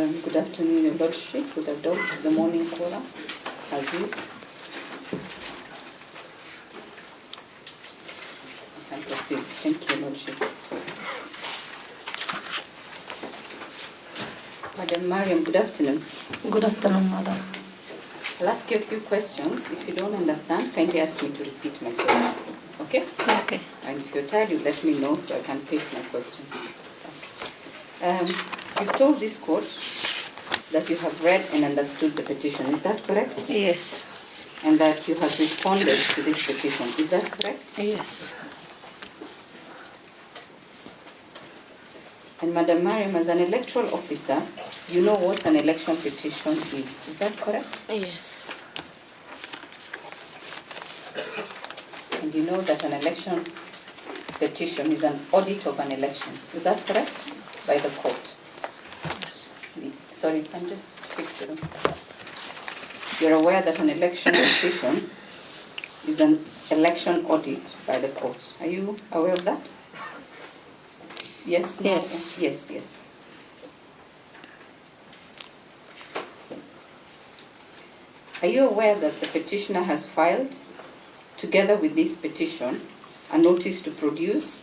Good afternoon, Your Lordship. Would adopt the morning quorum as is. And proceed. Thank you, Your Lordship. Madam Maryan, good afternoon. Good afternoon, Madam. I'll ask you a few questions. If you don't understand, kindly ask me to repeat my question. Okay? Okay. And if you're tired, you let me know so I can pace my questions. Okay. You've told this court that you have read and understood the petition. Is that correct? Yes. And that you have responded to this petition. Is that correct? Yes. And Madam Maryan, as an electoral officer, you know what an election petition is. Is that correct? Yes. And you know that an election petition is an audit of an election. Is that correct? By the court. Yes. Sorry, you can just speak to them. You're aware that an election petition is an election audit by the court. Are you aware of that? Yes? No? Yes. Yes, yes. Are you aware that the petitioner has filed, together with this petition, a notice to produce?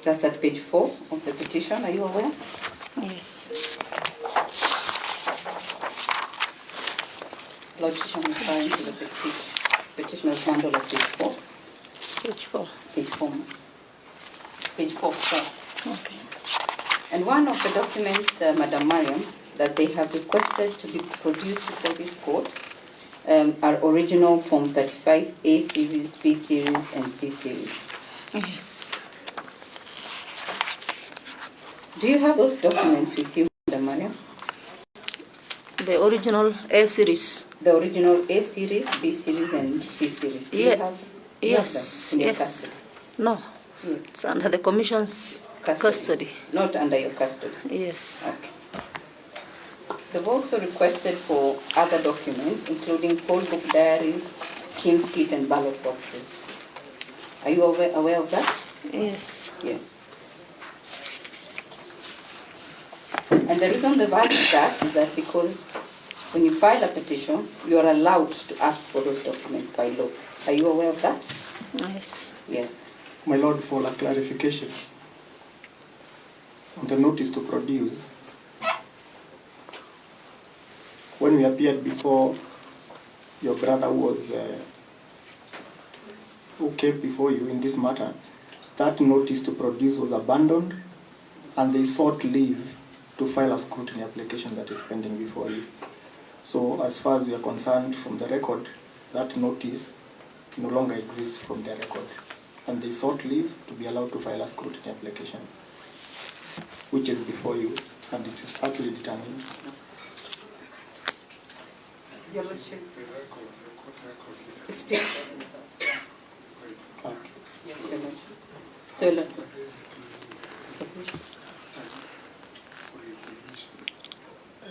That's at page 4 of the petition. Are you aware? Yes. Lordship, I'm referring to the petitioner's bundle of page 4. Page 4. Page 4. Page 4. Okay. And one of the documents, Madam Maryan, that they have requested to be produced before this court are original Form 35, A series, B series, and C series. Yes. Do you have those documents with you, Madam Maryan? The original A series. The original A series, B series, and C series. Do you have Yes. them in your Yes. custody? No. Yeah. It's under the Commission's custody. Not under your custody. Yes. Okay. They've also requested for other documents, including poll book diaries, Kim's kit, and ballot boxes. Are you aware of that? Yes. Yes. And the reason they've asked that is that because when you file a petition, you are allowed to ask for those documents by law. Are you aware of that? Yes. Yes. My Lord, for a clarification on the notice to produce, when we appeared before your brother who came before you in this matter, that notice to produce was abandoned and they sought leave to file a scrutiny application that is pending before you. So as far as we are concerned from the record, that notice no longer exists from the record. And they sought leave to be allowed to file a scrutiny application, which is before you, and it is partly determined. Your Lordship. Speak. Okay. Yes, Your Lordship. So, Your Lordship. Submission.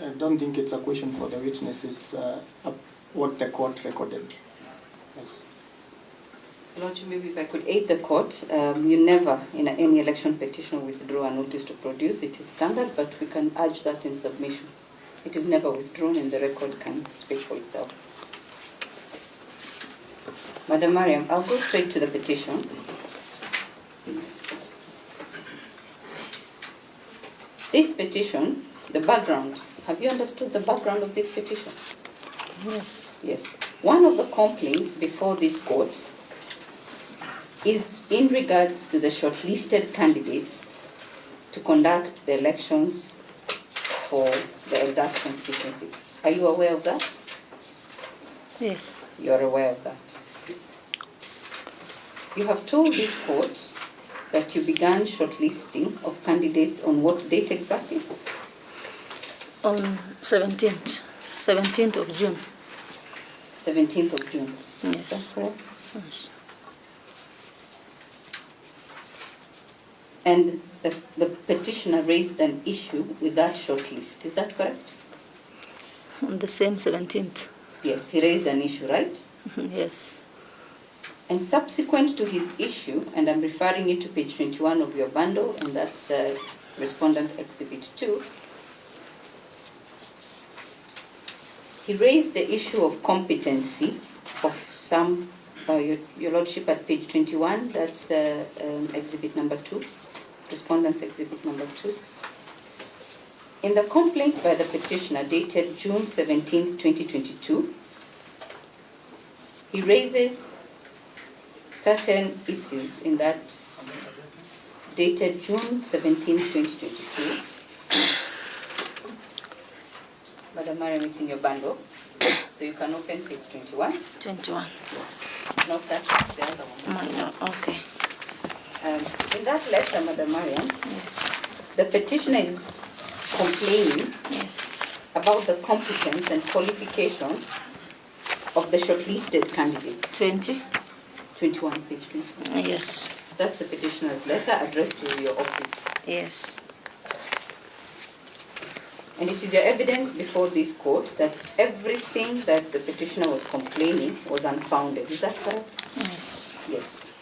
I don't think it's a question for the witness, it's what the court recorded. Yes. Lordship, maybe if I could aid the court, you never, in any election petition, withdraw a notice to produce. It is standard, but we can urge that in submission. It is never withdrawn, and the record can speak for itself. Madam Maryan, I'll go straight to the petition. This petition, the background, have you understood the background of this petition? Yes. Yes. One of the complaints before this court is in regards to the shortlisted candidates to conduct the elections for the Eldas constituency. Are you aware of that? Yes. You are aware of that. You have told this court that you began shortlisting of candidates on what date exactly? On 17th of June. 17th of June. Yes. Is that correct? Yes. And the petitioner raised an issue with that shortlist. Is that correct? On the same 17th. Yes, he raised an issue, right? Yes. And subsequent to his issue, and I'm referring you to page 21 of your bundle, and that's Respondent Exhibit 2, He raised the issue of competency of some, your Lordship, at page 21, that's exhibit number 2, respondent's exhibit number 2. In the complaint by the petitioner dated June 17, 2022, he raises certain issues in that dated June 17, 2022. Madam Maryan, it's in your bundle, so you can open page 21. 21. Yes. Not that, the other one. Okay. In that letter, Madam Maryan, Yes. the petitioner is complaining Yes. about the competence and qualification of the shortlisted candidates. 20. 21, page 21. Yes. That's the petitioner's letter addressed to your office. Yes. And it is your evidence before this court that everything that the petitioner was complaining was unfounded. Is that correct? Yes. Yes.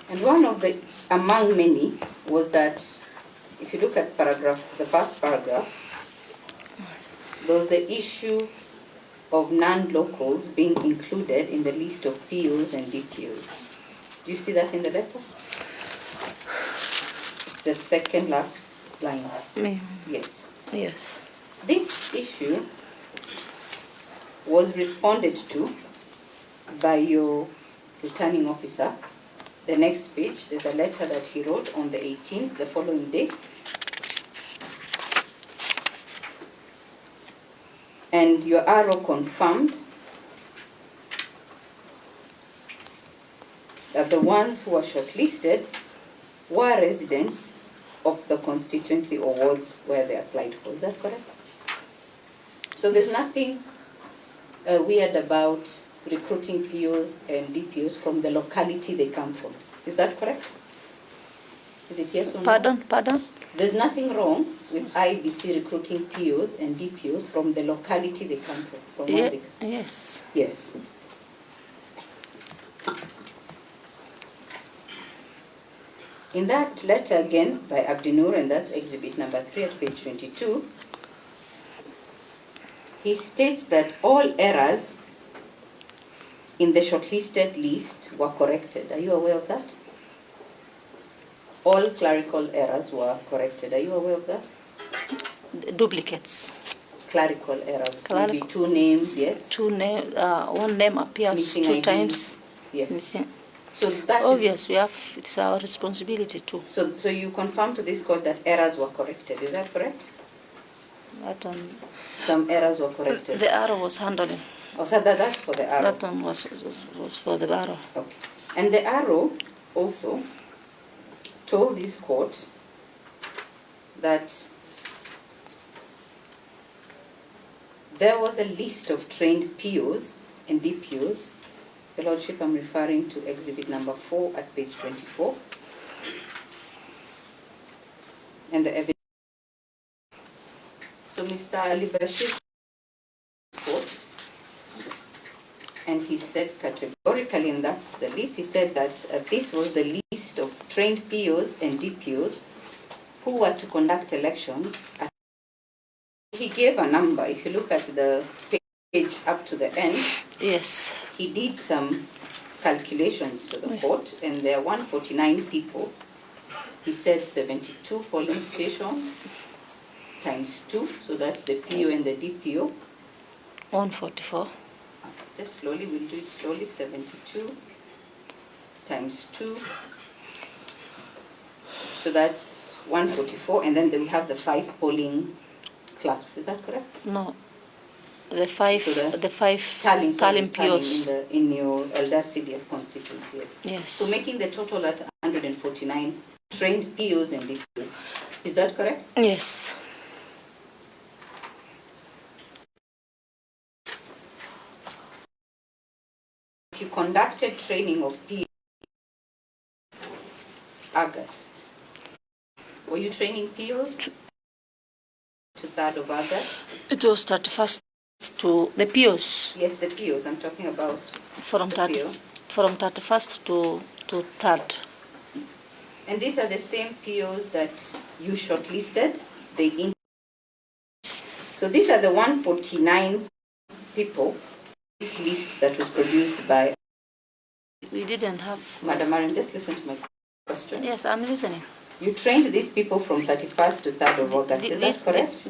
And one of the, among many, was that if you look at the first paragraph, Yes. there was the issue of non-locals being included in the list of POs and DPOs. Do you see that in the letter? It's the second last line. Yes. Yes. This issue was responded to by your returning officer. The next page, there's a letter that he wrote on the 18th, the following day. And your RO confirmed that the ones who were shortlisted were residents of the constituency or wards where they applied for. Is that correct? So there's nothing weird about recruiting POs and DPOs from the locality they come from. Is that correct? Is it yes or no? Pardon? There's nothing wrong with IBC recruiting POs and DPOs from the locality they come from where they come. Yes. Yes. In that letter again by Abdinur, and that's exhibit number 3 at page 22, he states that all errors in the shortlisted list were corrected. Are you aware of that? All clerical errors were corrected. Are you aware of that? Duplicates. Clerical errors. Maybe 2 names, yes? One name appears Missing 2 IDs. times. Yes. Missing. So that Obvious, it's our responsibility too. So you confirm to this court that errors were corrected. Is that correct? That one. Some errors were corrected. The arrow was handling. Oh, so that's for the arrow. That one was for the arrow. Okay. And the arrow also told this court that there was a list of trained POs and DPOs. The Lordship, I'm referring to exhibit number 4 at page 24. And the evidence. So Mr. Ali Bashir court, and he said categorically, and that's the list, he said that this was the list of trained POs and DPOs who were to conduct elections. He gave a number. If you look at the page up to the end, Yes. he did some calculations to the court, and there are 149 people. He said 72 polling stations times 2, so that's the PO and the DPO. 144. Just slowly, we'll do it slowly. 72 times 2. So that's 144, and then we have the 5 polling clerks. Is that correct? No. The five Tallying POs. in your Eldas CDF constituency, yes. Yes. So making the total at 149 trained POs and DPOs. Is that correct? Yes. You conducted training of POs August. Were you training POs to 3rd of August? It was 31st to the POs. Yes, the POs. I'm talking about From the 30, PO. from 31st to 3rd. And these are the same POs that you shortlisted? So these are the 149 people, this list that was produced by... We didn't have... Madam Maryan, just listen to my question. Yes, I'm listening. You trained these people from 31st to 3rd of August, is that correct?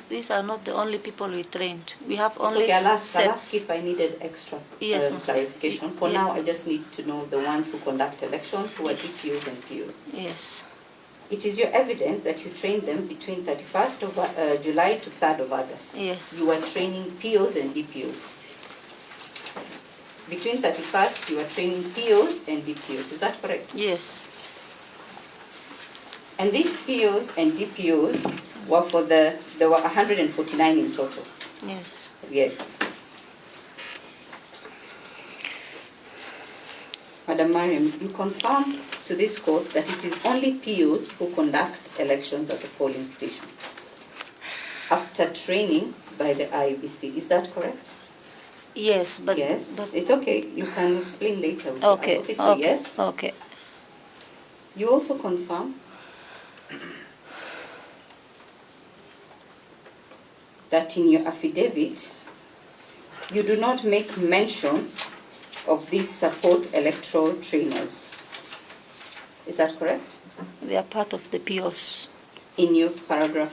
These are not the only people we trained. We have only okay, I'll ask sets. if I needed extra clarification. For Yeah. now, I just need to know the ones who conduct elections, who are DPOs and POs. Yes. It is your evidence that you trained them between 31st of July to 3rd of August. Yes. You were training POs and DPOs. Between 31st, you were training POs and DPOs. Is that correct? Yes. And these POs and DPOs were there were 149 in total. Yes. Yes. Madam Maryan, you confirm to this court that it is only POs who conduct elections at the polling station after training by the IEBC. Is that correct? Yes, but... Yes, it's okay. You can explain later. With okay. The so yes. Okay. You also confirm that in your affidavit, you do not make mention of these support electoral trainers. Is that correct? They are part of the POs. In your paragraph,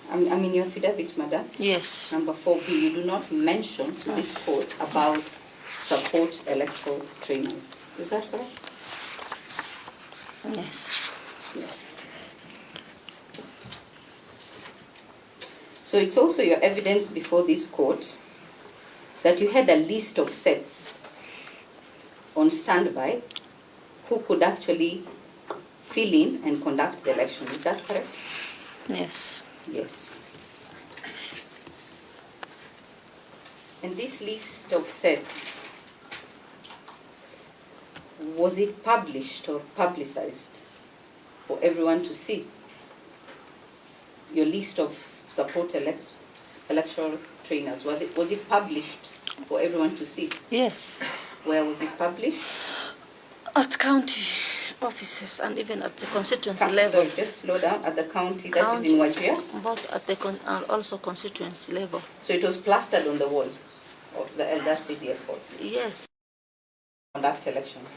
I'm in your affidavit, madam. Yes. Number 4B, you do not mention to this court about support electoral trainers. Is that correct? Yes. Yes. So it's also your evidence before this court that you had a list of sets on standby who could actually fill in and conduct the election. Is that correct? Yes. Yes. And this list of sets, was it published or publicized for everyone to see? Your list of support electoral trainers, was it published for everyone to see? Yes. Where was it published? At county offices and even at the constituency level. Sorry, just slow down. At the county, that is in Wajir? But at the and also constituency level. So it was plastered on the wall of the Eldas CDF hall? Yes. Conduct elections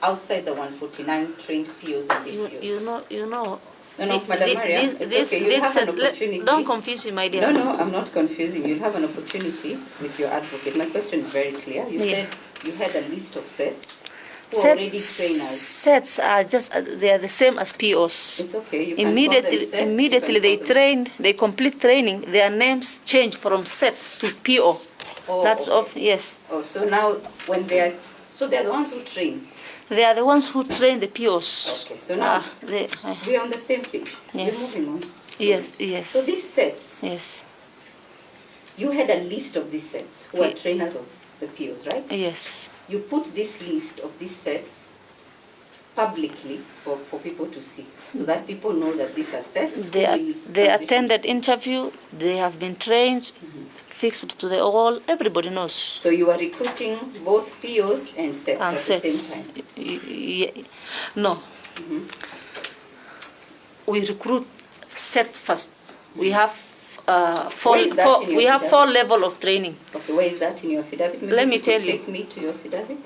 outside the 149 trained POs and DPOs. You know. No, Madam Maryan, it's okay. You'll have an opportunity. Don't confuse me, my dear. No, I'm not confusing. You'll have an opportunity with your advocate. My question is very clear. You said you had a list of sets who are already trainers. Sets are just, they are the same as POs. It's okay. You can call them sets. Immediately they complete training, their names change from sets to PO. Oh, that's okay. of, yes. Oh, so now when they are, so they're the ones who train. They are the ones who train the POs. Okay, so now we are on the same page. Yes. We're moving on. Yes. So these sets, yes. You had a list of these sets who are trainers of the POs, right? Yes. You put this list of these sets publicly for people to see, so that people know that these are sets. They attended interview, they have been trained, fixed to the wall, everybody knows. So you are recruiting both POs and sets at the same time? No. We recruit set first. We have four level of training. Okay, where is that in your affidavit? Maybe Let me tell you. Take me to your affidavit.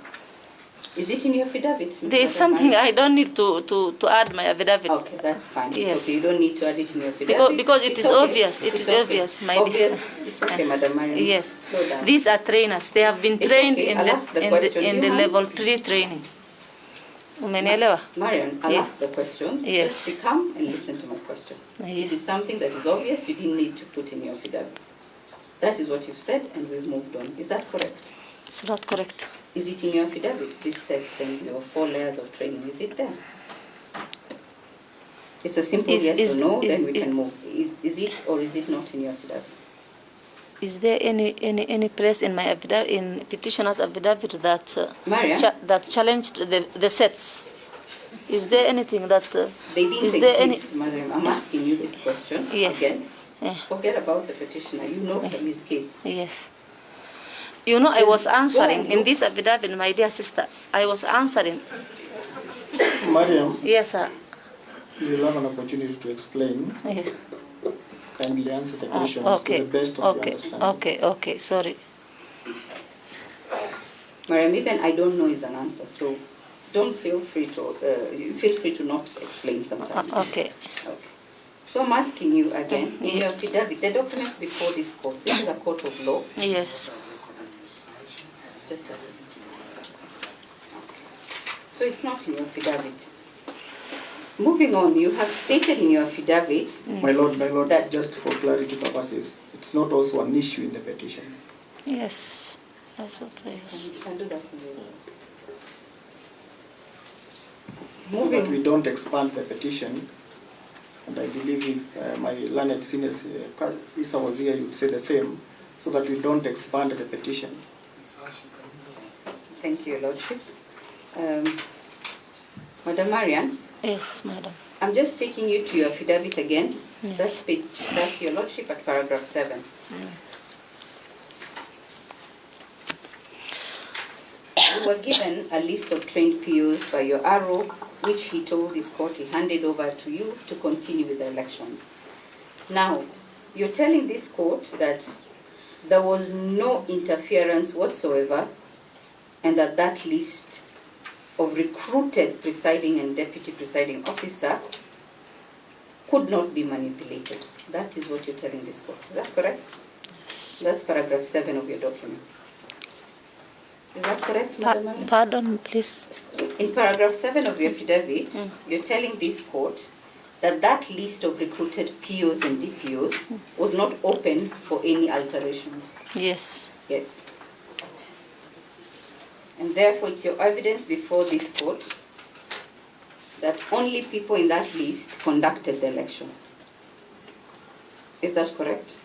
Is it in your affidavit? There is something I don't need to add my affidavit. Okay, that's fine. Yes. It's okay. You don't need to add it in your affidavit. Because it is obvious. It is obvious, my dear. Obvious. It's okay, Madam Maryan. Yes. Slow down. These are trainers. They have been trained okay. in the level 3 training. Maryan, I'll ask the questions. Yes. Just come and listen to my question. It is something that is obvious. You didn't need to put in your affidavit. That is what you've said, and we've moved on. Is that correct? It's not correct. Is it in your affidavit, this sets and your 4 layers of training? Is it there? It's a simple yes or no, then we can move. Is it or is it not in your affidavit? Is there any place in my affidavit, in petitioner's affidavit that that challenged the sets? Is there anything that they didn't exist, Madam? I'm asking you this question again. Yeah. Forget about the petitioner. You know his case. Yes. You know, I was answering in this affidavit, my dear sister. I was answering. Maryan. Yes, sir. You'll have an opportunity to explain. Yes. kindly answer the questions to the best of your understanding. Okay, sorry. Maryan, even I don't know is an answer, so don't feel free to not explain sometimes. Okay. So I'm asking you again, in your affidavit, the documents before this court, this is a court of law? Yes. Just a second. So it's not in your affidavit. Moving on, you have stated in your affidavit... My Lord, that just for clarity purposes, it's not also an issue in the petition. Yes, that's what I was... You can do that in the... So that we don't expand the petition, and I believe if my learned senior Isa was here, you would say the same, so that we don't expand the petition. Thank you, Your Lordship. Madam Maryan? Yes, Madam. I'm just taking you to your affidavit again. Yes. That's page 30, Your Lordship, at paragraph 7. You were given a list of trained POs by your DRO, which he told this court he handed over to you to continue with the elections. Now, you're telling this court that there was no interference whatsoever, and that list of recruited presiding and deputy presiding officer could not be manipulated. That is what you're telling this court. Is that correct? Yes. That's paragraph 7 of your document. Is that correct, Madam Maryan? Pardon, please. In paragraph 7 of your affidavit, you're telling this court that list of recruited POs and DPOs was not open for any alterations. Yes. Yes. And therefore, it's your evidence before this court that only people in that list conducted the election. Is that correct?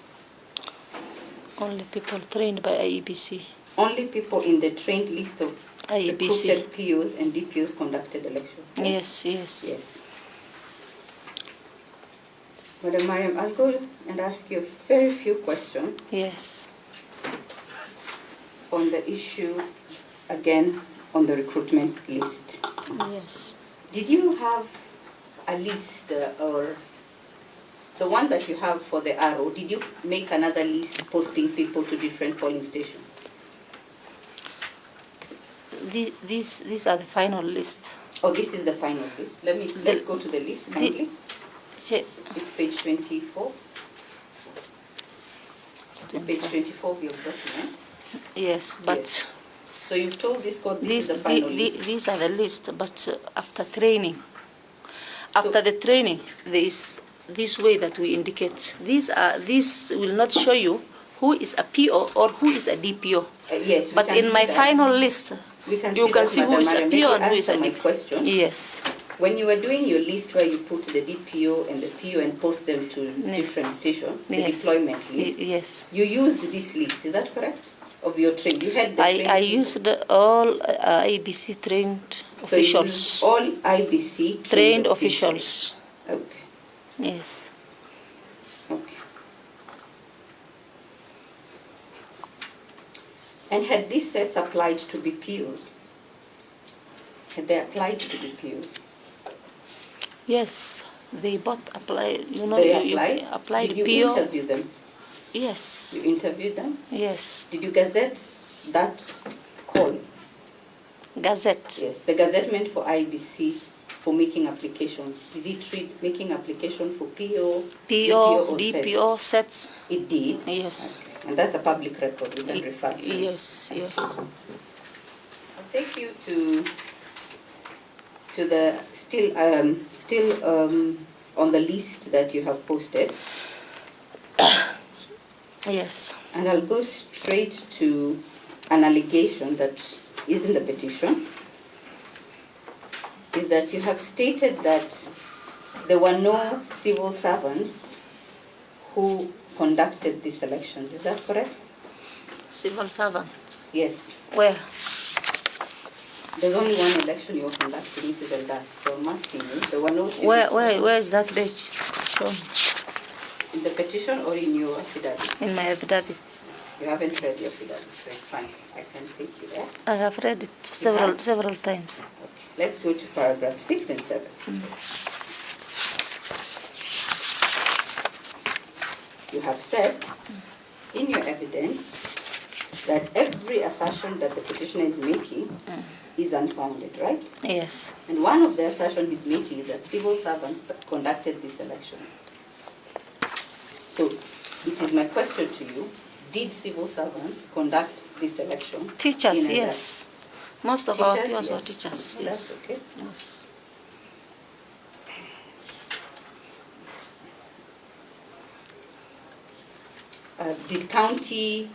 Only people trained by IEBC. Only people in the trained list of IEBC. recruited POs and DPOs conducted the election. Right? Yes. Yes. Madam Maryan, I'll go and ask you a very few questions. Yes. On the issue, again, on the recruitment list. Yes. Did you have a list or the one that you have for the DRO, did you make another list posting people to different polling stations? These are the final list. Oh, this is the final list. Let's go to the list kindly. It's page 24. It's page 24 of your document. Yes, but... Yes. So you've told this court this is the final list. These are the list, but after training, after the training, there is this way that we indicate. These will not show you who is a PO or who is a DPO. Yes, but in my final list, you can see who is a PO and who is a DPO. Question. Yes. When you were doing your list where you put the DPO and the PO and post them to different stations, the deployment list, yes, you used this list, is that correct? Of your train, you had the I used all IBC trained officials. So all IBC trained officials. Okay. Yes. Okay. And had these sets applied to BPOs? Had they applied to BPOs? Yes, they both applied. You know, they applied. Did you PO. interview them? Yes. You interviewed them? Yes. Did you gazette that call? Gazette? Yes, the gazettement for IBC for making applications. Did it treat making application for PO, DPO sets? It did? Yes. Okay. And that's a public record, we can refer to yes, it. Yes. I'll take you to the still on the list that you have posted. Yes. And I'll go straight to an allegation that is in the petition, is that you have stated that there were no civil servants who conducted these elections. Is that correct? Civil servant? Yes. Where? There's only one election you are conducting, which is Eldas. So I'm asking you, there were no civil servants. Where is that date shown? In the petition or in your affidavit? In my affidavit. You haven't read your affidavit, so it's fine. I can take you there. I have read it several times. Okay. Let's go to paragraph 6 and 7. you have said in your evidence that every assertion that the petitioner is making is unfounded, right? Yes. And one of the assertions he's making is that civil servants conducted these elections. So it is my question to you, did civil servants conduct this election? Teachers, yes. Most of our Teachers, peers are yes. teachers. Oh, Yes. that's okay. Yes. Did county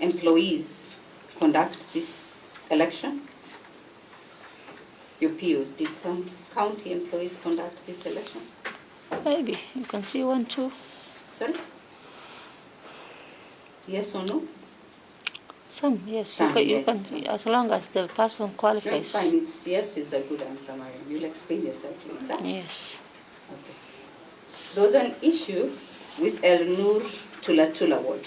employees conduct this election? Your POs, did some county employees conduct these elections? Maybe. You can see 1, 2. Sorry? Yes or no? Some, yes. Some, You yes. can, as long as the person No, qualifies. it's fine. It's yes is a good answer, Maryan. You'll explain yourself later. Yes. Okay. There was an issue with El Nur Tula Tula ward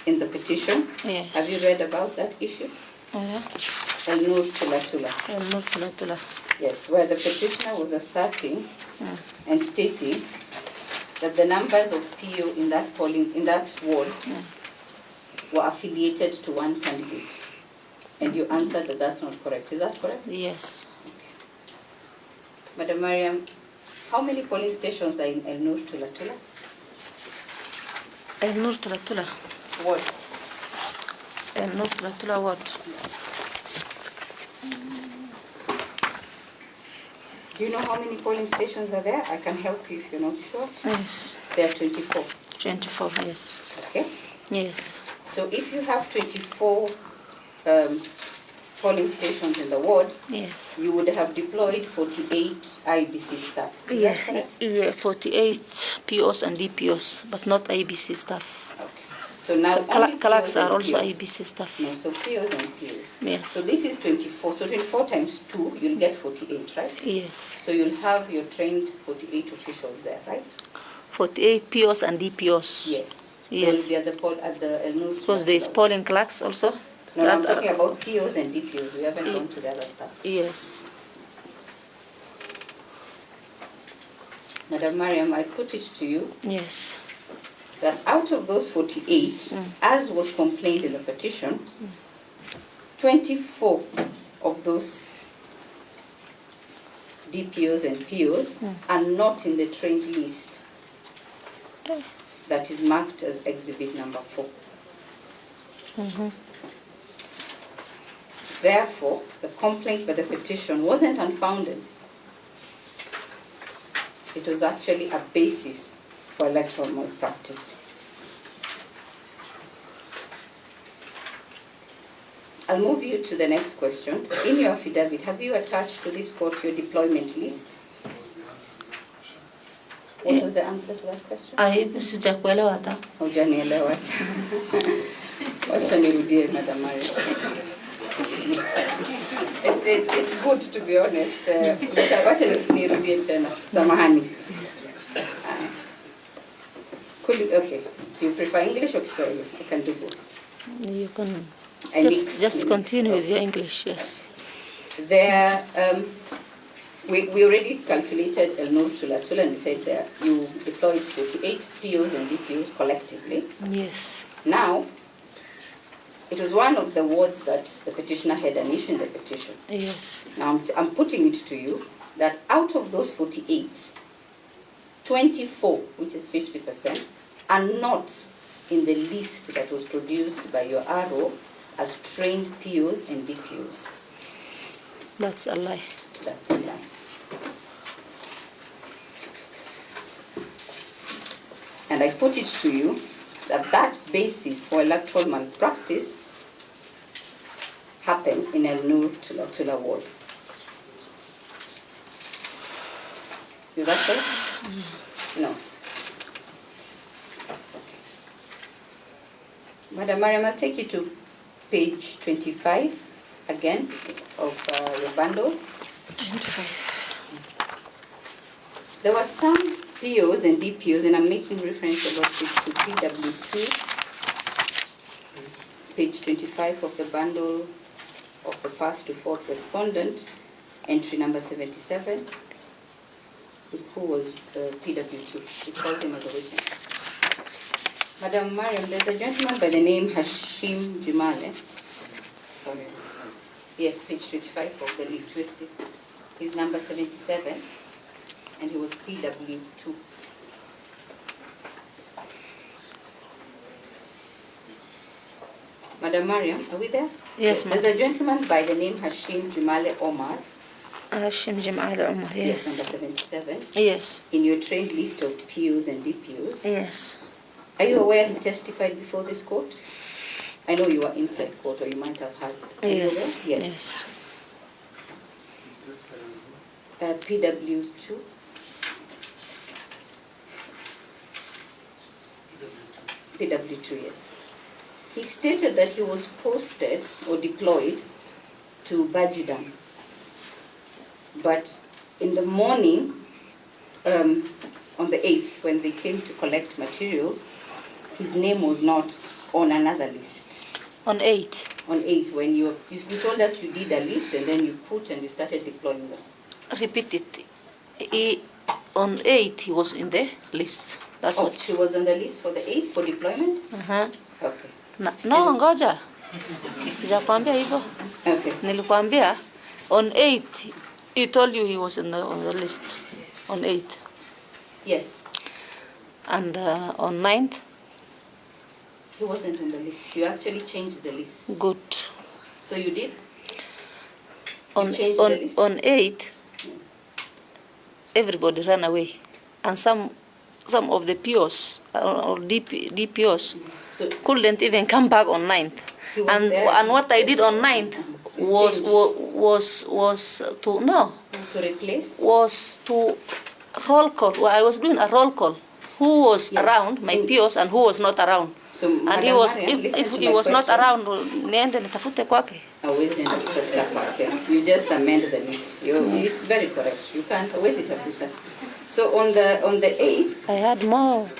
in the petition. Yes. Have you read about that issue? Oh, yeah. El Nur Tula Tula. Not Tula Tula. Yes, where the petitioner was asserting and stating that the numbers of PO in that ward were affiliated to one candidate. And you answered that that's not correct. Is that correct? Yes. Madam Maryan, how many polling stations are in El Nur Tula Tula? Nur Tula Tula. Ward. Nur Tula Tula what? Do you know how many polling stations are there? I can help you if you're not sure. Yes. There are 24. 24, yes. Okay? Yes. So if you have 24 polling stations in the ward, Yes. you would have deployed 48 IBC staff. Is that correct? Yeah, 48 POs and DPOs, but not IBC staff. Okay. So now only Clerks POs are and also POs. IBC staff. No, so POs and POs. Yes. So this is 24. So 24 times 2, you'll get 48, right? Yes. So you'll have your trained 48 officials there, right? 48 POs and DPOs. Yes. Yes. They'll be at the El Nur. Because there is polling clerks also. No, I'm talking about POs and DPOs. We haven't gone to the other stuff. Yes. Madam Maryan, I put it to you Yes. that out of those 48, as was complained in the petition, 24 of those DPOs and POs are not in the trained list that is marked as exhibit number 4. Therefore, the complaint by the petition wasn't unfounded. It was actually a basis for electoral malpractice. I'll move you to the next question. In your affidavit, have you attached to this court your deployment list? What was the answer to that question? Sijakuelewa hata. Hujanielewa hata. Wacha nirudie, Madam Maryan. It's good to be honest. Wacha nirudie tena. Samahani. Okay. Do you prefer English or Kiswahili? I can do both. You can just continue with your English, yes. There, we already calculated El Nur Tula Tula and we said there you deployed 48 POs and DPOs collectively. Yes. Now, it was one of the wards that the petitioner had an issue in the petition. Yes. Now, I'm putting it to you that out of those 48, 24, which is 50%, are not in the list that was produced by your RO as trained POs and DPOs. That's a lie. That's a lie. And I put it to you that that basis for electoral malpractice happened in El Nur Tula Tula ward. Is that correct? No. Okay. Madam Maryan, I'll take you to page 25 again of your bundle. 25. There were some POs and DPOs, and I'm making reference about it to PW2, page 25 of the bundle of the first to fourth respondent, entry number 77, who was PW2. We called him as a witness. Madam Maryan, there's a gentleman by the name Hashim Jumale. Sorry. Yes, page 25 of the list listed. He's number 77, and he was PW2. Madam Maryan, are we there? Yes, ma'am. There's a gentleman by the name Hashim Jumale Omar. Hashim Jumale Omar, yes. Yes, number 77. Yes. In your trained list of POs and DPOs. Yes. Are you aware he testified before this court? I know you were inside court, or you might have heard. Are Yes. you aware? Yes. PW2. PW2, yes. He stated that he was posted or deployed to Bajidam. But in the morning, on the 8th, when they came to collect materials, his name was not on another list. On 8th. On 8th, when you told us you did a list and then you put and you started deploying them. Repeat it. On 8th, he was in the list. That's what. He was on the list for the 8th for deployment? Uh-huh. Okay. No, ngoja. Sijakwambia hivyo. Okay. Nilikwambia on 8th, he told you he was on the list. On 8th. Yes. And on 9th? He wasn't on the list. You actually changed the list. Good. So you did? On, changed on, the list? on 8th, everybody ran away. And some of the POs or DPOs couldn't even come back on 9th. And what I did on 9th was to, no. To replace? Was to roll call. Well, I was doing a roll call. Who was around, my POs, and who was not around. So, and he was, if he was not around, niende nitafute kwake. You just amend the list. It's very correct. You can't always it. So on the 8th, I had more.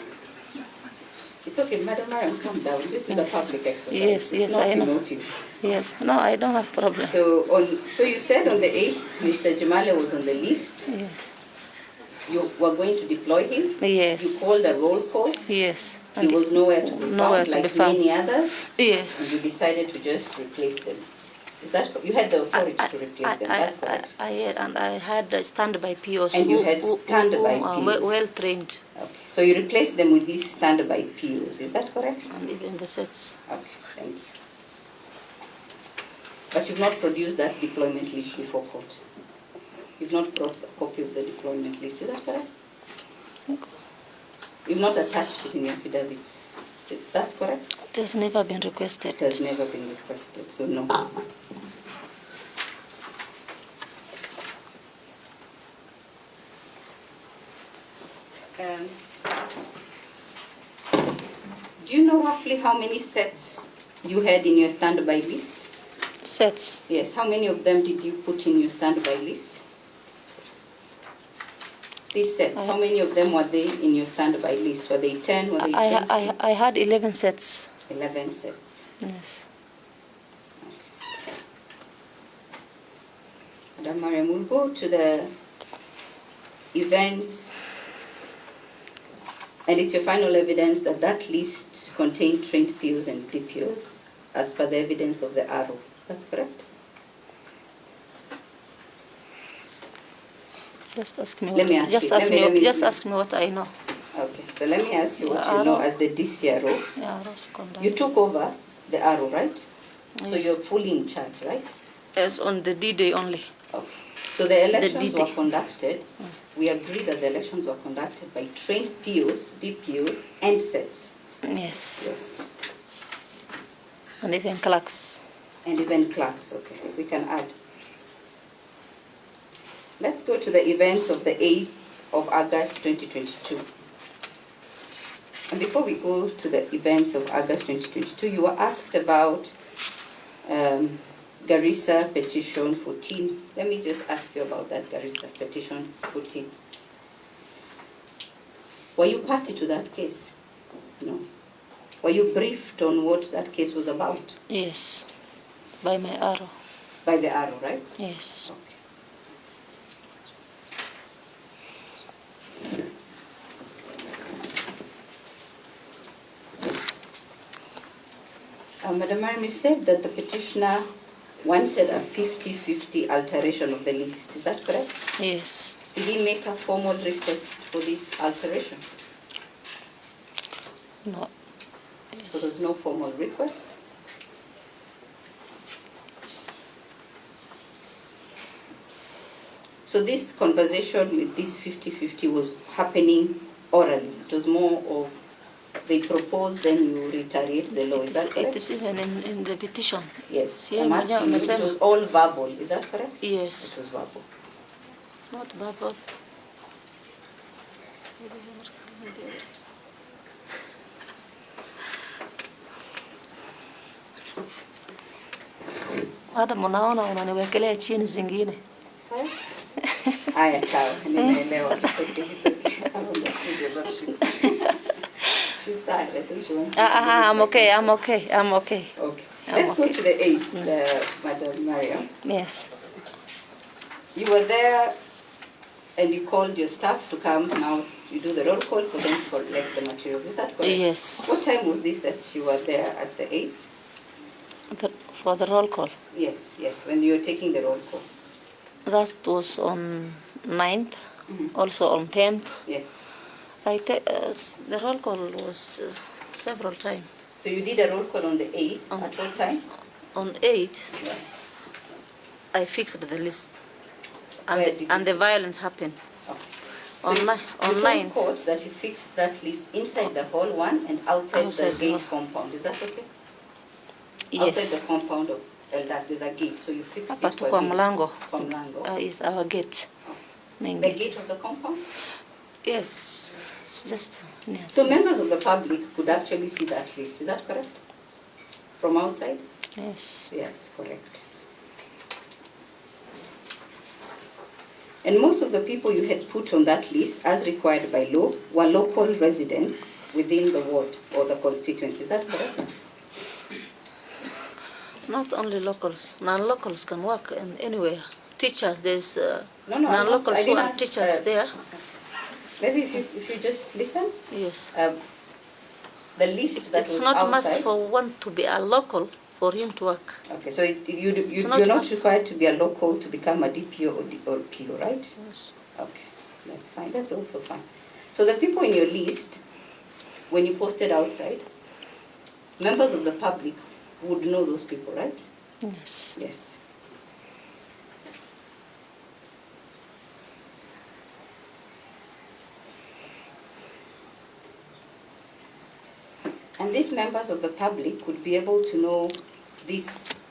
It's okay, Madam Maryan, calm down. This is a public exercise. Yes, it's not I know. emotive. Yes, no, I don't have problem. So you said on the 8th, Mr. Jumale was on the list. Yes. You were going to deploy him. Yes. You called a roll call. Yes. He was nowhere to be found, like many others. Yes. And you decided to just replace them. Is that you had the authority to replace them? That's correct. I had, and I had standby POs. And you had standby POs. Well trained. Okay. So you replaced them with these standby POs. Is that correct? And even the sets. Okay. Thank you. But you've not produced that deployment list before court. You've not brought a copy of the deployment list. Is that correct? Okay. You've not attached it in your affidavits. That's correct? It has never been requested. It has never been requested, so no. Do you know roughly how many sets you had in your standby list? Sets? Yes. How many of them did you put in your standby list? These sets, how many of them were they in your standby list? Were they 10? Were they 20? I had 11 sets. 11 sets. Yes. Okay. Madam Maryan, we'll go to the events. And it's your final evidence that that list contained trained POs and DPOs as per the evidence of the DRO. That's correct? Just ask me. Just ask me what I know. Okay, so let me ask you what you know as the DCRO. You took over the DRO, right? Yes. So you're fully in charge, right? Yes, on the D-Day only. Okay. So the elections were conducted. We agree that the elections were conducted by trained POs, DPOs, and sets. Yes. Yes. And even clerks. And even clerks, okay. We can add. Let's go to the events of the 8th of August 2022. And before we go to the events of August 2022, you were asked about Garissa Petition 14. Let me just ask you about that Garissa Petition 14. Were you party to that case? No. Were you briefed on what that case was about? Yes. By my DRO. By the DRO, right? Yes. Okay. Madam Maryan, you said that the petitioner wanted a 50-50 alteration of the list. Is that correct? Yes. Did he make a formal request for this alteration? No. So there's no formal request. So this conversation with this 50-50 was happening orally. It was more of they propose, then you reiterate the law. Is that correct? It is even in the petition. Yes. Yeah, I'm asking you, it was all verbal. Is that correct? Yes. It was verbal. Not verbal. Hata mnaona unaniwekelea chini zingine. Sorry? Aya, sawa. Nimeelewa. I understood your lordship. She's tired. I think she wants to I'm okay. Okay. Let's go to the 8th, Madam Maryan. Yes. You were there and you called your staff to come. Now you do the roll call for them to collect the materials. Is that correct? Yes. What time was this that you were there at the 8th? For the roll call? Yes, when you were taking the roll call. That was on 9th, also on 10th. Yes. The roll call was several times. So you did a roll call on the 8th, at what time? On 8th, Yeah. I fixed the list, and the violence happened. Okay. On So you 9th. told court that you fixed that list inside the hall 1 and outside the gate compound. Is that okay? Yes. Outside the compound of Eldas, there's a gate, so you fixed Hapa it tu for kwa gate. mlango. Kwa mlango. Is our gate. Main The gate. gate of the compound? Yes, it's just near. So members of the public could actually see that list. Is that correct? From outside? Yes. Yeah, it's correct. And most of the people you had put on that list, as required by law, were local residents within the ward or the constituency. Is that correct? Not only locals, non-locals can work anywhere. Teachers, there's No, non-locals who are not, teachers there. Maybe if you just listen. Yes. The list that It's was not outside. must for one to be a local for him to work. Okay, so you're not not must. required to be a local to become a DPO or PO, right? Yes. Okay, that's fine. That's also fine. So the people in your list, when you posted outside, members of the public would know those people, right? Yes. Yes. And these members of the public would be able to know this,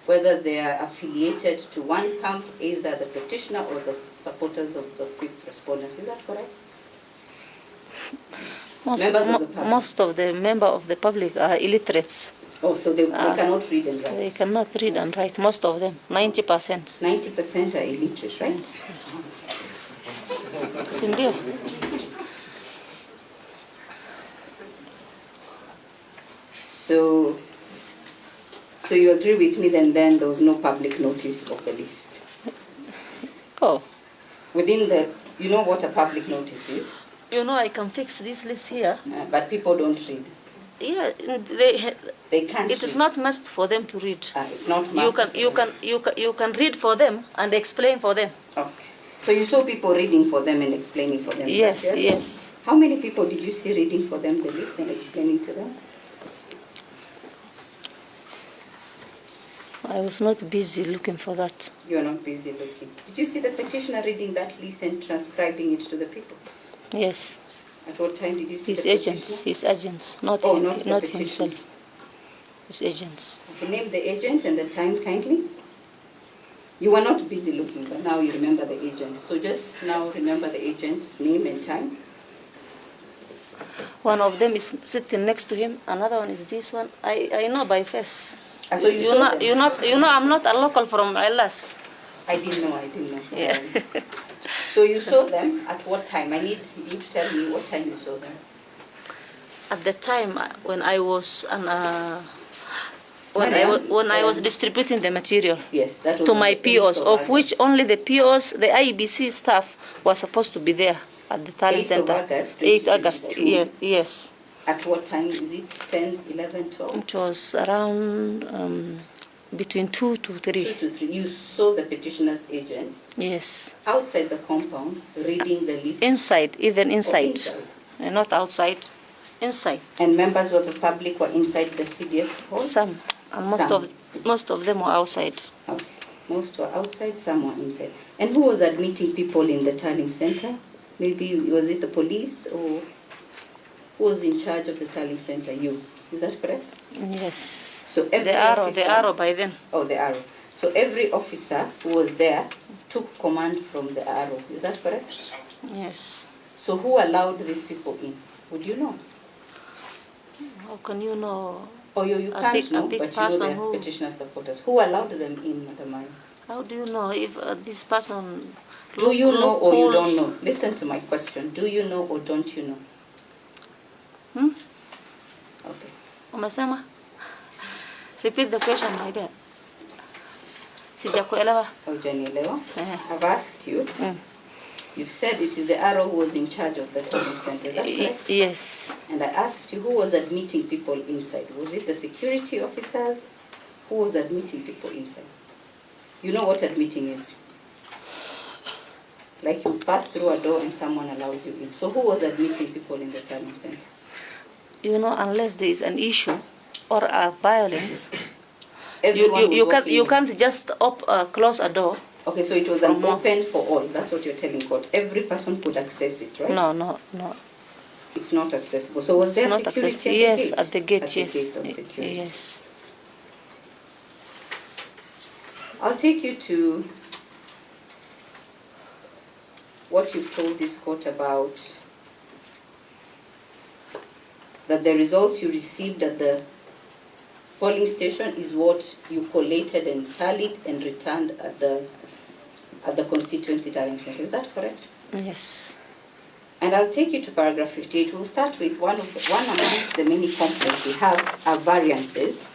whether they are affiliated to one camp, either the petitioner or the supporters of the 5th respondent. Is that correct? Most of the members of the public are illiterates. Oh, so they cannot read and write. They cannot read and write, most of them, 90%. 90% are illiterate, right? Sindio. So you agree with me then there was no public notice of the list? Oh. Within the, you know what a public notice is? You know, I can fix this list here. But people don't read. Yeah, they can't. It is not must for them to read. It's not must. You can read for them and explain for them. Okay. So you saw people reading for them and explaining for them. Yes, yes. How many people did you see reading for them the list and explaining to them? I was not busy looking for that. You are not busy looking. Did you see the petitioner reading that list and transcribing it to the people? Yes. At what time did you see his the agents, his agents, not himself. His agents. Okay, name the agent and the time kindly. You were not busy looking, but now you remember the agent. So just now remember the agent's name and time. One of them is sitting next to him. Another one is this one. I know by face. So you saw them? You know, I'm not a local from Eldas. I didn't know. Yeah. So you saw them at what time? I need you to tell me what time you saw them. At the time when I was when I was distributing the material. Yes, that was to my POs, of which only the POs, the IBC staff, was supposed to be there at the Tallying Center. 8th of August, 8th August. Yes. At what time is it? 10, 11, 12? It was around between 2 to 3. 2 to 3. You saw the petitioner's agents Yes. outside the compound reading the list? Inside, even inside. Inside. Not outside, inside. And members of the public were inside the CDF hall? Some. And most of them were outside. Okay. Most were outside, some were inside. And who was admitting people in the Tallying Center? Maybe was it the police, or who was in charge of the Tallying Center? You. Is that correct? Yes. So every officer, the arrow by then. Oh, the arrow. So every officer who was there took command from the arrow. Is that correct? Yes. So who allowed these people in? Would you know? How can you know? Oh, you can't know, big but you know person they're petitioner supporters. Who allowed them in, Madam Maryan? How do you know if this person... Do you know or you don't know? Listen to my question. Do you know or don't you know? Okay. Umesema? Repeat the question, my dear. Sijakuelewa. Hujanielewa? I've asked you. You've said it is the arrow who was in charge of the Tallying Center. Is that correct? Yes. And I asked you who was admitting people inside. Was it the security officers? Who was admitting people inside? You know what admitting is? Like you pass through a door and someone allows you in. So who was admitting people in the Tallying Center? You know, unless there is an issue or a violence, Everyone you can't just close a door. Okay, so it was an open for all. That's what you're telling court. Every person could access it, right? No. It's not accessible. So was there security yes, at the gate? Yes, at the gate, yes. At the gate of security. Yes. I'll take you to what you've told this court about that the results you received at the polling station is what you collated and tallied and returned at the constituency tallying center. Is that correct? Yes. And I'll take you to paragraph 58. We'll start with one amongst the many complaints we have are variances.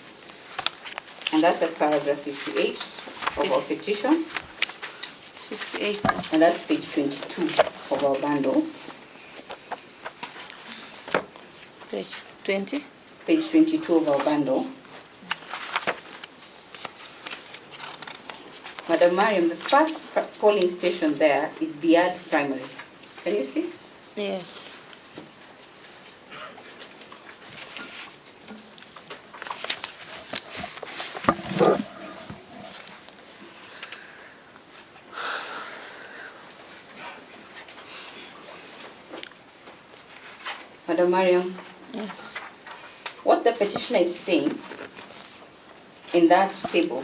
And that's at paragraph 58 of our petition. 58. And that's page 22 of our bundle. Page 20? Page 22 of our bundle. Madam Maryan, the first polling station there is Biad Primary. Can you see? Yes. Madam Maryan, Yes. what the petitioner is saying in that table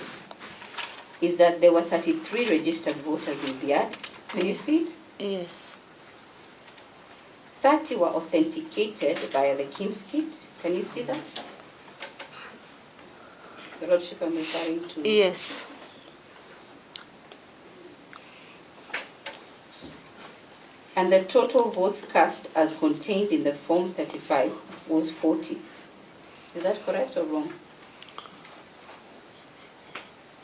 is that there were 33 registered voters in Biad. Can you see it? Yes. 30 were authenticated via the KIMS kit. Can you see that? The Lordship I'm referring to. Yes. And the total votes cast as contained in the Form 35 was 40. Is that correct or wrong?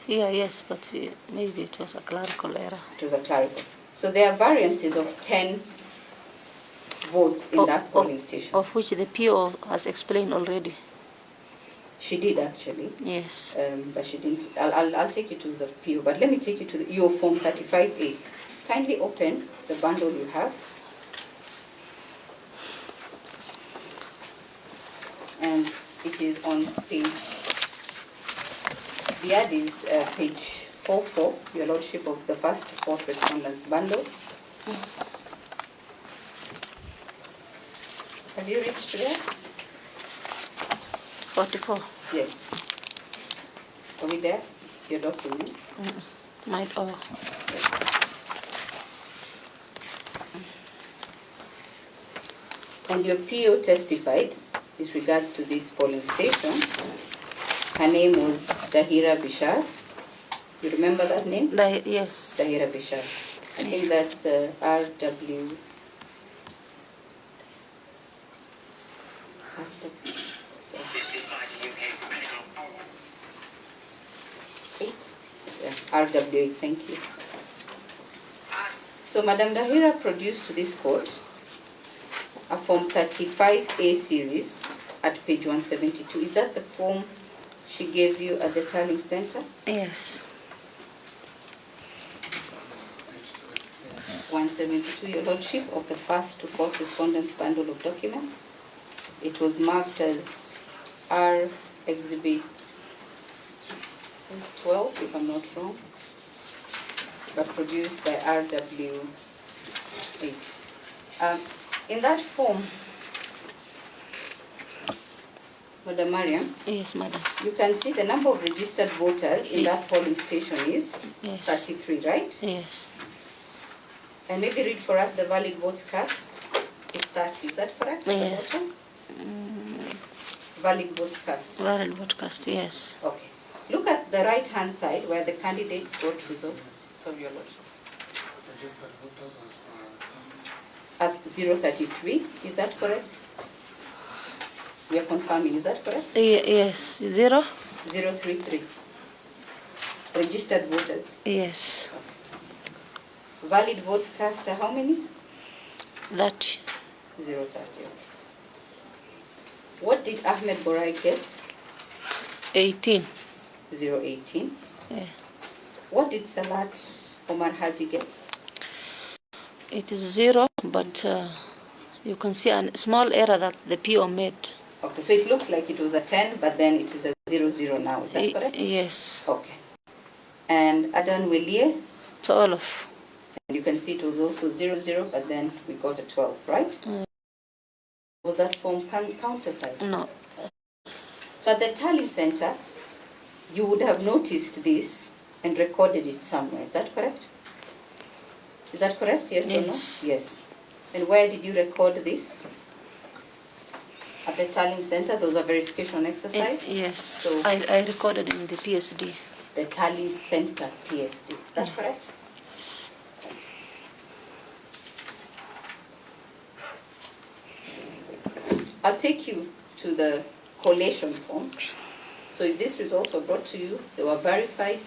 Yeah, yes, but maybe it was a clerical error. It was a clerical. So there are variances of 10 votes in that polling station. Of which the PO has explained already. She did actually. Yes. But she didn't. I'll take you to the PO, but let me take you to your Form 35A. Kindly open the bundle you have. And it is on page, the ad is page 44, Your Lordship, of the first to fourth respondents bundle. Have you reached there? 44. Yes. Are we there? Your documents? Might or. Yes. And your PO testified with regards to this polling station. Her name was Dahira Bishar. You remember that name? Yes. Dahira Bishar. I think that's RW. RW8, thank you. So Madam Dahira produced to this court a Form 35A series at page 172. Is that the form she gave you at the Tallying Center? Yes. 172, Your Lordship, of the first to fourth respondents bundle of document. It was marked as R Exhibit 12, if I'm not wrong, but produced by RW8. In that form, Madam Maryan, Yes, madam. you can see the number of registered voters in that polling station is Yes. 33, right? Yes. And maybe read for us the valid votes cast is 30. Is that correct? Yes. Valid votes cast. Valid broadcast, yes. Okay. Look at the right-hand side where the candidates got results. Sorry, Your Lordship. At 033, is that correct? We are confirming, is that correct? Yes. 0? 033. Registered voters. Yes. Valid votes cast are how many? That. 030. What did Ahmed Boray get? 18. 018. Yeah. What did Salat Omar Haji get? It is 0, but you can see a small error that the PO made. Okay, so it looked like it was a 10, but then it is a 00 now. Is that correct? Yes. Okay. And Adan Welie, 12. and you can see it was also 00, but then we got a 12, right? Was that form countersigned? No. So at the Tallying Center, you would have noticed this and recorded it somewhere. Is that correct? Is that correct? Yes, Yes. or no? Yes. And where did you record this? At the Tallying Center, those are verification exercise? Yes. So I recorded in the PSD. the Tallying Center PSD. Is that correct? Yes. I'll take you to the collation form. So these results were brought to you, they were verified,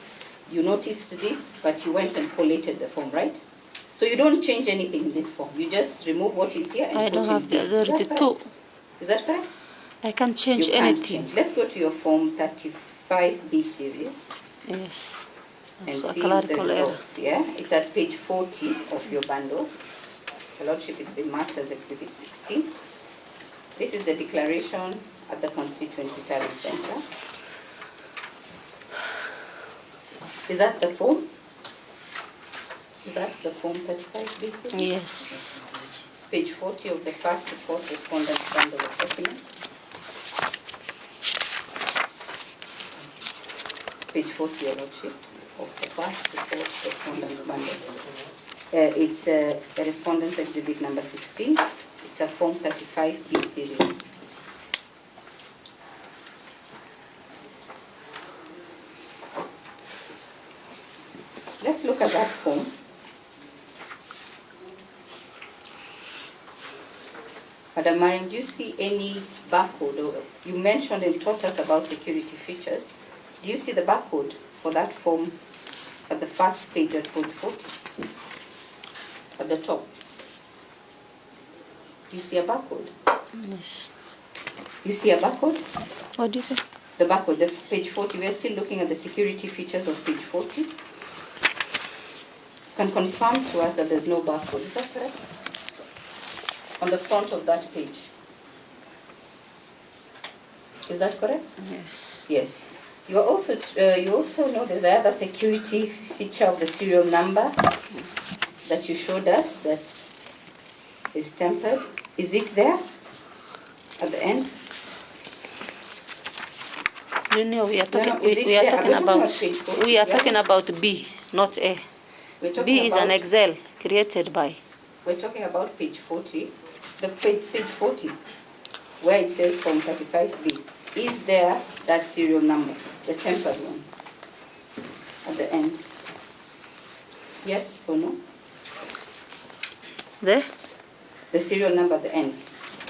you noticed this, but you went and collated the form, right? So you don't change anything in this form, you just remove what is here and I put don't in have the B. Is that authority correct? to. Is that correct? I can't change You can't anything. change. Let's go to your form 35B series Yes. and That's a see the clerical error. results, yeah? It's at page 40 of your bundle. Your Lordship, it's been marked as Exhibit 16. This is the declaration at the Constituency Tallying Center. Is that the form? Is that the form 35B series? Yes. Page 40 of the first to fourth respondents bundle of document. Page 40, Your Lordship, of the first to fourth respondents bundle. It's a respondents exhibit number 16. It's a form 35B series. Let's look at that form. Madam Maryan, do you see any barcode? Or you mentioned and taught us about security features. Do you see the barcode for that form at the first page at page 40? At the top. Do you see a barcode? Yes. You see a barcode? What do you say? The barcode, the page 40. We are still looking at the security features of page 40. You can confirm to us that there's no barcode. Is that correct? On the front of that page. Is that correct? Yes. Yes. You also know there's another security feature of the serial number that you showed us that is tempered. Is it there at the end? You know, we are talking. No, is it we are there? talking We're talking about. about page 40, We are yeah? talking about B, not A. We're talking B is an about- Excel created by. We're talking about page 40, the page 40, where it says form 35B. Is there that serial number, the tempered one, at the end? Yes or no? There. The serial number at the end.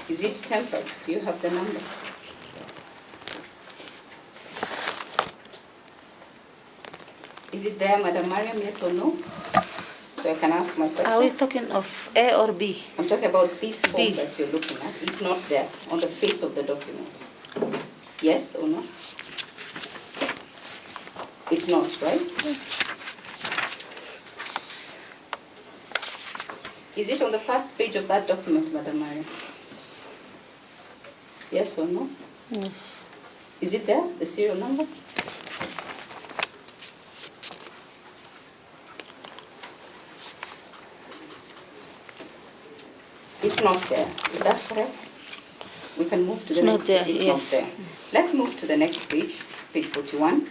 Is it tempered? Do you have the number? Is it there, Madam Maryan, yes or no? So so I can ask my question? Are we talking of A or B? I'm talking about this form B. that you're looking at. It's not there on the face of the document. Yes or no? It's not, right? Is it on the first page of that document, Madam Maryan? Yes or no? Yes. Is it there, the serial number? It's not there. Is that correct? We can move to the next page. It's not there. Let's move to the next page, page 41.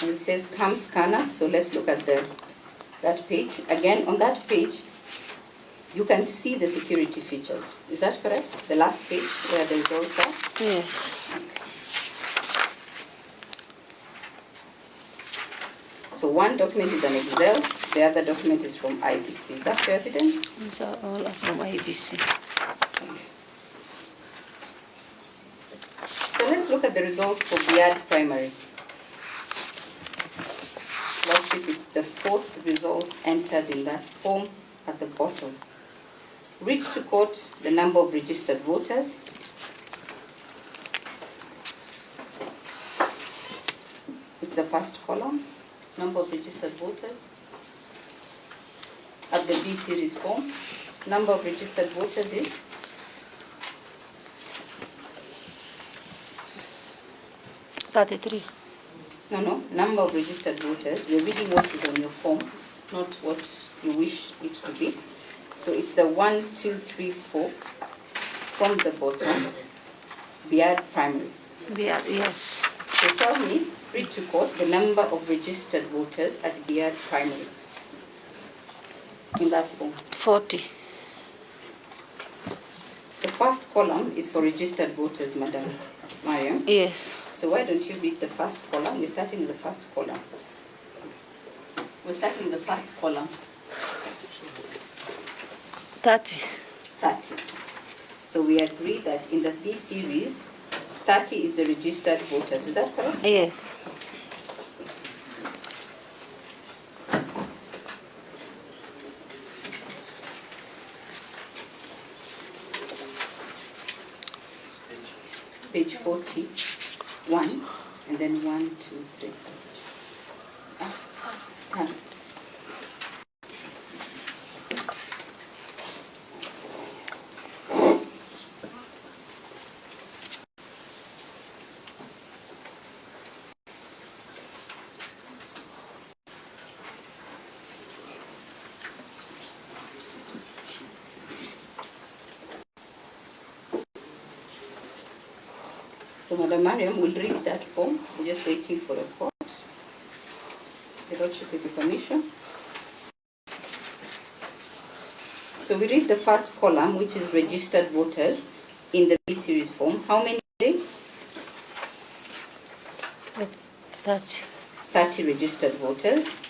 And it says CAM scanner. So let's look at that page. Again, on that page, you can see the security features. Is that correct? The last page where the results are? Yes. Okay. So one document is an Excel, the other document is from IBC. Is that your evidence? These are all from IBC. Okay. So let's look at the results for BIAD primary. Lordship, it's the fourth result entered in that form at the bottom. Read to quote the number of registered voters. It's the first column, number of registered voters. At the B series form, number of registered voters is 33. No, number of registered voters. We're reading what is on your form, not what you wish it to be. So it's the 1, 2, 3, 4 from the bottom, BIAD primary. BIAD, yes. So tell me, read to quote the number of registered voters at BIAD primary in that form. 40. The first column is for registered voters, Madam Maryan. Yes. So why don't you read the first column? We're starting with the first column. We're starting with the first column. 30. 30. So we agree that in the B series, 30 is the registered voters. Is that correct? Yes. Page 41, and then 1, 2, 3, 4. 10. So Madam Maryan will read that form. We're just waiting for the court. The Lordship, with your permission. So we read the first column, which is registered voters in the B series form. How many are they? 30. 30 registered voters.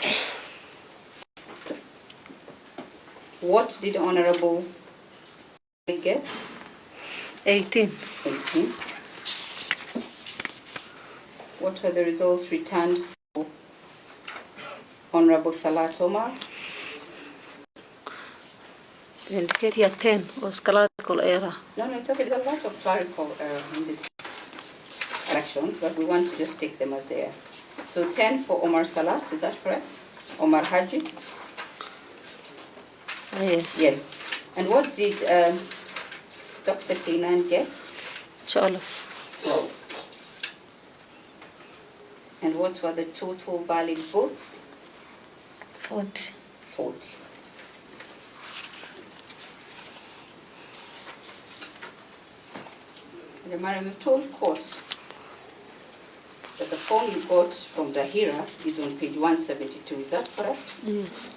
What did Honorable get? 18. 18. What were the results returned for Honorable Salat Omar? You indicate here 10 was clerical error. No, it's okay. There's a lot of clerical error in these elections, but we want to just take them as they are. So 10 for Omar Salat, is that correct? Omar Haji? Yes. Yes. And what did Dr. Kainan get? 12. 12. And what were the total valid votes? 40. 40. Madam Maryan, we've told court that the form you got from Dahira is on page 172. Is that correct? Yes.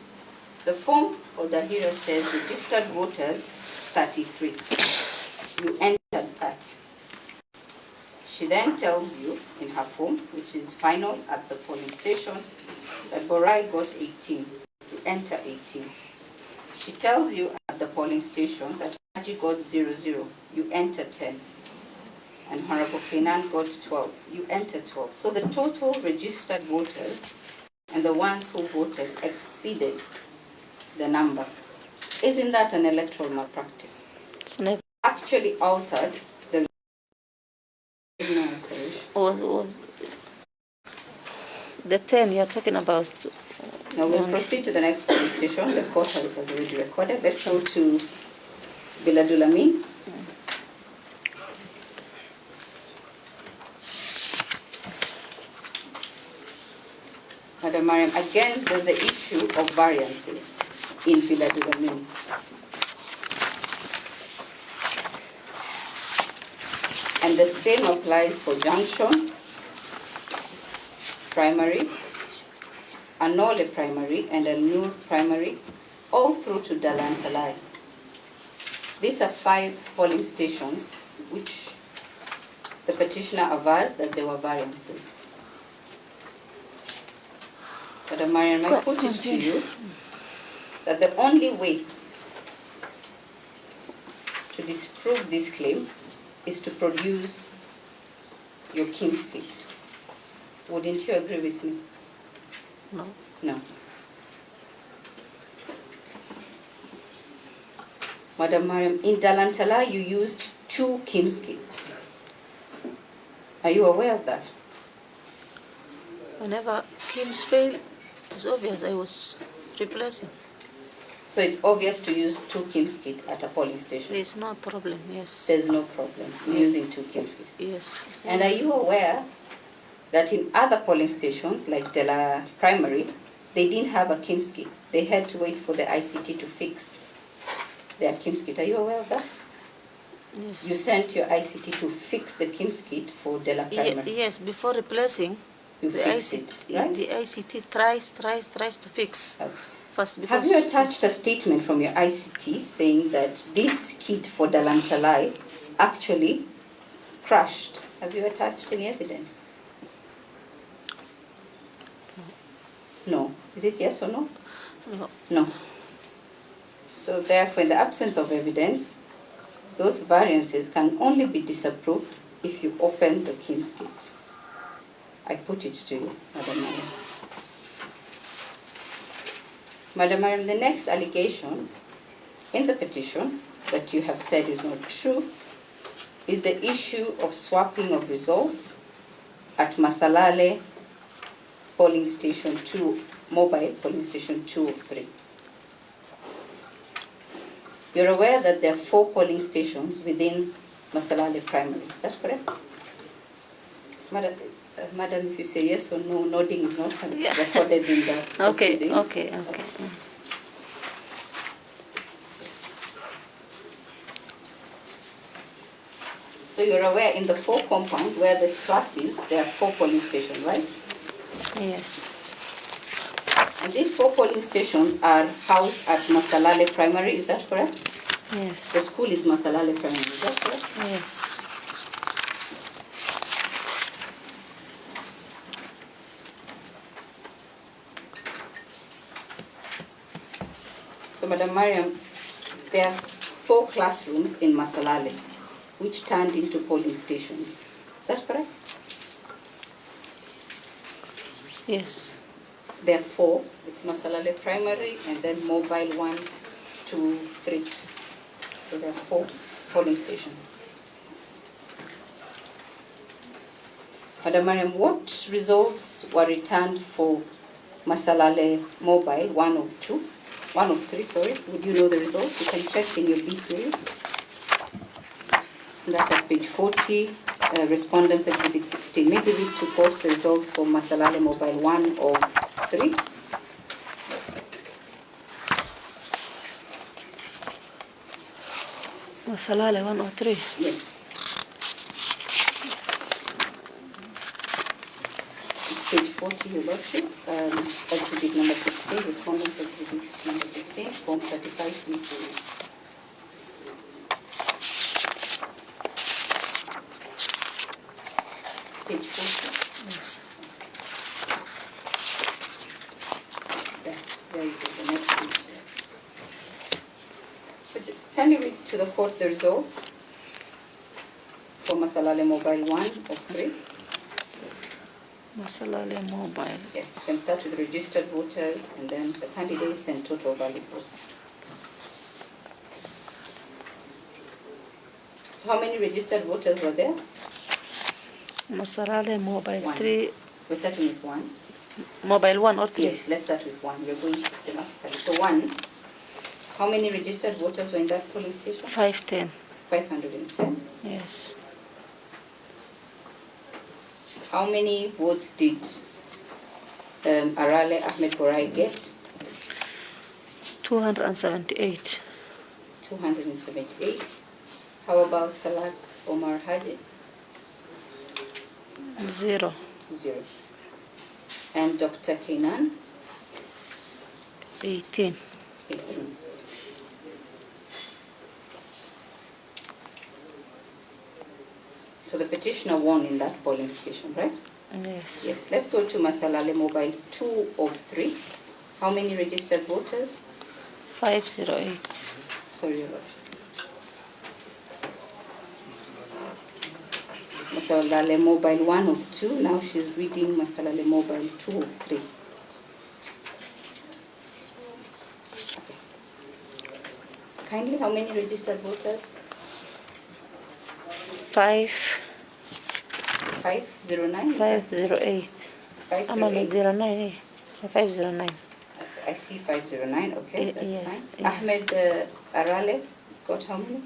The form for Dahira says registered voters 33. You entered that. She then tells you in her form, which is final at the polling station, that Boray got 18. You enter 18. She tells you at the polling station that Haji got 00. You enter 10. and Honorable Finan got 12. You entered 12. So the total registered voters and the ones who voted exceeded the number. Isn't that an electoral malpractice? It's never Actually altered the was the 10 you're talking about. Now we'll proceed to the next police station. The court has already recorded. Let's go to Biladul Amin. Madam Maryan, again, there's the issue of variances in Biladul Amin. And the same applies for Junction, Primary, Anole Primary, and Al-Nur Primary, all through to Dalantalai. These are 5 polling stations which the petitioner avers that there were variances. Madam Maryan, I put it to you that the only way to disprove this claim is to produce your Kim's kit. Wouldn't you agree with me? No. No. Madam Maryan, in Dalantala you used 2 Kim's kit. Are you aware of that? Whenever Kim's failed, it's obvious I was replacing. So it's obvious to use 2 Kim's kit at a polling station? There's no problem, yes. There's no problem in using 2 Kim's kit? Yes. And are you aware that in other polling stations, like Dela Primary, they didn't have a Kim's kit? They had to wait for the ICT to fix their Kim's kit. Are you aware of that? Yes. You sent your ICT to fix the Kim's kit for Dela Primary? Yes, before replacing, You fix it, right? The ICT tries to fix. Okay. First, Have you attached a statement from your ICT saying that this kit for Dalantalai actually crashed? Have you attached any evidence? No. Is it yes or no? No. No. So therefore, in the absence of evidence, those variances can only be disapproved if you open the Kim's kit. I put it to you, Madam Maryan. Madam Maryan, the next allegation in the petition that you have said is not true is the issue of swapping of results at Masalale polling station 2, mobile polling station 2 of 3. You're aware that there are 4 polling stations within Masalale Primary, is that correct? Madam, if you say yes or no, nodding is not recorded in the proceedings. Okay. So you're aware in the 4 compound where the class is, there are 4 polling stations, right? Yes. And these 4 polling stations are housed at Masalale Primary, is that correct? Yes. The school is Masalale Primary, is that correct? Yes. So, Madam Maryan, there are 4 classrooms in Masalale, which turned into polling stations. Is that correct? Yes. There are 4. It's Masalale Primary and then Mobile 1, 2, 3. So there are 4 polling stations. Madam Maryan, what results were returned for Masalale Mobile 1 of 3, sorry. Would you know the results? You can check in your B series. And that's at page 40, Respondents Exhibit 16. Maybe read to post the results for Masalale Mobile 1 or 3. Masalale 1 or 3? Yes. It's page 40, Your Lordship. Exhibit number 16, Respondents Exhibit number 16, Form 35, B series. Page 40. Yes. There you go, the next page, yes. So can you read to the court the results? For Masalale Mobile 1 of 3. Masalale Mobile. Yeah, you can start with registered voters and then the candidates and total valid votes. So how many registered voters were there? Masalale Mobile 1. 3. We're starting with 1. Mobile 1 or 3? Yes, let's start with 1. We're going systematically. So 1, how many registered voters were in that polling station? 510. 510. Yes. How many votes did Arale Ahmed Boray get? 278. 278. How about Salat Omar Haji? 0. 0. And Dr. Kenan? 18. 18. So the petitioner won in that polling station, right? Yes. Yes. Let's go to Masalale Mobile 2 of 3. How many registered voters? 508. Sorry, Raj. Masalale Mobile 1 of 2. Now she's reading Masalale Mobile 2 of 3. Okay. Kindly, how many registered voters? 509? 508. I'm on 508. 09. 509. I see 509. Okay, that's Yes, fine. yes. Ahmed Arale got how many?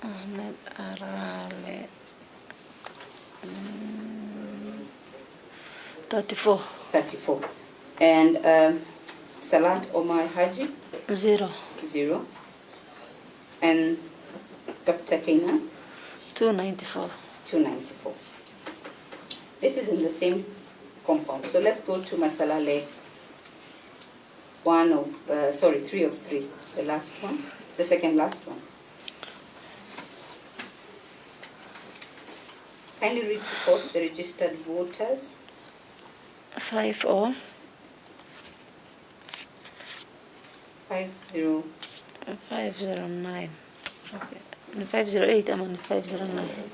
Ahmed Arale. 34. 34. And Salat Omar Haji? 0. 0. And Dr. Kenan? 294. 294. This is in the same compound. So let's go to Masalale 3 of 3, the last one, the second last one. Kindly read to quote the registered voters. 50. 50. 509. Okay. 508. I'm on 509.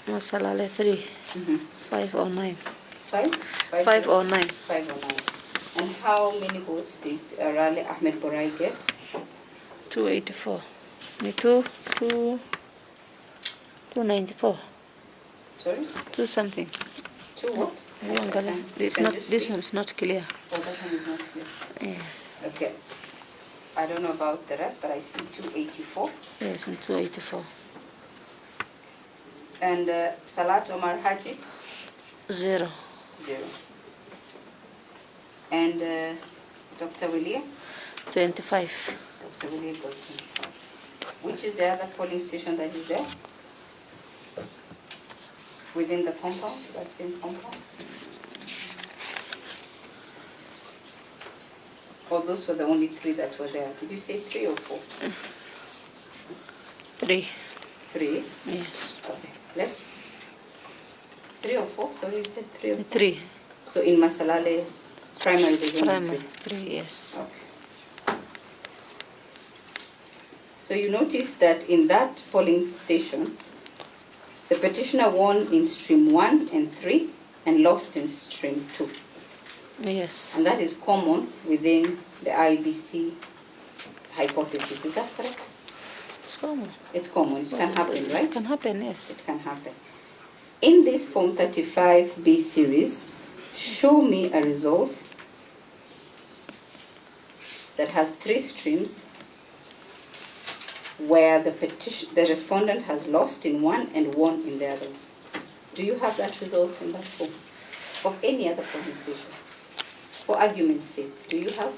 Masalale 3. 509. 509. 509. And how many votes did Rale Ahmed Boray get? 284. 294. Sorry? 2 something. 2 what? This one is not clear. Oh, that one is not clear. Yeah. Okay. I don't know about the rest, but I see 284. Yes, 284. And Salat Omar Haji? 0. 0. And Dr. William? 25. Dr. William got 25. Which is the other polling station that is there? Within the compound, that same compound? Or those were the only 3 that were there? Did you say 3 or 4? 3. 3? Yes. Okay. Let's... 3 or 4? Sorry, you said 3 or 4? 3. So in Masalale, primary there's only Primary. 3? 3, yes. Okay. So you notice that in that polling station, the petitioner won in stream 1 and 3 and lost in stream 2. Yes. And that is common within the IBC hypothesis. Is that correct? It's common. It's common. It can happen, right? It can happen, yes. It can happen. In this Form 35B series, show me a result that has 3 streams where the respondent has lost in one and won in the other. Do you have that result in that form? Of any other polling station? For argument's sake, do you have?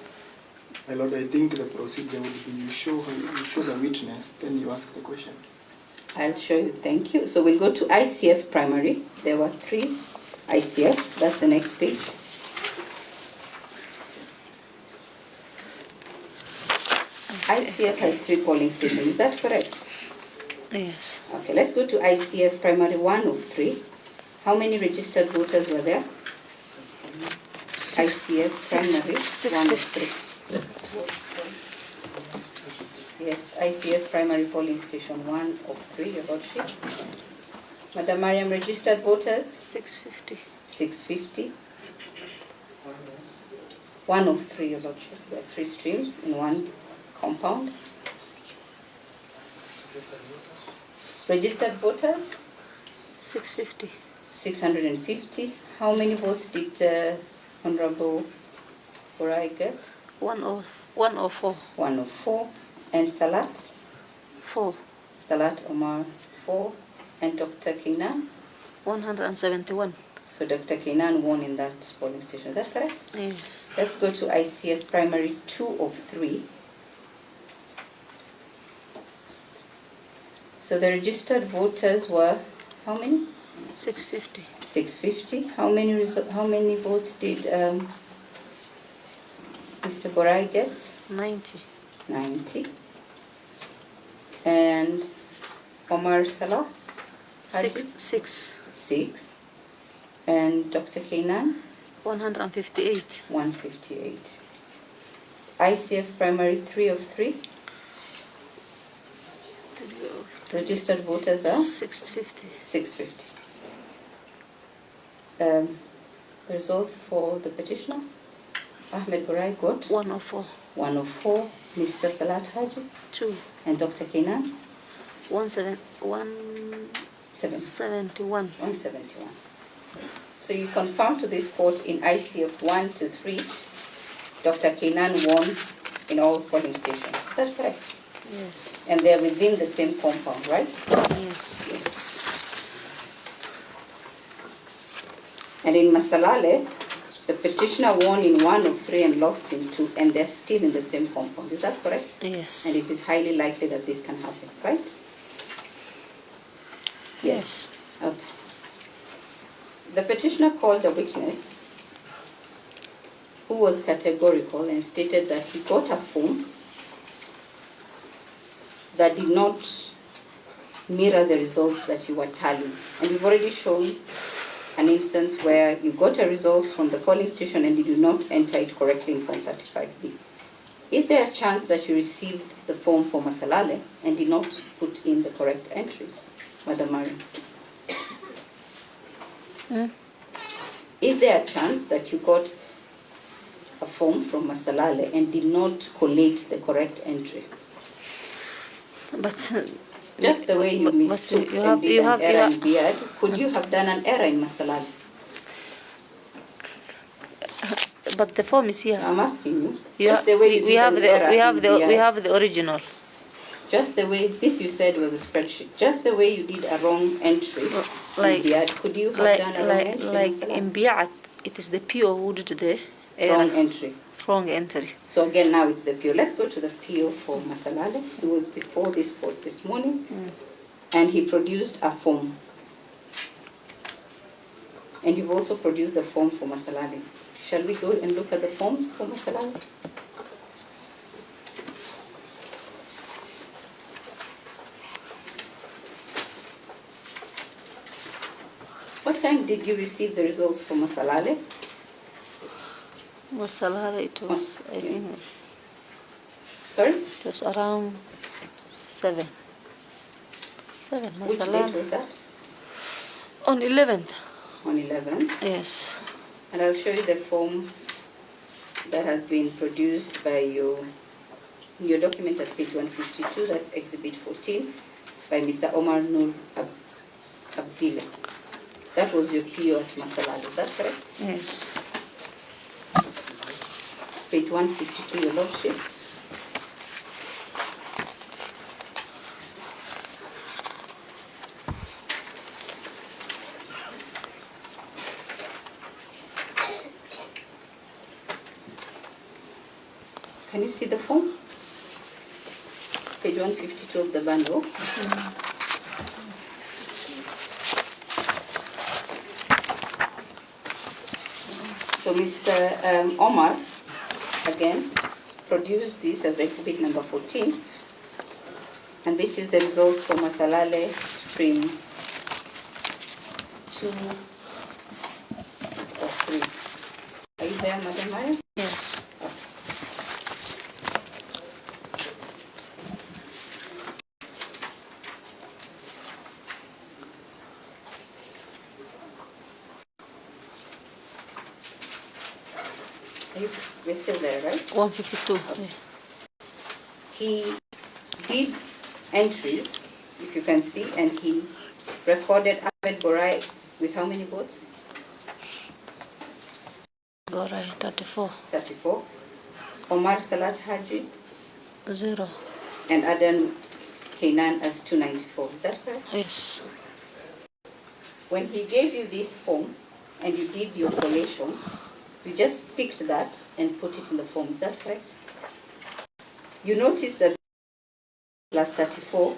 My Lord, I think the procedure would be you show the witness, then you ask the question. I'll show you, thank you. So we'll go to ICF primary. There were 3 ICF. That's the next page. ICF has 3 polling stations. Is that correct? Yes. Okay, let's go to ICF primary 1 of 3. How many registered voters were there? ICF primary 1 of 3. Yes, ICF Primary Polling Station 1 of 3, Your Lordship. Madam Maryan, registered voters? 650. 650. 1 of 3, Your Lordship. There are 3 streams in one compound. Registered voters? 650. 650. How many votes did Honorable Boray get? 104. 104. And Salat? 4. Salat Omar, 4. And Dr. Kinan? 171. So Dr. Kinan won in that polling station. Is that correct? Yes. Let's go to ICF Primary 2 of 3. So the registered voters were how many? 650. 650. How many votes did Mr. Boray get? 90. 90. And Omar Salah? 6. 6. And Dr. Kainan? 158. 158. ICF Primary 3 of 3. Registered voters are? 650. 650. The results for the petitioner? Ahmed Boray got? 104. 104. Mr. Salat Haji? 2. And Dr. Kainan? 171. 171. So you confirm to this court in ICF 1 to 3, Dr. Kainan won in all polling stations. Is that correct? Yes. And they're within the same compound, right? Yes. Yes. And in Masalale, the petitioner won in 1 of 3 and lost in 2, and they're still in the same compound. Is that correct? Yes. And it is highly likely that this can happen, right? Yes. Okay. The petitioner called a witness who was categorical and stated that he got a form that did not mirror the results that you were tallying. And we've already shown an instance where you got a result from the polling station and you did not enter it correctly in Form 35B. Is there a chance that you received the form for Masalale and did not put in the correct entries, Madam Maryan? Is there a chance that you got a form from Masalale and did not collate the correct entry? But just the way you mistook and did an error in Beard, could you have done an error in Masalale? But the form is here. I'm asking you. Just the way you did an error in Beard. We have the original. Just the way, this you said was a spreadsheet. Just the way you did a wrong entry in Beard, could you have done a wrong entry like in Beard, it is the PO who did the error. Wrong entry. Wrong entry. So again, now it's the PO. Let's go to the PO for Masalale. He was before this court this morning, and he produced a form. And you've also produced the form for Masalale. Shall we go and look at the forms for Masalale? What time did you receive the results for Masalale? Masalale, it was, I think. Sorry? It was around 7. 7, Masalale. Which date was that? On 11th. On 11th? Yes. And I'll show you the form that has been produced by your document at page 152, that's Exhibit 14, by Mr. Omar Nur Abdillah. That was your PO at Masalale, is that correct? Yes. It's page 152, Your Lordship. Can you see the form? Page 152 of the bundle. So Mr. Omar, again, produced this as exhibit number 14. And this is the results for Masalale stream 2 or 3. Are you there, Madam Maryan? Yes. we're still there, right? 152. Okay. Yeah. He did entries, if you can see, and he recorded Ahmed Boray with how many votes? Boray, 34. 34. Omar Salat Haji 0. and Adan Kainan as 294. Is that correct? Yes. When he gave you this form and you did your collation, you just picked that and put it in the form. Is that correct? You notice that plus 34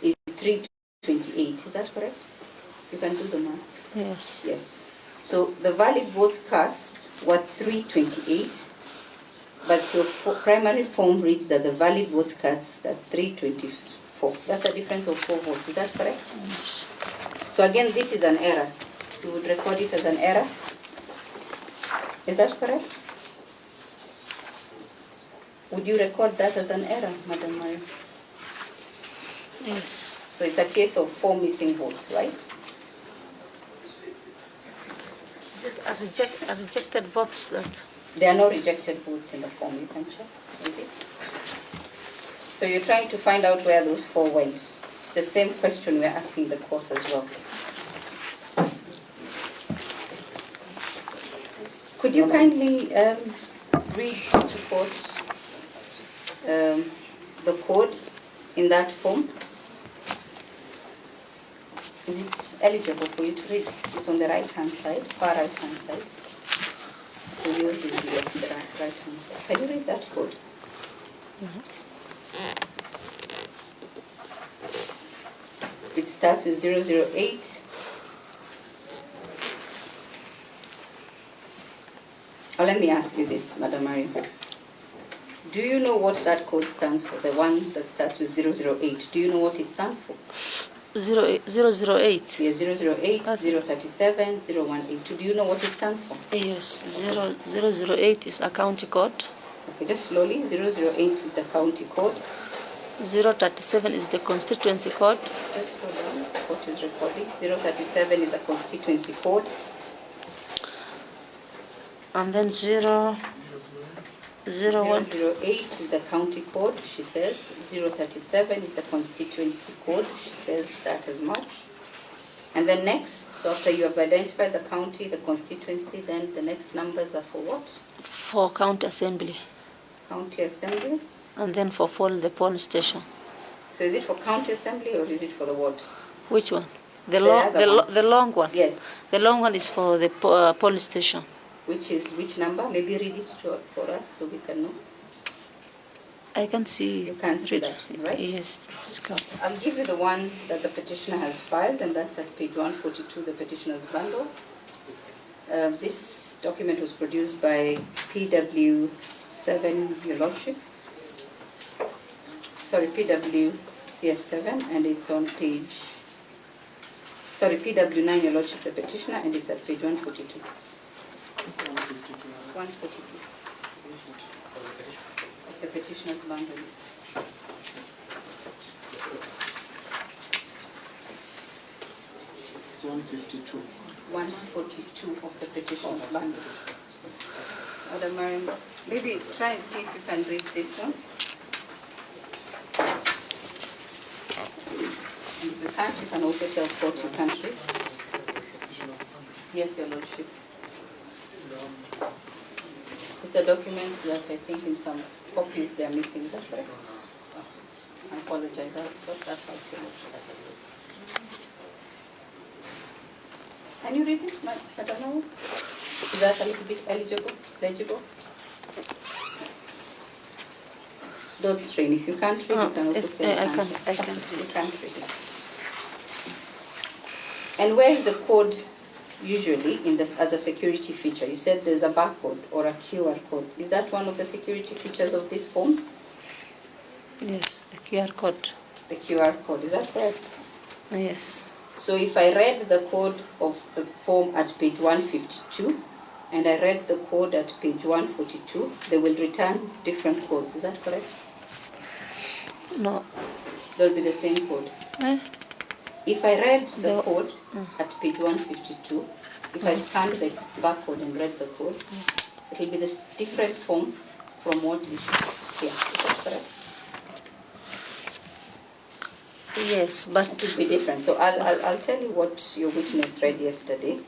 is 328. Is that correct? You can do the maths. Yes. Yes. So the valid votes cast were 328, but your primary form reads that the valid votes cast are 324. That's a difference of 4 votes. Is that correct? Yes. So again, this is an error. You would record it as an error. Is that correct? Would you record that as an error, Madam Maryan? Yes. So it's a case of 4 missing votes, right? Is it a rejected votes that? There are no rejected votes in the form. You can check with it. So you're trying to find out where those 4 went. It's the same question we're asking the court as well. Could you kindly read to court the code in that form? Is it eligible for you to read? It's on the right-hand side, far right-hand side. For yours, it will be on the right-hand side. Can you read that code? It starts with 008. Oh, let me ask you this, Madam Maryan. Do you know what that code stands for? The one that starts with 008. Do you know what it stands for? 008. Yes, 008, 037, 018. Do you know what it stands for? Yes, 008 is a county code. Okay, just slowly. 008 is the county code. 037 is the constituency code. Just slow down. The court is recording. 037 is a constituency code. And then 008 is the county code, she says. 037 is the constituency code, she says that as much. And then next, so after you have identified the county, the constituency, then the next numbers are for what? For county assembly. County assembly. And then for the polling station. So is it for county assembly or is it for the ward? Which one? The long one. Yes. The long one is for the polling station. Which number? Maybe read it for us so we can know. I can see. You can see that, right? Yes. I'll give you the one that the petitioner has filed, and that's at page 142, the petitioner's bundle. This document was produced by PW7, Your Lordship. Sorry, PW7, and it's on page. Sorry, PW9, Your Lordship, the petitioner, and it's at page 142. 142. Of the petitioner's bundle. It's 152. 142 of the petitioner's bundle. Madam Maryan, maybe try and see if you can read this one. And if you can't, you can also tell court you can't read. Yes, Your Lordship. It's a document that I think in some copies they are missing. Is that right? I apologize. I'll sort that out. Can you read it, Madam Maryan? Is that a little bit legible? Don't strain. If you can't read, you can also say you can't read. I can You can't read it. And where is the code usually as a security feature? You said there's a barcode or a QR code. Is that one of the security features of these forms? Yes, the QR code. The QR code, is that correct? Yes. So if I read the code of the form at page 152 and I read the code at page 142, they will return different codes. Is that correct? No. They'll be the same code. If I read the code at page 152, if I scanned the barcode and read the code, It will be this different form from what is here. Is that correct? Yes, It but will be different. So I'll tell you what your witness read yesterday.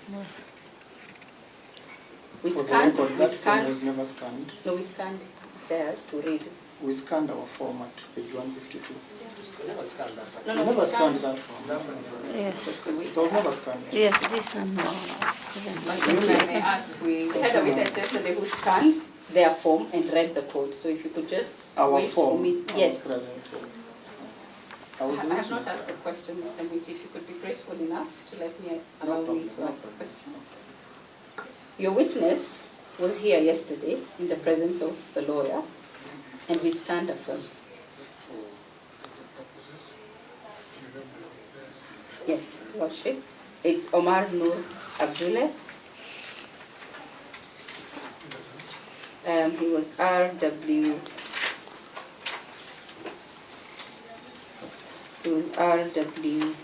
We For the scanned. record, We that form scanned. was never scanned. No, we scanned theirs to read. We scanned our form at page 152. No, We no, never we scanned scanned. that form. yes, It was never scanned. yes, this one. No. I may ask. We had a witness yesterday who scanned their form and read the code. So if you could just Our wait for form me. was Yes. present. I was the I have witness. not asked the question, Mr. Mwiti. If you could be graceful enough to let me allow me to ask the question. Your witness was here yesterday in the presence of the lawyer, and we scanned a form. Yes, Lordship. It's Omar Nur Abdullah. He was RW. It was RW.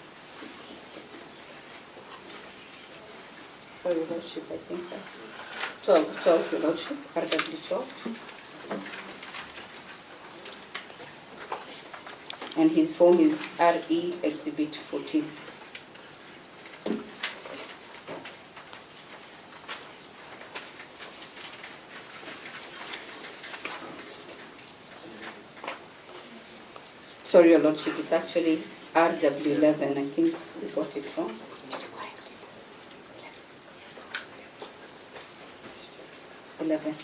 Sorry, Your Lordship, I think. 12, Your Lordship, RW 12. And his form is RE Exhibit 14. Sorry, Your Lordship, it's actually RW11. I think we got it wrong. Correct. 11.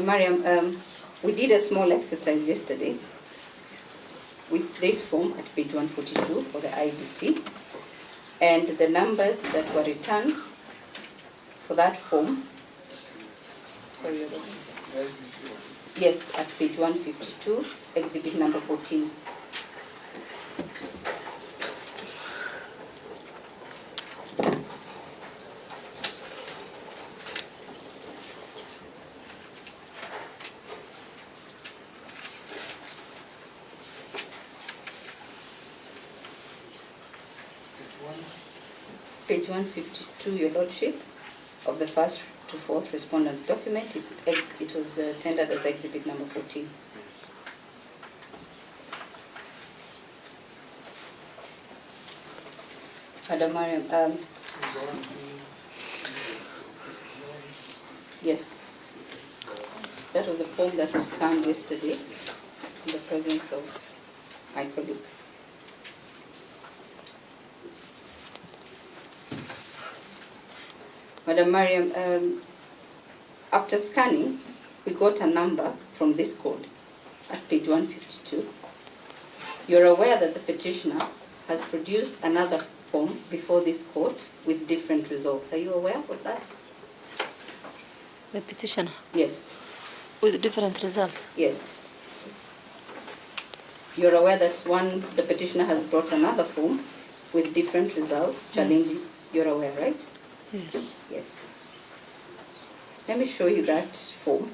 Maryan, we did a small exercise yesterday with this form at page 142 for the IBC, and the numbers that were returned for that form, sorry, yes, at page 152, exhibit number 14. Page 152, Your Lordship, of the first to fourth respondent's document. It was tendered as exhibit number 14. Madam Maryan, yes, that was the form that was scanned yesterday in the presence of my colleague. Madam Maryan, after scanning, we got a number from this code at page 152. You're aware that the petitioner has produced another form before this court with different results. Are you aware of that? The petitioner Yes. with different results. Yes. You're aware that the petitioner has brought another form with different results challenging. You're aware, right? Yes. Yes. Let me show you that form.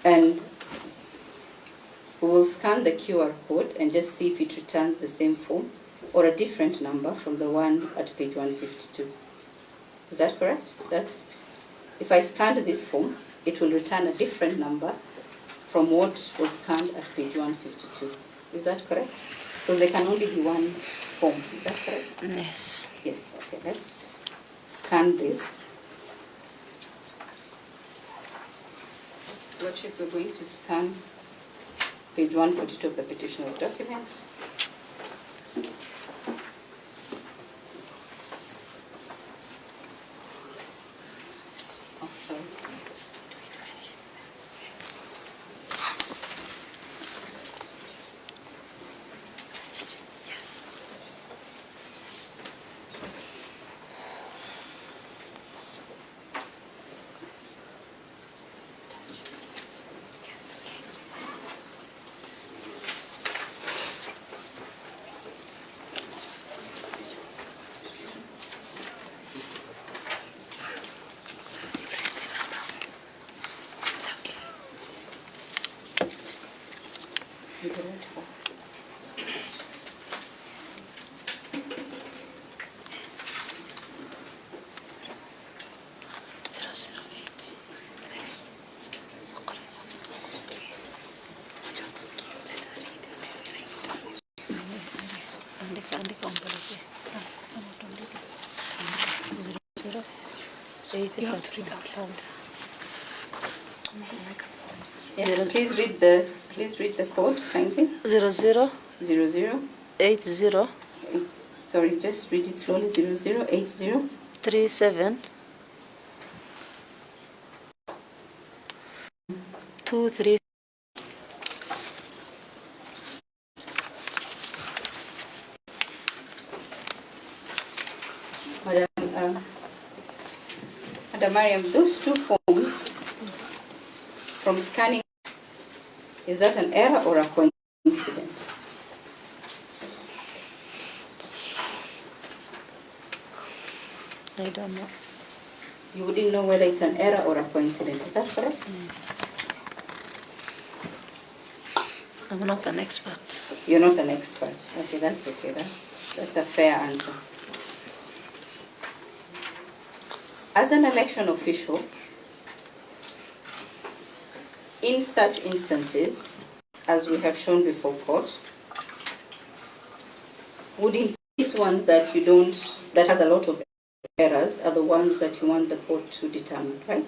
And we will scan the QR code and just see if it returns the same form or a different number from the one at page 152. Is that correct? If I scanned this form, it will return a different number from what was scanned at page 152. Is that correct? Because there can only be one form. Is that correct? Yes. Yes. Okay, let's scan this. Lordship, we're going to scan page 142 of the petitioner's document. Oh, sorry. Yes, please read the code kindly. 00 00 80 sorry, just read it slowly. 0080 37 23. Madam Maryan, those two forms from scanning, is that an error or a coincidence? I don't know. You wouldn't know whether it's an error or a coincidence, is that correct? Yes. I'm not an expert. You're not an expert. Okay, that's okay. That's a fair answer. As an election official, in such instances, as we have shown before court, wouldn't these ones that has a lot of errors are the ones that you want the court to determine, right?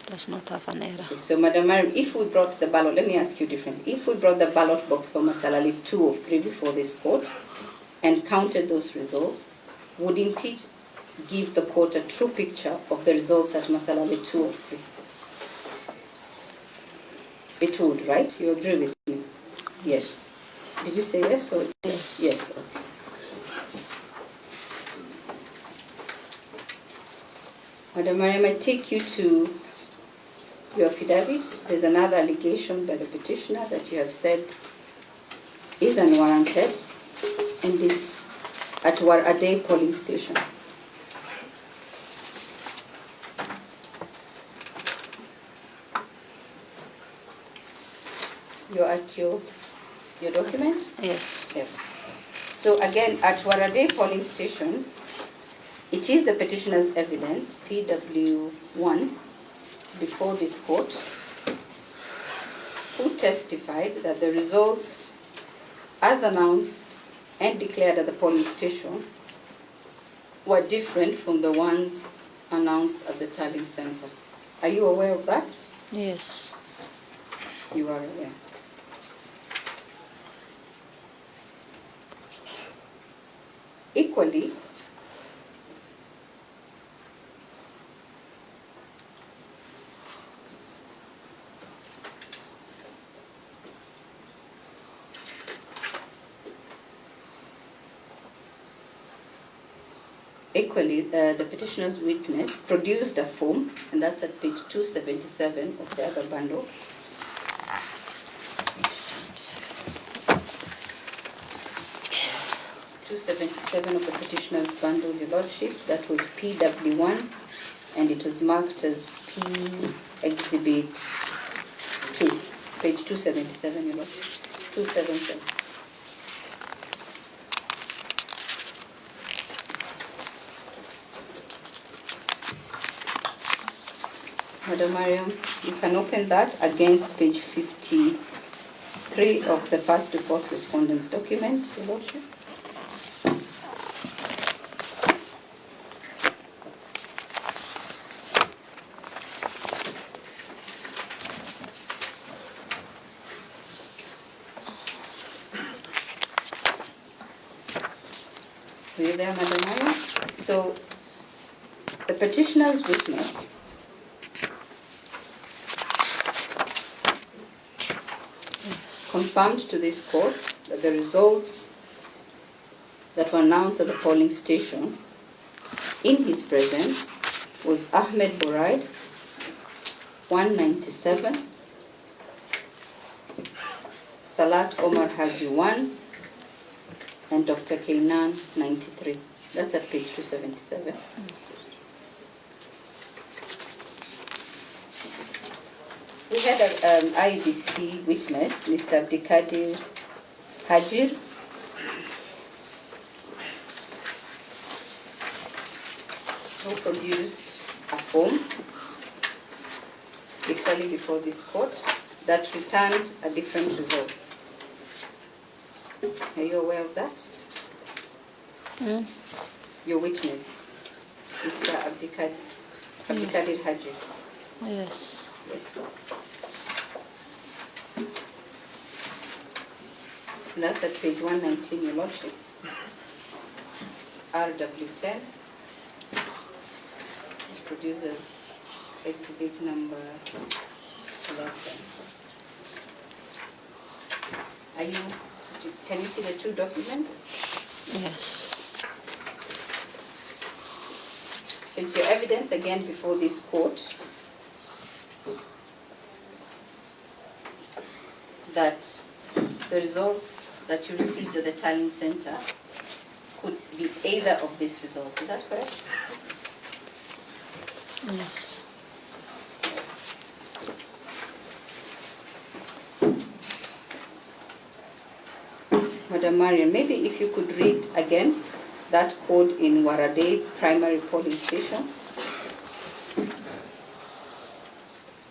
Does not have an error. Okay, so Madam Maryan, if we brought the ballot, let me ask you differently. If we brought the ballot box for Masalali 2 of 3 before this court and counted those results, wouldn't it give the court a true picture of the results at Masalali 2 of 3? It would, right? You agree with me? Yes. Did you say yes or yes? Yes. Okay. Madam Maryan, I take you to your affidavit. There's another allegation by the petitioner that you have said is unwarranted, and it's at Warade polling station. You're at your document? Yes. Yes. So again, at Warade polling station, it is the petitioner's evidence, PW1, before this court, who testified that the results, as announced and declared at the polling station, were different from the ones announced at the tallying center. Are you aware of that? Yes. You are aware. Equally, the petitioner's witness produced a form, and that's at page 277 of the other bundle. 277 of the petitioner's bundle, Your Lordship. That was PW1, and it was marked as P Exhibit 2, page 277, Your Lordship. 277. Madam Maryan, you can open that against page 53 of the first to fourth respondent's document, Your Lordship. Are you there, Madam Maryan? So, the petitioner's witness confirmed to this court that the results that were announced at the polling station in his presence was Ahmed Boray, 197, Salat Omar Haji 1, and Dr. Kainan 93. That's at page 277. We had IBC witness, Mr. Abdikadir Hajir, who produced a form equally before this court that returned a different result. Are you aware of that? Your witness, Mr. Abdikadir Hajir. Yes. Yes. That's at page 119, Your Lordship. RW10, which produces exhibit number 11. Can you see the two documents? Yes. So it's your evidence again before this court that the results that you received at the Tallying Center could be either of these results. Is that correct? Yes. Yes. Madam Maryan, maybe if you could read again that code in Warade Primary Polling Station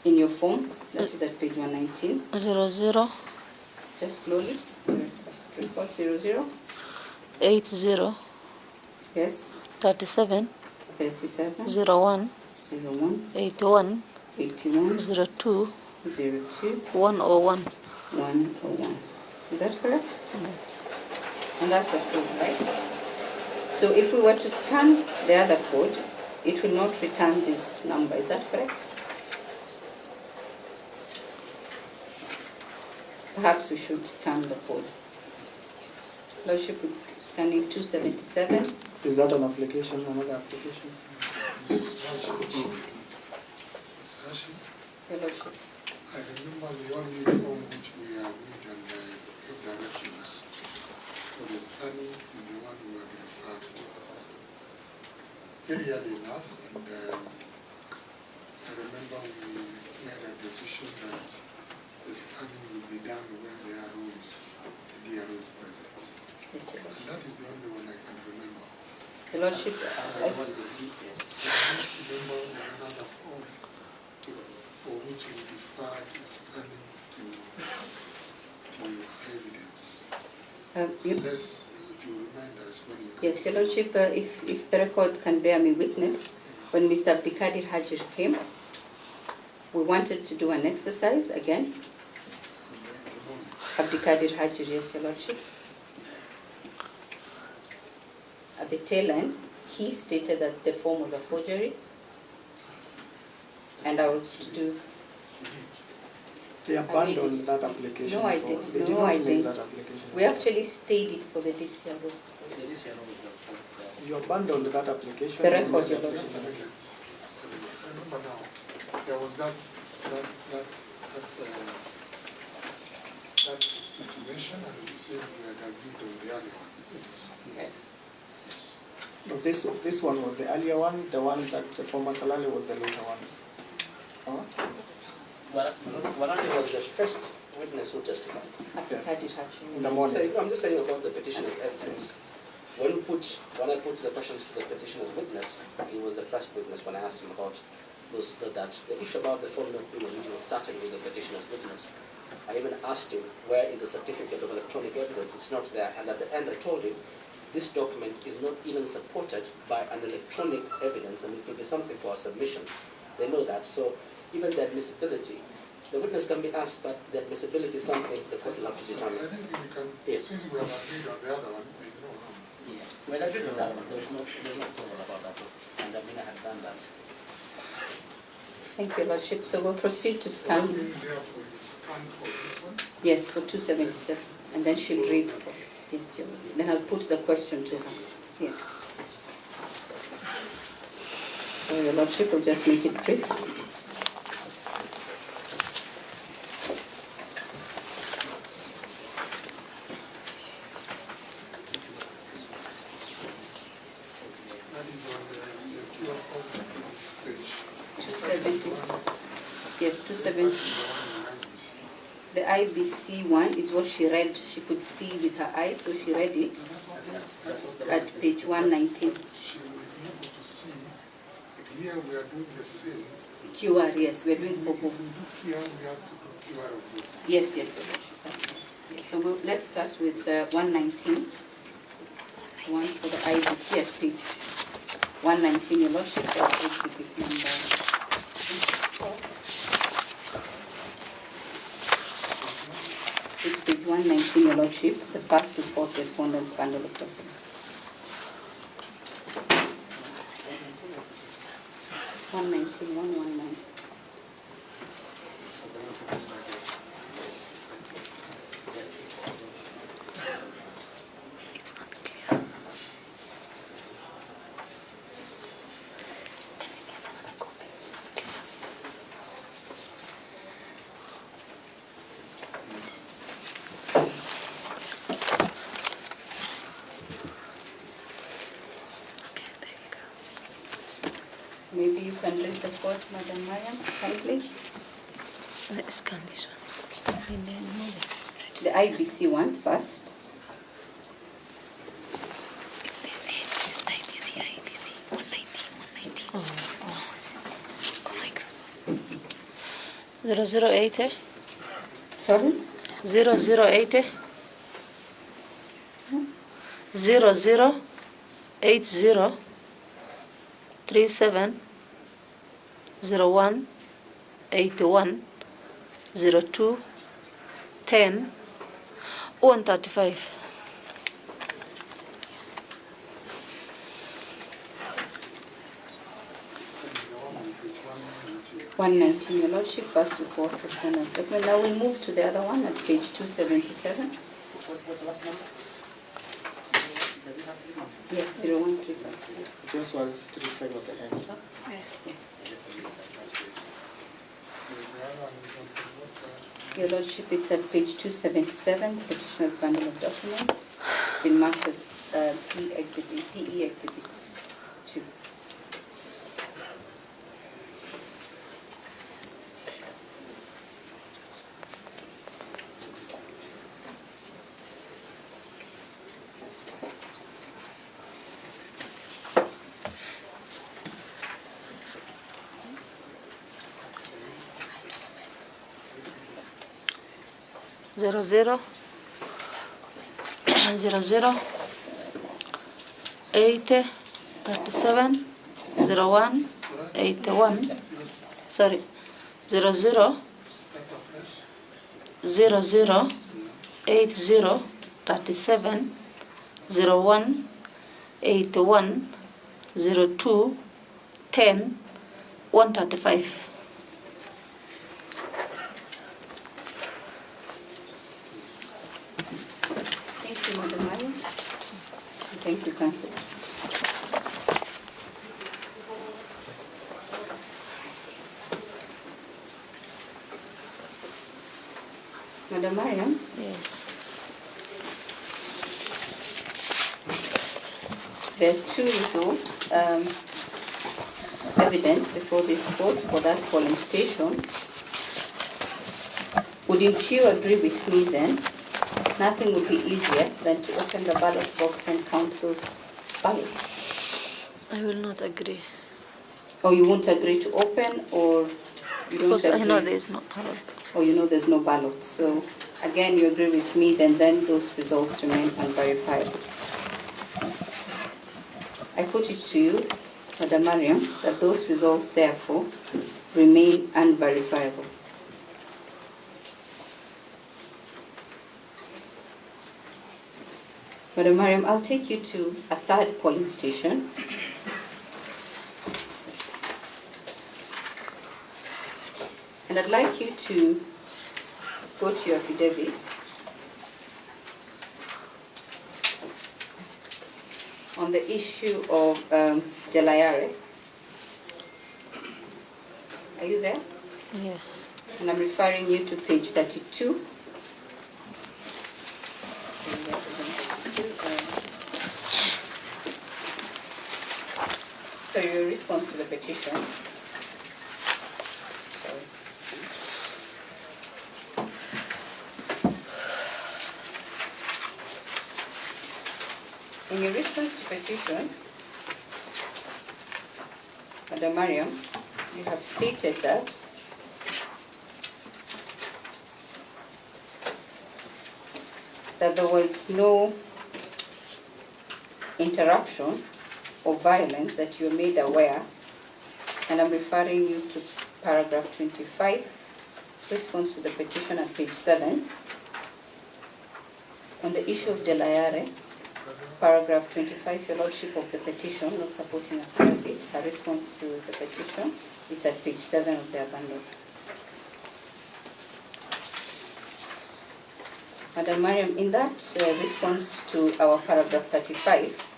in your form, that is at page 119. 00 Just slowly. Report 00. 80 Yes. 37 37. 01 01. 81 81. 02 02. 101. 101. Is that correct? And that's the code, right? So if we were to scan the other code, it will not return this number. Is that correct? Perhaps we should scan the code. Lordship, scanning 277. Is that an application, another application? Your Lordship. I remember the only form which we agreed and gave directions for the scanning is the one we had referred to. Very early enough, and I remember we made a decision that the scanning will be done when the DRO is present. Yes, Your Lordship. And that is the only one I can remember. Your Lordship, I don't remember another form for which we deferred scanning to evidence. Unless you remind us when you... Yes, Your Lordship, if the record can bear me witness, when Mr. Abdikadir Hajir came, we wanted to do an exercise again. Abdikadir Hajir, yes, Your Lordship. At the tail end, he stated that the form was a forgery, and I was to do... They abandoned that application. No, I for- didn't. They did No, not I make didn't. that application. We actually stayed it for the DCRO. You abandoned that application. The record, Your Just Lordship. a minute. I remember now, there was that information, and we said we had agreed on the earlier one. Yes. No, this one was the earlier one. The one that the former Salale was the later one. Huh? Warade was the first witness who testified. Abdikadir Hajir. In the morning. I'm just saying about the petitioner's evidence. When I put the questions to the petitioner's witness, he was the first witness when I asked him about the issue about the form not being original, starting with the petitioner's witness. I even asked him, where is the certificate of electronic evidence? It's not there. And at the end I told him, this document is not even supported by an electronic evidence, and it will be something for our submissions. They know that. So even the admissibility, the witness can be asked, but the admissibility is something the court will have to determine. I think we can, Yes. since we have agreed on the other one, there is no harm. Yeah. When I agreed with that one, there's no trouble about that one. And I mean, I had done that. Thank you, Lordship. So we'll proceed to So scan. what do you therefore you scan for this one? Yes, for 277. And then she'll read. Yes, Your Lordship. Then I'll put the question to her. Yeah. So Your Lordship will just make it brief. That is on the QR code page. 270. Yes, 270. The IBC one is what she read. She could see with her eyes, so she read it at page 119. She will be able to see, but here we are doing the same. QR, yes, we're doing for If both. we do QR, we have to do QR of both. Yes, yes, Your Lordship. That's right. Yes, so let's start with 119. One for the IBC at page 119, Your Lordship, that's exhibit number. It's page 119, Your Lordship, the first to fourth respondents bundle of documents. 119, 119. It's not clear. Okay, there we go. Maybe you can read the fourth, Madam Maryan, kindly. Let's scan this one. And then move it. The IBC one first. It's the same. This is IBC, 119, 119. Oh, microphone. 0080. Sorry? 0080. 0080. 37. 01. 81. 02. 10. 135. That is the one on page 119. 119, Your Lordship, first to fourth respondents document. Now we'll move to the other one at page 277. What's the last number? Does it have three numbers? Yeah, 0135. It just was 35 at the end. Yes. The other one is on page what? Your Lordship, it's at page 277, petitioner's bundle of documents. It's been marked as PE exhibit 2. Zero zero 80 37 01 81. Sorry, 00 Start afresh. 00 80 37 01 81 02 10 135. Thank you, Madam Maryan. Thank you, Council. Madam Maryan, Yes. there are two results, evidence before this court for that polling station. Wouldn't you agree with me then? Nothing would be easier than to open the ballot box and count those ballots. I will not agree. Or you won't agree to open, or you don't Because agree? I know there is no ballot. Or you know there's no ballot. So again, you agree with me, then those results remain unverifiable. I put it to you, Madam Maryan, that those results therefore remain unverifiable. Madam Maryan, I'll take you to a third polling station. And I'd like you to go to your affidavit on the issue of Delayare. Are you there? Yes. And I'm referring you to page 32. So your response to the petition. Sorry. In your response to petition, Madam Maryan, you have stated that there was no interruption or violence that you were made aware, and I'm referring you to paragraph 25, response to the petition at page 7. On the issue of Delayare, paragraph 25, your lordship of the petition, not supporting a private, her response to the petition, it's at page 7 of the abandon. Madam Maryan, in that response to our paragraph 35,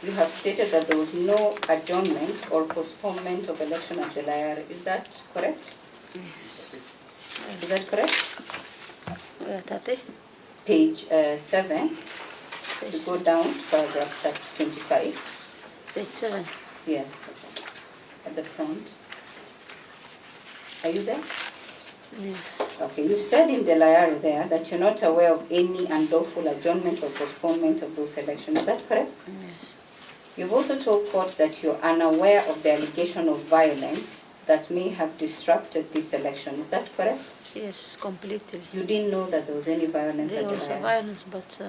you have stated that there was no adjournment or postponement of election at Delayare. Is that correct? Yes. Is that correct? Where, Tate? Page 7, Page you go down to paragraph 25. Page 7. Yeah, at the front. Are you there? Yes. Okay, you've said in Delayare there that you're not aware of any unlawful adjournment or postponement of those elections. Is that correct? Yes. You've also told court that you're unaware of the allegation of violence that may have disrupted this election. Is that correct? Yes, completely. You didn't know that there was any violence There at was a Delayare? violence, but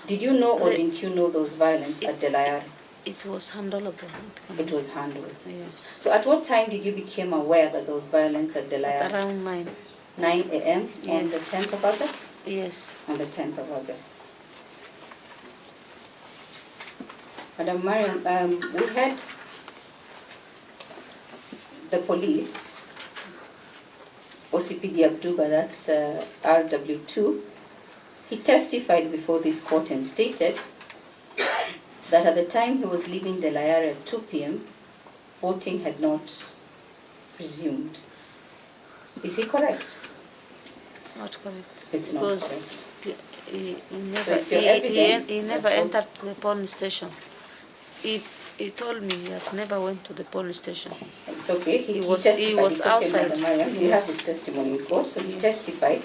Did you know or didn't you know there was violence at Delayare? it was handleable. It was handled. Yes. So at what time did you become aware that there was violence at At Delayare? around 9. 9 a.m. on the Yes. 10th of August? Yes. On the 10th of August. Madam Maryan, we had the police, OCPD Abduba, that's RW2, he testified before this court and stated that at the time he was leaving Delayare at 2 p.m., voting had not resumed. Is he correct? It's not correct. It's not Because correct. He never, So it's your evidence he that never all- entered the polling station. He told me he has never went to the polling station. It's okay. He was- testified. he was It's okay, outside. Madam Maryan. We have his testimony in court. So he testified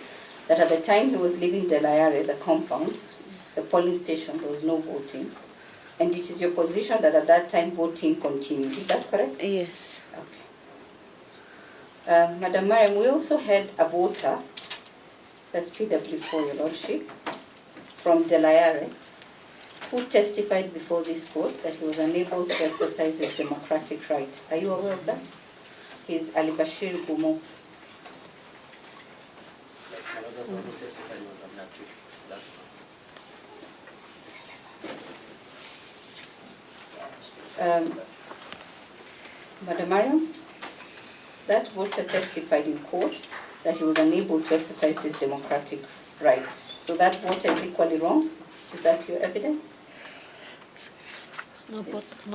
that at the time he was leaving Delayare, the compound, the polling station, there was no voting. And it is your position that at that time voting continued. Is that correct? Yes. Okay. Madam Maryan, we also had a voter, that's PW4, Your Lordship, from Delayare, who testified before this court that he was unable to exercise his democratic right. Are you aware of that? He's Ali Bashir Gumo. That's the one who testified was Abdullahi. That's Madam Maryan, that voter testified in court that he was unable to exercise his democratic rights. So that voter is equally wrong? Is that your evidence? No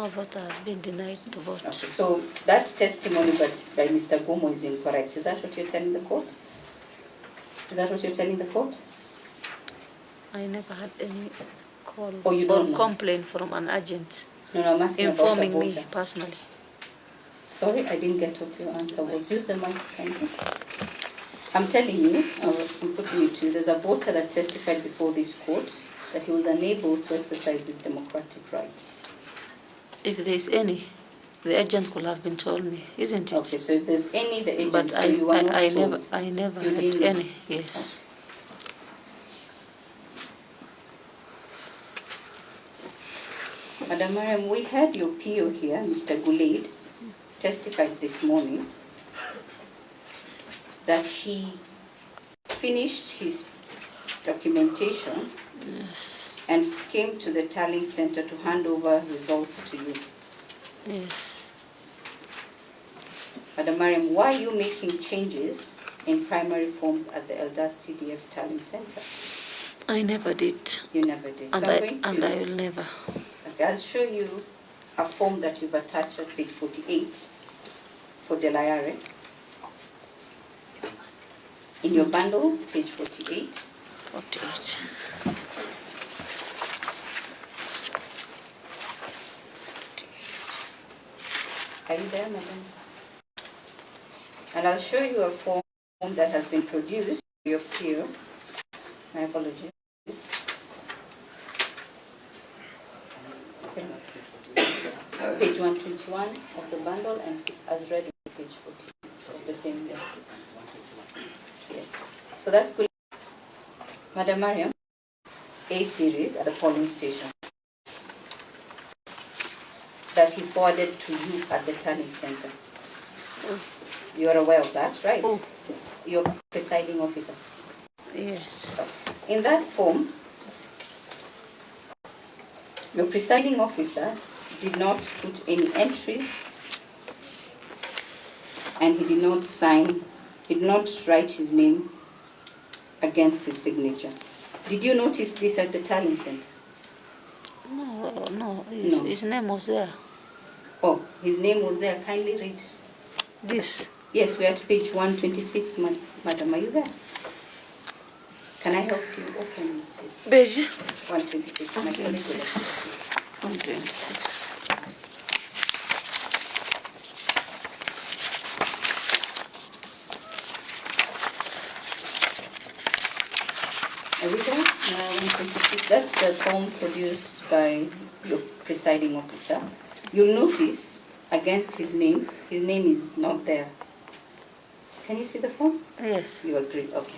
voter has been denied to vote. Okay, so that testimony by Mr. Gumo is incorrect. Is that what you're telling the court? Is that what you're telling the court? I never had any call Oh, you or don't know? complaint from an agent No, I'm asking informing about the me voter. personally. Sorry, I didn't get what your answer was. Use the mic, thank you. I'm telling you, I'm putting it to you, there's a voter that testified before this court that he was unable to exercise his democratic right. If there is any, the agent could have been told me, isn't it? Okay, so if there's any, the agent, But so you were not told. I never You had didn't know. any. Yes. Madam Maryan, we had your PO here, Mr. Gulade, testified this morning that he finished his documentation Yes. and came to the tallying center to hand over results to you. Yes. Madam Maryan, why are you making changes in primary forms at the Eldas CDF tallying center? I never did. You never did. And, So I'm going to, and I will never. okay, I'll show you a form that you've attached at page 48 for Delayare. In your bundle, page 48. 48. Are you there, madam? And I'll show you a form that has been produced for your PO. My apologies. page 121 of the bundle and as read on page 14 of the same day. Yes. So that's good. Madam Maryan, A series at the polling station that he forwarded to you at the Tallying Center. You are aware of that, right? Oh. Your presiding officer. Yes. In that form, your presiding officer did not put any entries and he did not sign, he did not write his name against his signature. Did you notice this at the Tallying Center? No, No. his name was there. Oh, his name was there. Kindly read. This. Yes, we're at page 126, madam. Are you there? Can I help you open it? Page 126. My colleague will 126. 126. Are we there? 126. That's the form produced by your presiding officer. You'll notice against his name is not there. Can you see the form? Yes. You agree? Okay.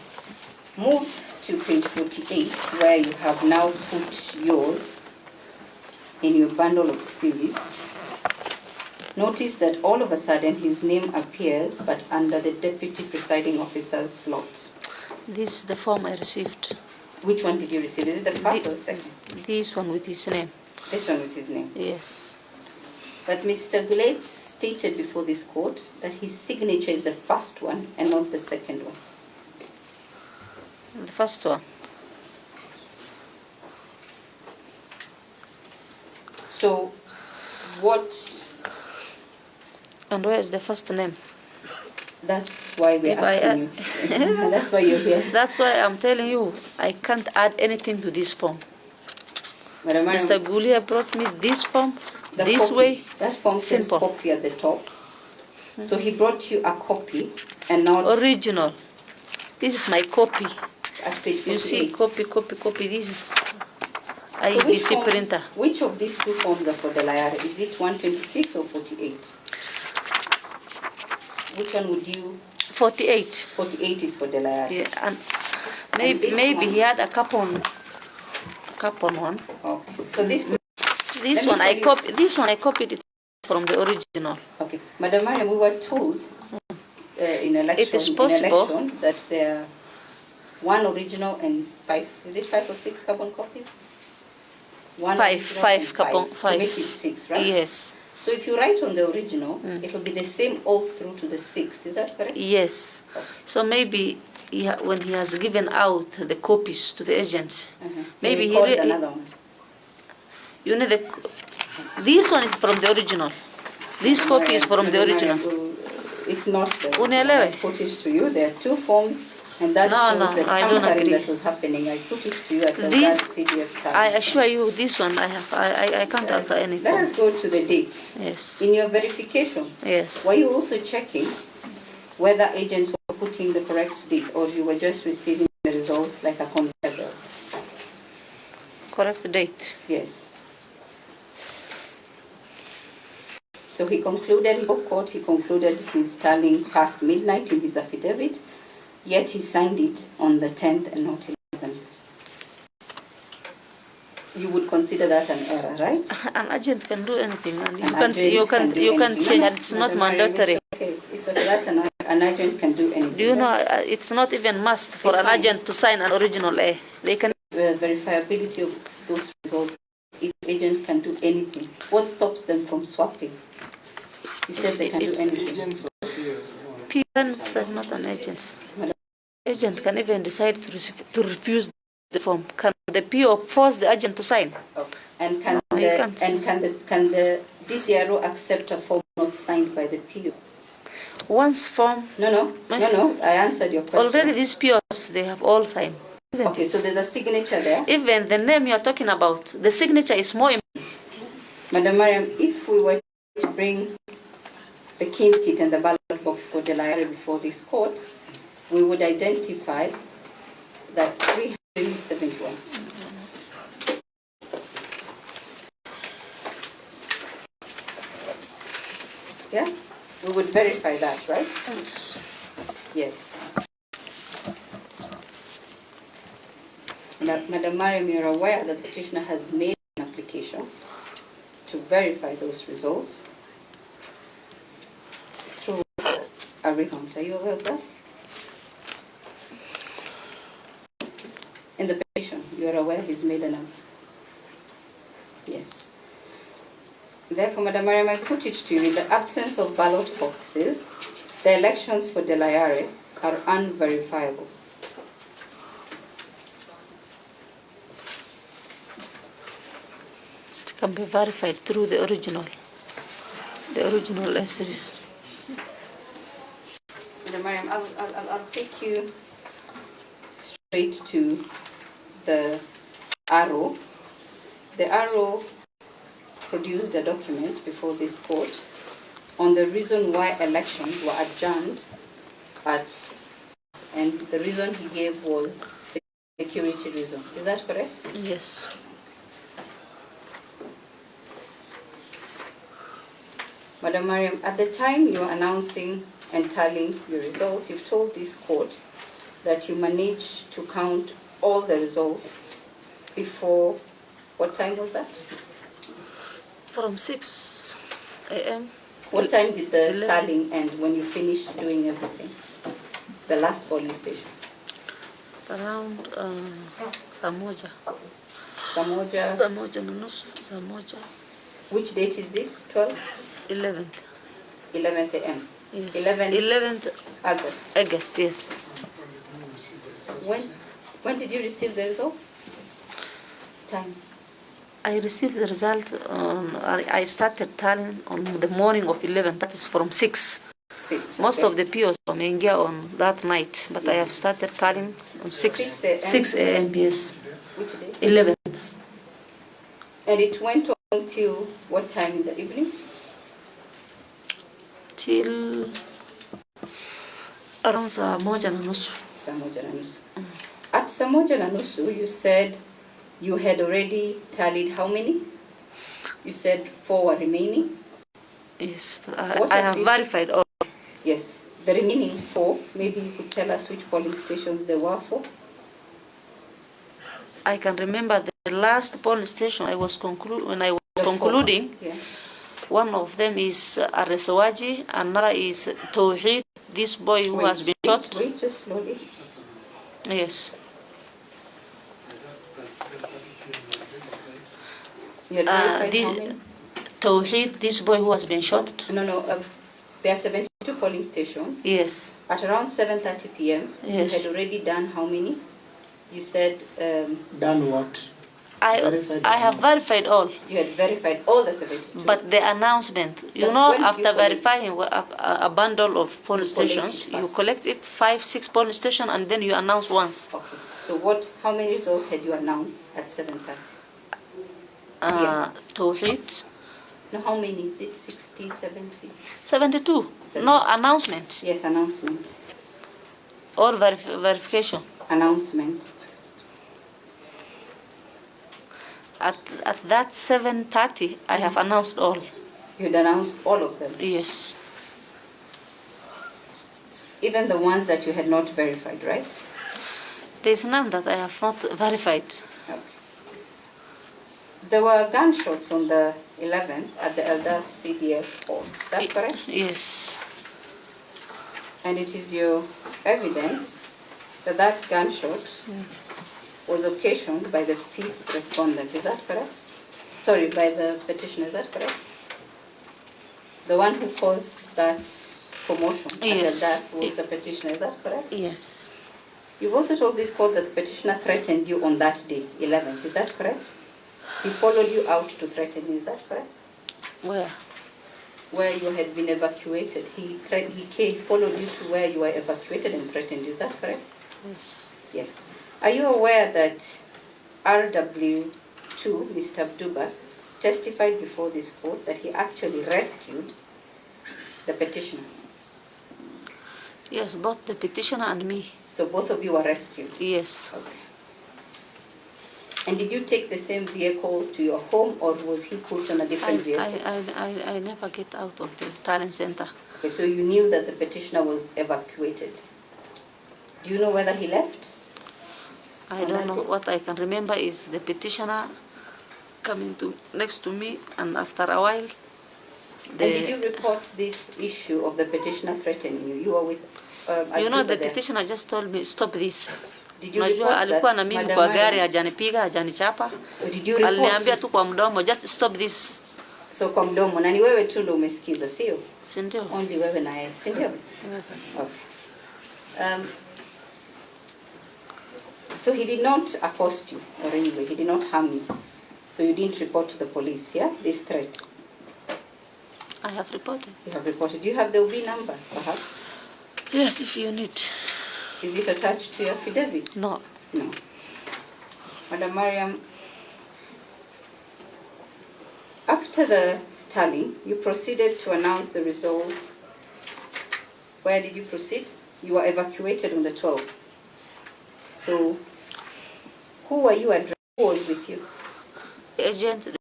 Move to page 48 where you have now put yours in your bundle of series. Notice that all of a sudden his name appears but under the deputy presiding officer's slot. This is the form I received. Which one did you receive? Is it the first or the second? This one with his name. This one with his name. Yes. But Mr. Goulet stated before this court that his signature is the first one and not the second one. The first one. So, what? And where is the first name? That's why we're If I asking you. That's why you're here. That's why I'm telling you, I can't add anything to this form. Madam Maryan, Mr. Gulia brought me this form, the this copy, way. that form says Simple. copy at the top. So he brought you a copy and not Original. This is my copy. at page 48. You see, copy. This is So IBC printer. which of these two forms are for the Layara? Is it 126 or 48? Which one would you? 48. 48 is for the Layara. Yeah, and this maybe one? he had a couple one. Okay. So this This Let one me I tell you- copied. This one I copied it from the original. Okay, Madam Maryan, we were told in election, It is possible. that there are one original and 5. Is it 5 or 6 carbon copies? One Five original and carbon- to five. make it 6, right? Yes. So if you write on the original, it will be the same all through to the 6th. Is that correct? Yes. Okay. So maybe when he has given out the copies to the agent, maybe he recorded really. another one. You know, this one is from the original. This copy is from the Madam original. Maryan, it's not the original. Unielewe? I put it to you. There are 2 forms, and that No, shows the I don't tampering agree. that was happening. I put it to you at Eldas This, CDF time. I assure you, this one I can't alter Let anything. us go to the date. Yes. In your verification, Yes. were you also checking whether agents were putting the correct date or you were just receiving the results like a conveyor belt? Correct date. Yes. So he concluded, in court, he concluded his tallying past midnight in his affidavit, yet he signed it on the 10th and not 11th. You would consider that an error, right? An agent can do anything, and you An can agent do can anything. change. No, And it's not Madam Maryan, mandatory. It's okay. It's okay. That's an agent can do anything. Do you know? That's It's not even must for It's an fine. agent to sign an original. They can. the verifiability of those results. If agents can do anything, what stops them from swapping? You said they can do anything. Agents of Parent is not an agent. Agent can even decide to refuse the form. Can the PO force the agent to sign? Okay. And can No, you can't. can the DRO accept a form not signed by the PO? Once form No. I answered your question. already, these POs they have all signed. Isn't Okay, it? so there's a signature there. Even the name you are talking about, the signature is more important. Madam Maryan, if we were to bring the Kim's kit and the ballot box for Delaware before this court, we would identify that 371. verify that, right? Yes. Yes. Madam Maryan, you're aware that the petitioner has made an application to verify those results through a recount. Are you aware of that? In the petition, you are aware he's made an application? Yes. Therefore, Madam Maryan, I put it to you, in the absence of ballot boxes, the elections for Delayare are unverifiable. It can be verified through the original essays. Madam Maryan, I'll take you straight to the DRO. The DRO produced a document before this court on the reason why elections were adjourned and the reason he gave was security reason. Is that correct? Yes. Madam Maryan, at the time you were announcing and tallying your results, you've told this court that you managed to count all the results before, what time was that? From 6 a.m. What time did the 11. tallying end when you finished doing everything? The last polling station? Around Samoja. Samoja? Samoja, no, Samoja. Which date is this? 12th? 11th. 11th a.m. Yes. 11th 11th August. August, yes. When did you receive the result? Time? I received the result I started tallying on the morning of 11th, that is from 6. 6. Most okay. of the POs from India on that night, but I have started tallying on 6 a.m. Yes. Which day? 11th. And it went on till what time in the evening? Till around Samoja na nusu. Samoja na nusu. At Samoja na nusu, you said you had already tallied how many? You said 4 were remaining? Yes, So I have verified all. Yes, the remaining 4, maybe you could tell us which polling stations they were for? I can remember the last polling station I was concluding. Yeah. One of them is Aresawaji, another is Tawheed, this boy who has been shot. Wait, just slowly. Yes. You had verified how many? Tawheed, this boy who has been shot. No, there are 72 polling stations. Yes. At around 7:30 p.m., Yes. you had already done how many? You said... Done what? I have verified all. You had verified all the 72. But the announcement, But when did you after collect? verifying a bundle of polling stations, collect it you first. collect it 5, 6 polling stations, and then you announce once. Okay. So how many results had you announced at 7:30? Tawheed, No, how many is it? 60, 70? 72. No announcement Yes, announcement. or verification. Announcement. At that 7:30, I have announced all. You'd announced all of them, Yes. even the ones that you had not verified, right? There's none that I have not verified. Okay. There were gunshots on the 11th at the Eldas CDF hall. Is that correct? Yes. And it is your evidence that gunshot was occasioned by the 5th respondent. Is that correct? Sorry, by the petitioner. Is that correct? The one who caused that commotion at Yes. Eldas was the petitioner. Is that correct? Yes. You've also told this court that the petitioner threatened you on that day, 11th. Is that correct? He followed you out to threaten you. Is that correct? Where? Where you had been evacuated. He followed you to where you were evacuated and threatened you. Is that correct? Yes. Yes. Are you aware that RW2, Mr. Abduba, testified before this court that he actually rescued the petitioner? Yes, both the petitioner and me. So both of you were rescued? Yes. Okay. And did you take the same vehicle to your home, or was he put on a different vehicle? I never get out of the talent center. Okay, so you knew that the petitioner was evacuated. Do you know whether he left? I don't know. What I can remember is the petitioner coming to next to me, and after a while, And did you report this issue of the petitioner threatening you? You were with the petitioner just told me, stop this. Did you report alikuwa na that, mimi Madam kwa gari, Maryan? hajanipiga, hajanichapa. Did you report Aliniambia this? tu kwa mdomo, just stop this. So kwa mdomo, na ni wewe tu ndio umesikiza, sio? Si ndio? Only wewe na yeye, si ndio? Yes. Okay. So he did not accost you, or anyway, he did not harm you. So you didn't report to the police, yeah? This threat. I have reported. You have reported. Do you have the OB number, perhaps? Yes, if you need. Is it attached to your affidavit? No. No. Madam Maryan, after the tally, you proceeded to announce the results. Where did you proceed? You were evacuated on the 12th. So, who were you addressing? Who was with you? The agent, the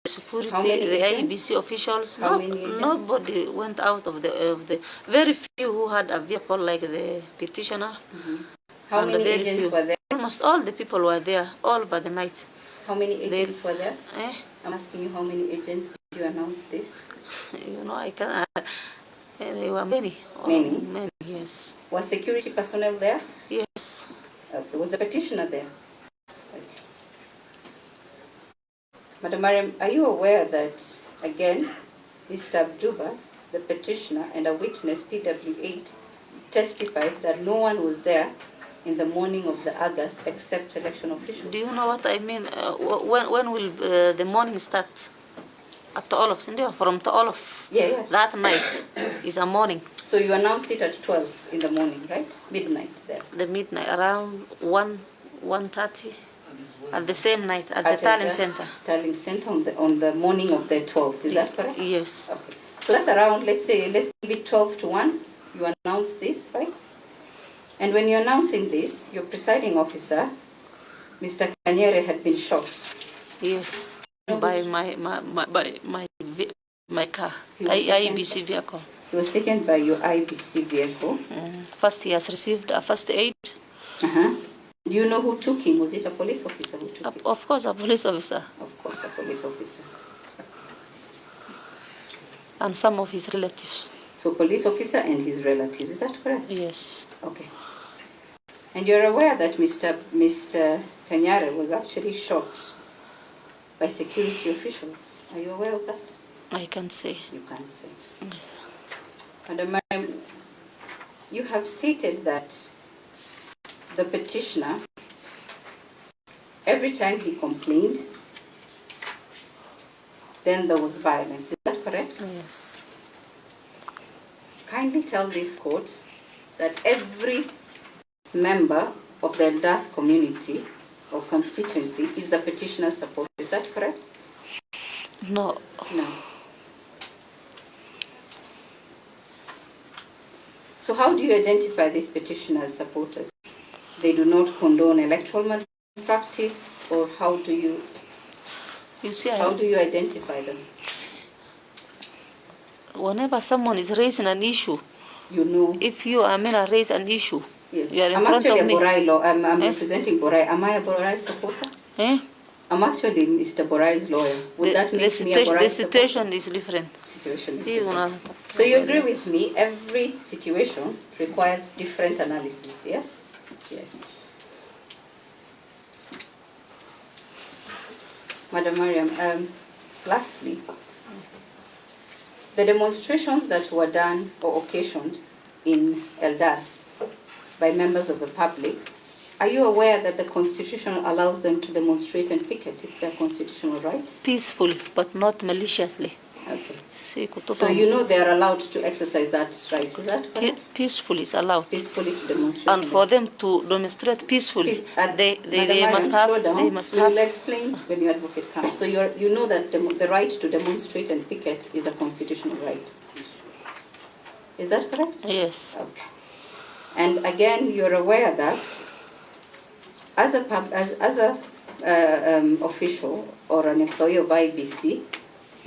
security, How many the agents? IBC officials. How many agents? Nobody went out of the. Very few who had a vehicle like the petitioner. How and many very agents few. were there? Almost all the people were there, all by the night. How many agents were there? Eh? I'm asking you, how many agents did you announce this? I can. There were many. Many? Many, yes. Was security personnel there? Yes. Okay. Was the petitioner there? Okay. Madam Maryan, are you aware that, again, Mr. Abduba, the petitioner, and a witness, PW8, testified that no one was there in the morning of the August except election officials? Do you know what I mean? When will the morning start? At Taolof, from Taolof. Yeah. That night is a morning. So you announced it at 12 in the morning, right? Midnight there. The midnight, around 1:30. At the same night, at the Tallying Center. Tallying Center on the morning of the 12th, is that correct? Yes. Okay. So that's around, let's give it 12 to 1. You announced this, right? And when you're announcing this, your presiding officer, Mr. Kanyere, had been shot. Yes. By my car, IBC vehicle. He was taken by your IBC vehicle. First, he has received a first aid. Do you know who took him? Was it a police officer who took him? Of course, a police officer. Of course, a police officer. And some of his relatives. So police officer and his relatives, is that correct? Yes. Okay. And you're aware that Mr. Kanyare was actually shot by security officials. Are you aware of that? I can say. You can't say. Yes. Madam Maryan, you have stated that the petitioner, every time he complained, then there was violence. Is that correct? Yes. Kindly tell this court that every member of the Eldas community or constituency is the petitioner's supporter. Is that correct? No. No. So how do you identify these petitioners' supporters? They do not condone electoral malpractice, or how do you identify them? Whenever someone is raising an issue, you know. If you, raise an issue, yes. You are in I'm front actually of me. a Boray law. I'm representing Boray. Am I a Boray supporter? I'm actually Mr. Boray's lawyer. Would that make me a Boray supporter? The situation is different. Situation is different. So you agree with me, every situation requires different analysis, yes? Yes. Madam Maryan, lastly, the demonstrations that were done or occasioned in Eldas by members of the public, are you aware that the Constitution allows them to demonstrate and picket? It's their constitutional right? Peacefully, but not maliciously. Okay. So you know they are allowed to exercise that right, is that correct? Peacefully is allowed. Peacefully to demonstrate. And for them to demonstrate peacefully, they must have. Slow down. They must we have. will explain when your advocate comes. So you know that the right to demonstrate and picket is a constitutional right. Is that correct? Yes. Okay. And again, you're aware that as a official or an employee of IBC,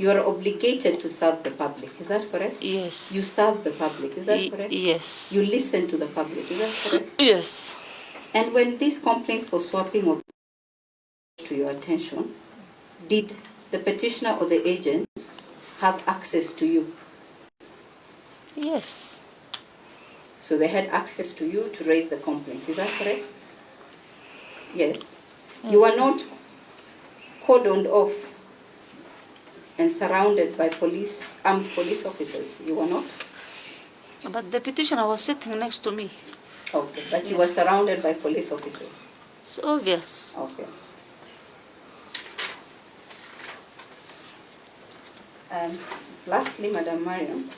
You are obligated to serve the public, is that correct? Yes. You serve the public, is that correct? Yes. You listen to the public, is that correct? Yes. And when these complaints for swapping or to your attention, did the petitioner or the agents have access to you? Yes. So they had access to you to raise the complaint, is that correct? Yes. You are not cordoned off and surrounded by armed police officers. You were not? But the petitioner was sitting next to me. Okay, but you were surrounded by police officers. It's obvious. Obvious. Lastly, Madam Maryan,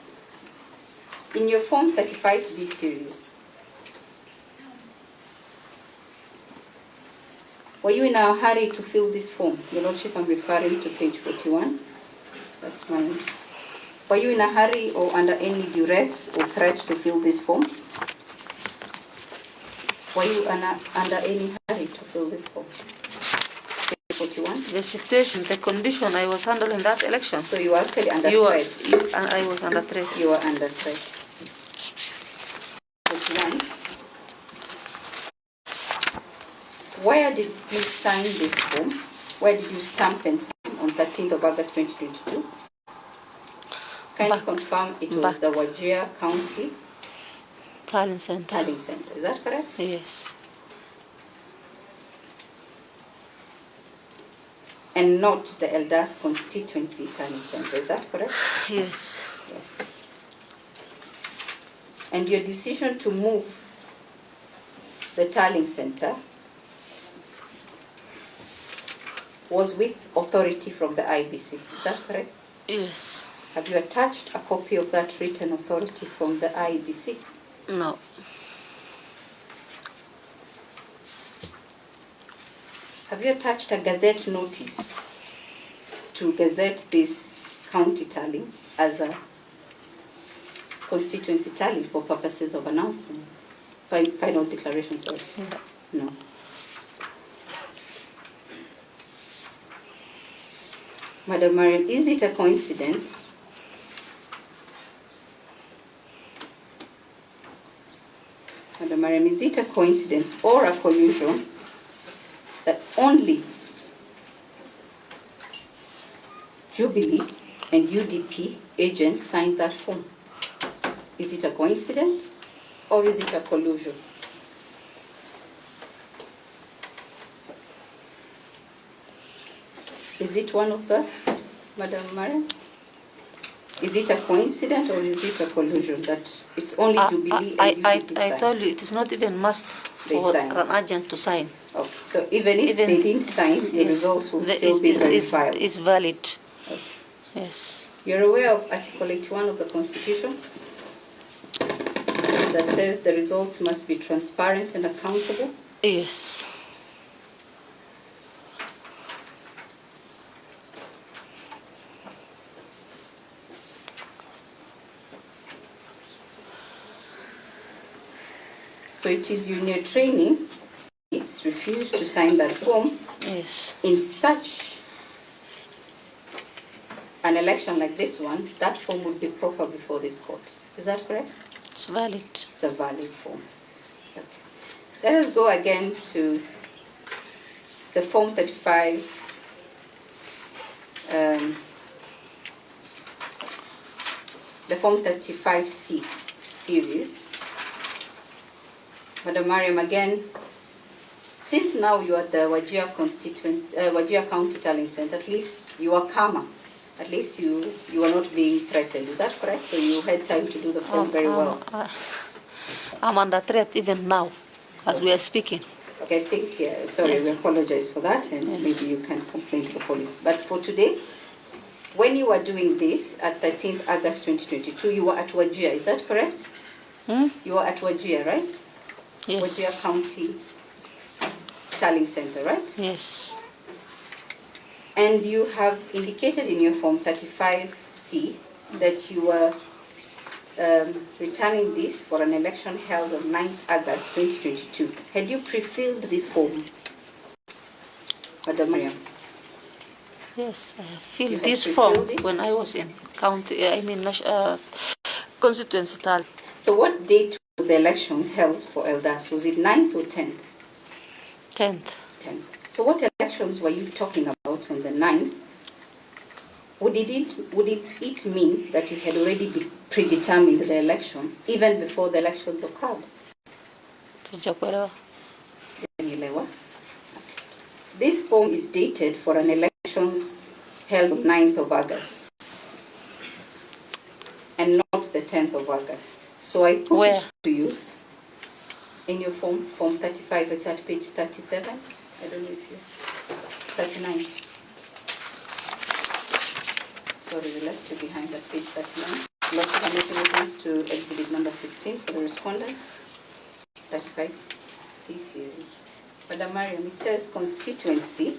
in your Form 35B series, were you in a hurry to fill this form? Your Lordship, I'm referring to page 41. That's mine. Were you in a hurry or under any duress or threat to fill this form? Were you under any hurry to fill this form? Page 41. The situation, the condition I was handling that election. So you were actually under threat. I was under threat. You were under threat. 41. Where did you sign this form? Where did you stamp and sign on 13th of August 2022? Can you confirm it was the Wajir County Tallying Center. Tallying Center? Is that correct? Yes. And not the Eldas constituency Tallying Center. Is that correct? Yes. Yes. And your decision to move the Tallying Center was with authority from the IBC. Is that correct? Yes. Have you attached a copy of that written authority from the IBC? No. Have you attached a gazette notice to gazette this county tally as a constituency tally for purposes of announcement? Final declaration, sorry. No. Madam Maryan, is it a coincidence Madam Maryan, is it a coincidence or a collusion that only Jubilee and UDP agents signed that form? Is it a coincidence or is it a collusion? Is it one of those, Madam Maryan? Is it a coincidence or is it a collusion that it's only Jubilee and UDP I sign? told you it is not even must for an agent to sign. Okay. So even if they didn't sign, the results will still be verifiable. It's valid. Okay. Yes. You're aware of Article 81 of the Constitution that says the results must be transparent and accountable? Yes. So it is in your training, it's refused to sign that form. Yes. In such an election like this one, that form would be proper before this court. Is that correct? It's valid. It's a valid form. Okay. Let us go again to the Form 35, the Form 35C series. Madam Maryan, again, since now you are at the Wajir County Tallying Center, at least you are calmer. At least you are not being threatened. Is that correct? So you had time to do the form very well. I'm under threat even now, as we are speaking. Okay, I think, sorry, we apologize for that, and maybe you can complain to the police. But for today, when you were doing this at 13th August 2022, you were at Wajir, is that correct? You were at Wajir, right? Yes. Wajir County Tallying Center, right? Yes. And you have indicated in your Form 35C that you were returning this for an election held on 9th August 2022. Had you pre-filled this form, Madam Maryan? Yes, I filled You had this form pre-filled it? when I was in county, constituency tally. So what date was the elections held for Eldas? Was it 9th or 10th? 10th. 10th. So what elections were you talking about on the 9th? Would it mean that you had already predetermined the election even before the elections occurred? Sijakuelewa. Unielewa? This form is dated for an elections held on 9th of August and not the 10th of August. So I put Where? it to you in your form 35, it's at page 37. I don't know if you, 39. Sorry, we left you behind at page 39. Lots of making reference to exhibit number 15 for the respondent. 35, C series. Madam Maryan, it says constituency,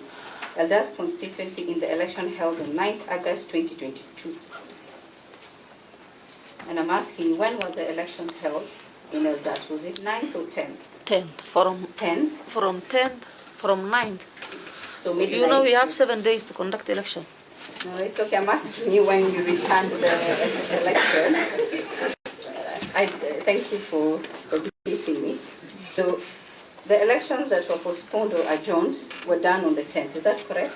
Eldas constituency in the election held on 9th August 2022. And I'm asking you, when were the elections held in Eldas? Was it 9th or 10th? 10th. From 10th? From 10th, from 9th. So midnight. You know we have 7 days to conduct election. No, it's okay. I'm asking you when you returned the election. I thank you for educating me. So the elections that were postponed or adjourned were done on the 10th. Is that correct?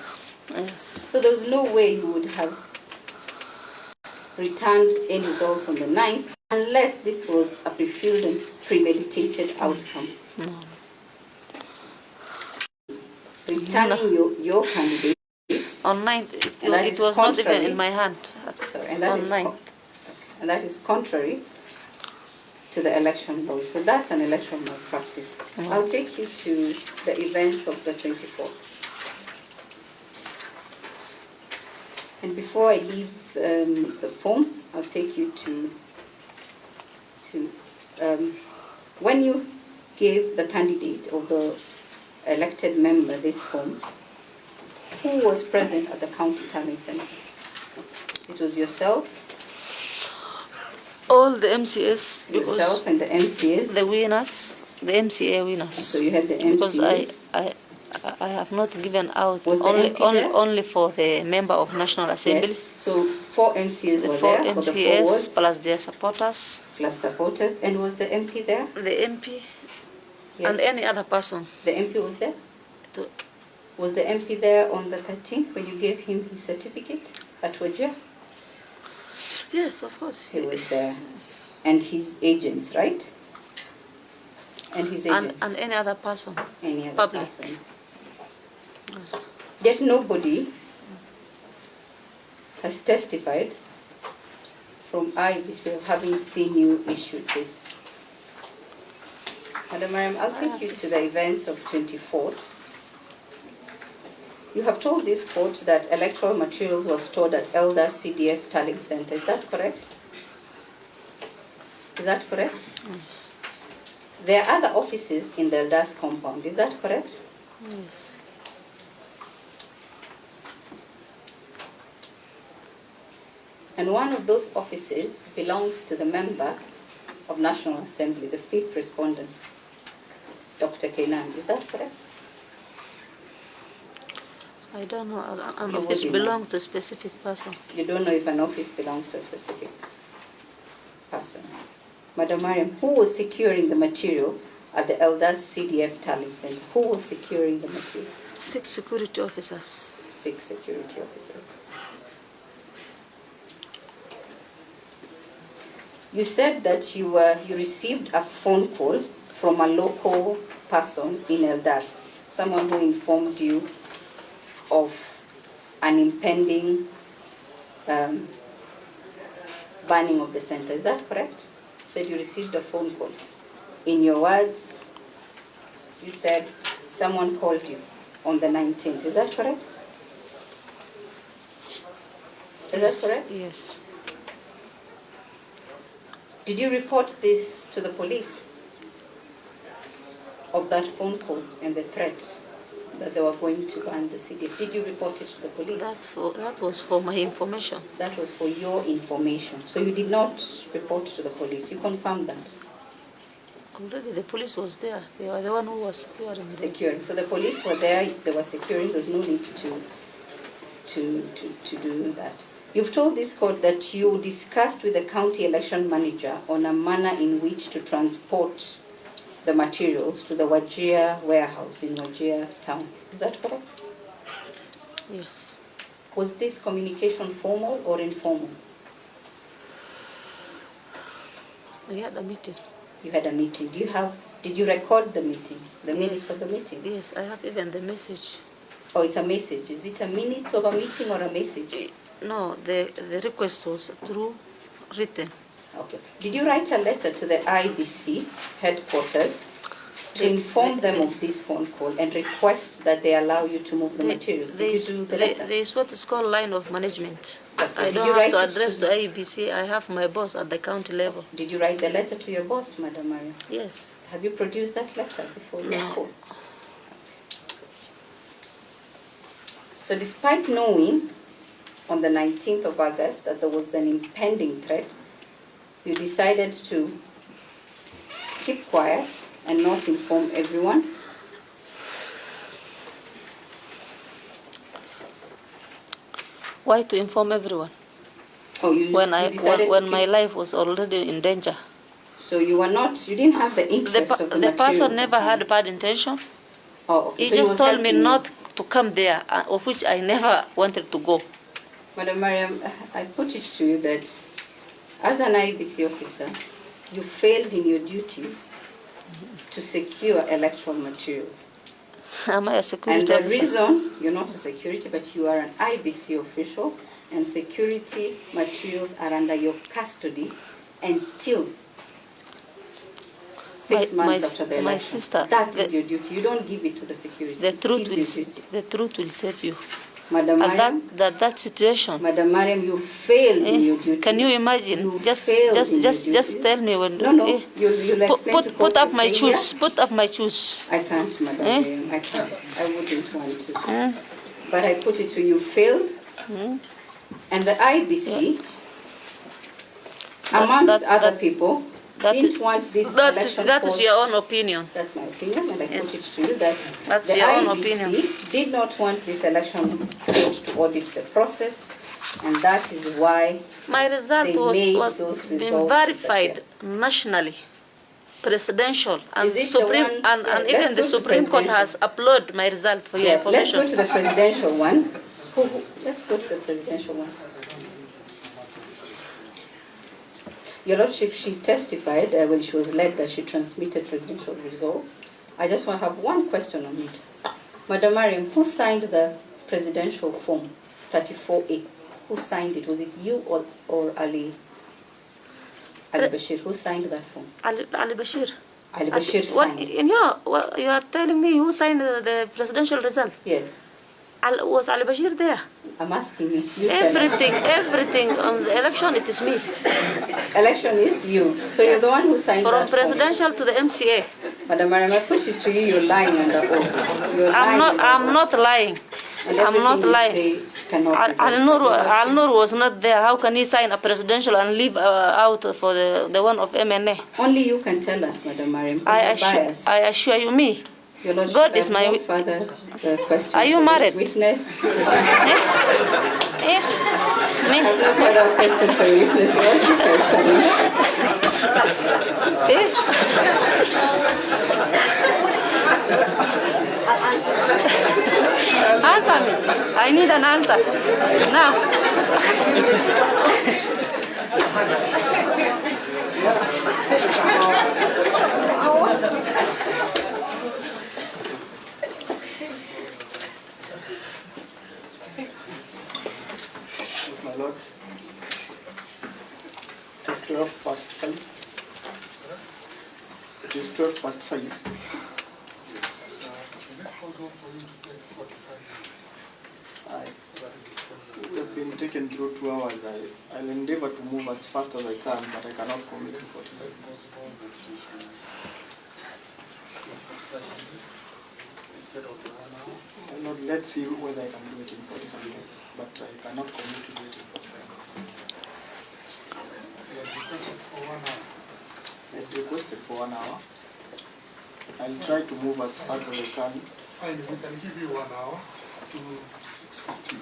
Yes. So there's no way you would have returned any results on the 9th unless this was a pre-filled and premeditated outcome. No. Returning your candidate. On 9th, And that it is was not even contrary. in my hand. Sorry, and that On is 9th. and that is contrary to the election law. So that's an election malpractice. I'll take you to the events of the 24th. And before I leave the form, I'll take you to when you gave the candidate or the elected member this form, who was present at the county tallying center? It was yourself? All the MCS, because Yourself and the MCS? the winners, the MCA winners. So you had the Because MCS? I have not given out Was the only, MP there? only for the member of National Assembly. Yes. So 4 MCS The were 4 there for the 4 MCS wards, plus their supporters, plus supporters. And was the MP there? the MP, Yes. and any other person. The MP was there? To, Was the MP there on the 13th when you gave him his certificate at Wajir? yes, of course. He was there. And his agents, right? And his agents. And any other person. Any other public. persons. Yes. Yet nobody has testified from IBC of having seen you issue this. Madam Maryan, I'll take you to the events of 24th. You have told this court that electoral materials were stored at Eldas CDF Tallying Center. Is that correct? Is that correct? There are other offices in the Eldas compound. Is that correct? Yes. And one of those offices belongs to the member of National Assembly, the 5th respondent, Dr. Kenan. Is that correct? I don't know. An You office wouldn't know. belongs to a specific person. You don't know if an office belongs to a specific person. Madam Maryan, who was securing the material at the Eldas CDF Tallying Center? Who was securing the material? 6 security officers. 6 security officers. You said that you received a phone call from a local person in Eldas, someone who informed you of an impending banning of the center. Is that correct? You said you received a phone call. In your words, you said someone called you on the 19th. Is that correct? Is that correct? Yes. Did you report this to the police of that phone call and the threat that they were going to ban the CDF? Did you report it to the police? That was for my information. That was for your information. So you did not report to the police. You confirmed that. Already the police was there. They were the one who was securing. Securing. So the police were there. They were securing. There's no need to do that. You've told this court that you discussed with the county election manager on a manner in which to transport the materials to the Wajir warehouse in Wajir town. Is that correct? Yes. Was this communication formal or informal? We had a meeting. You had a meeting. Did you record the meeting? The minutes of the meeting? Yes, I have even the message. Oh, it's a message. Is it a minutes of a meeting or a message? No, the request was through written. Okay. Did you write a letter to the IBC headquarters to inform them of this phone call and request that they allow you to move the materials? Did you do the letter? There is what is called line of management. Okay. I Did don't you have write to it address to the IBC. I have my boss at the county level. Did you write the letter to your boss, Madam Maryan? Yes. Have you produced that letter before your call? So despite knowing on the 19th of August that there was an impending threat, you decided to keep quiet and not inform everyone. Why to inform everyone? Oh, when my life was already in danger. So you didn't have the interest of the material. The person never had bad intention. Oh, okay. He just told me not to come there, of which I never wanted to go. Madam Maryan, I put it to you that as an IBC officer, you failed in your duties to secure electoral materials. Am I a security officer? And the officer? reason, you're not a security, but you are an IBC official, and security materials are under your custody until 6 months after the election. My sister, that is your duty. You don't give it to the security. The truth will save you. Madam Maryan, that situation. Madam Maryan, you failed in your duties. Can you imagine? You just tell me when. No, you'll explain to put up my shoes. Put up my shoes. I can't, Madam Maryan. I can't. I wouldn't want to. But I put it to you, failed. And the IBC, amongst other people, didn't want this election. That is your own opinion. That's my opinion, and I put it to you that that's the your own IBC opinion. did not want this election court to audit the process, and that is why my result was being verified nationally, presidential, and Supreme, and even the Supreme Court has uploaded my result for your information. Let's go to the presidential one. Let's go to the presidential one. Your Lordship, she testified when she was led that she transmitted presidential results. I just want to have one question on it. Madam Maryan, who signed the presidential form 34A? Who signed it? Was it you or Ali Bashir? Who signed that form? Ali Bashir. Ali Bashir signed it. You are telling me who signed the presidential result? Yes. Was Ali Bashir there? I'm asking you. Everything on the election, it is me. Election is you. So you're the one who signed that From presidential to the MCA. Madam Maryan, I put it to you, you're lying under oath. I'm not lying. I'm not lying. Al-Nur was not there. How can he sign a presidential and leave out for the one of MNA? Only you can tell us, Madam Maryan, because I assure you, me. Your Lordship, God is my further questions. Are you married? Witness. Me? I have no further questions for your witness. Your Lordship, Answer me. I need an answer. Now. My Lord, it is 12 past 5. It is 12 past 5. Is it possible for you to take 45 minutes? We have been taken through 2 hours. I'll endeavor to move as fast as I can, but I cannot commit to 45 minutes. Is it possible that you can take 45 minutes instead of the 1 hour? My Lord, let's see whether I can do it in 45 minutes, but I cannot commit to do it in 45 minutes. You have requested for 1 hour. I've requested for 1 hour. I'll try to move as fast as I can. Fine, we can give you 1 hour to 6:15.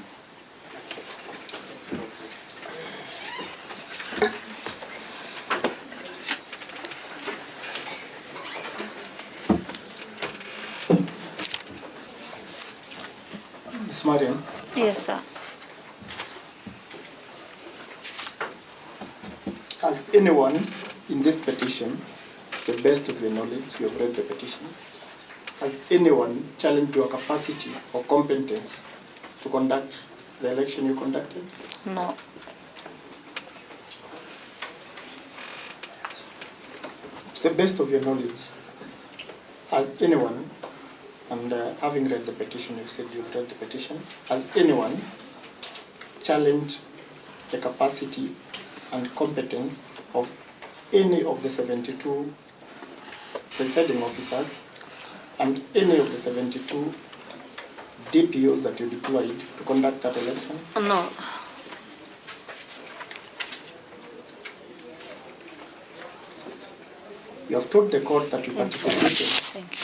Ms. Maryan, Yes, sir. has anyone in this petition, to the best of your knowledge, you have read the petition, has anyone challenged your capacity or competence to conduct the election you conducted? No. To the best of your knowledge, has anyone, and having read the petition, you've said you've read the petition, has anyone challenged the capacity and competence of any of the 72 presiding officers and any of the 72 DPOs that you deployed to conduct that election? No. You have told the court that you participated. Thank you.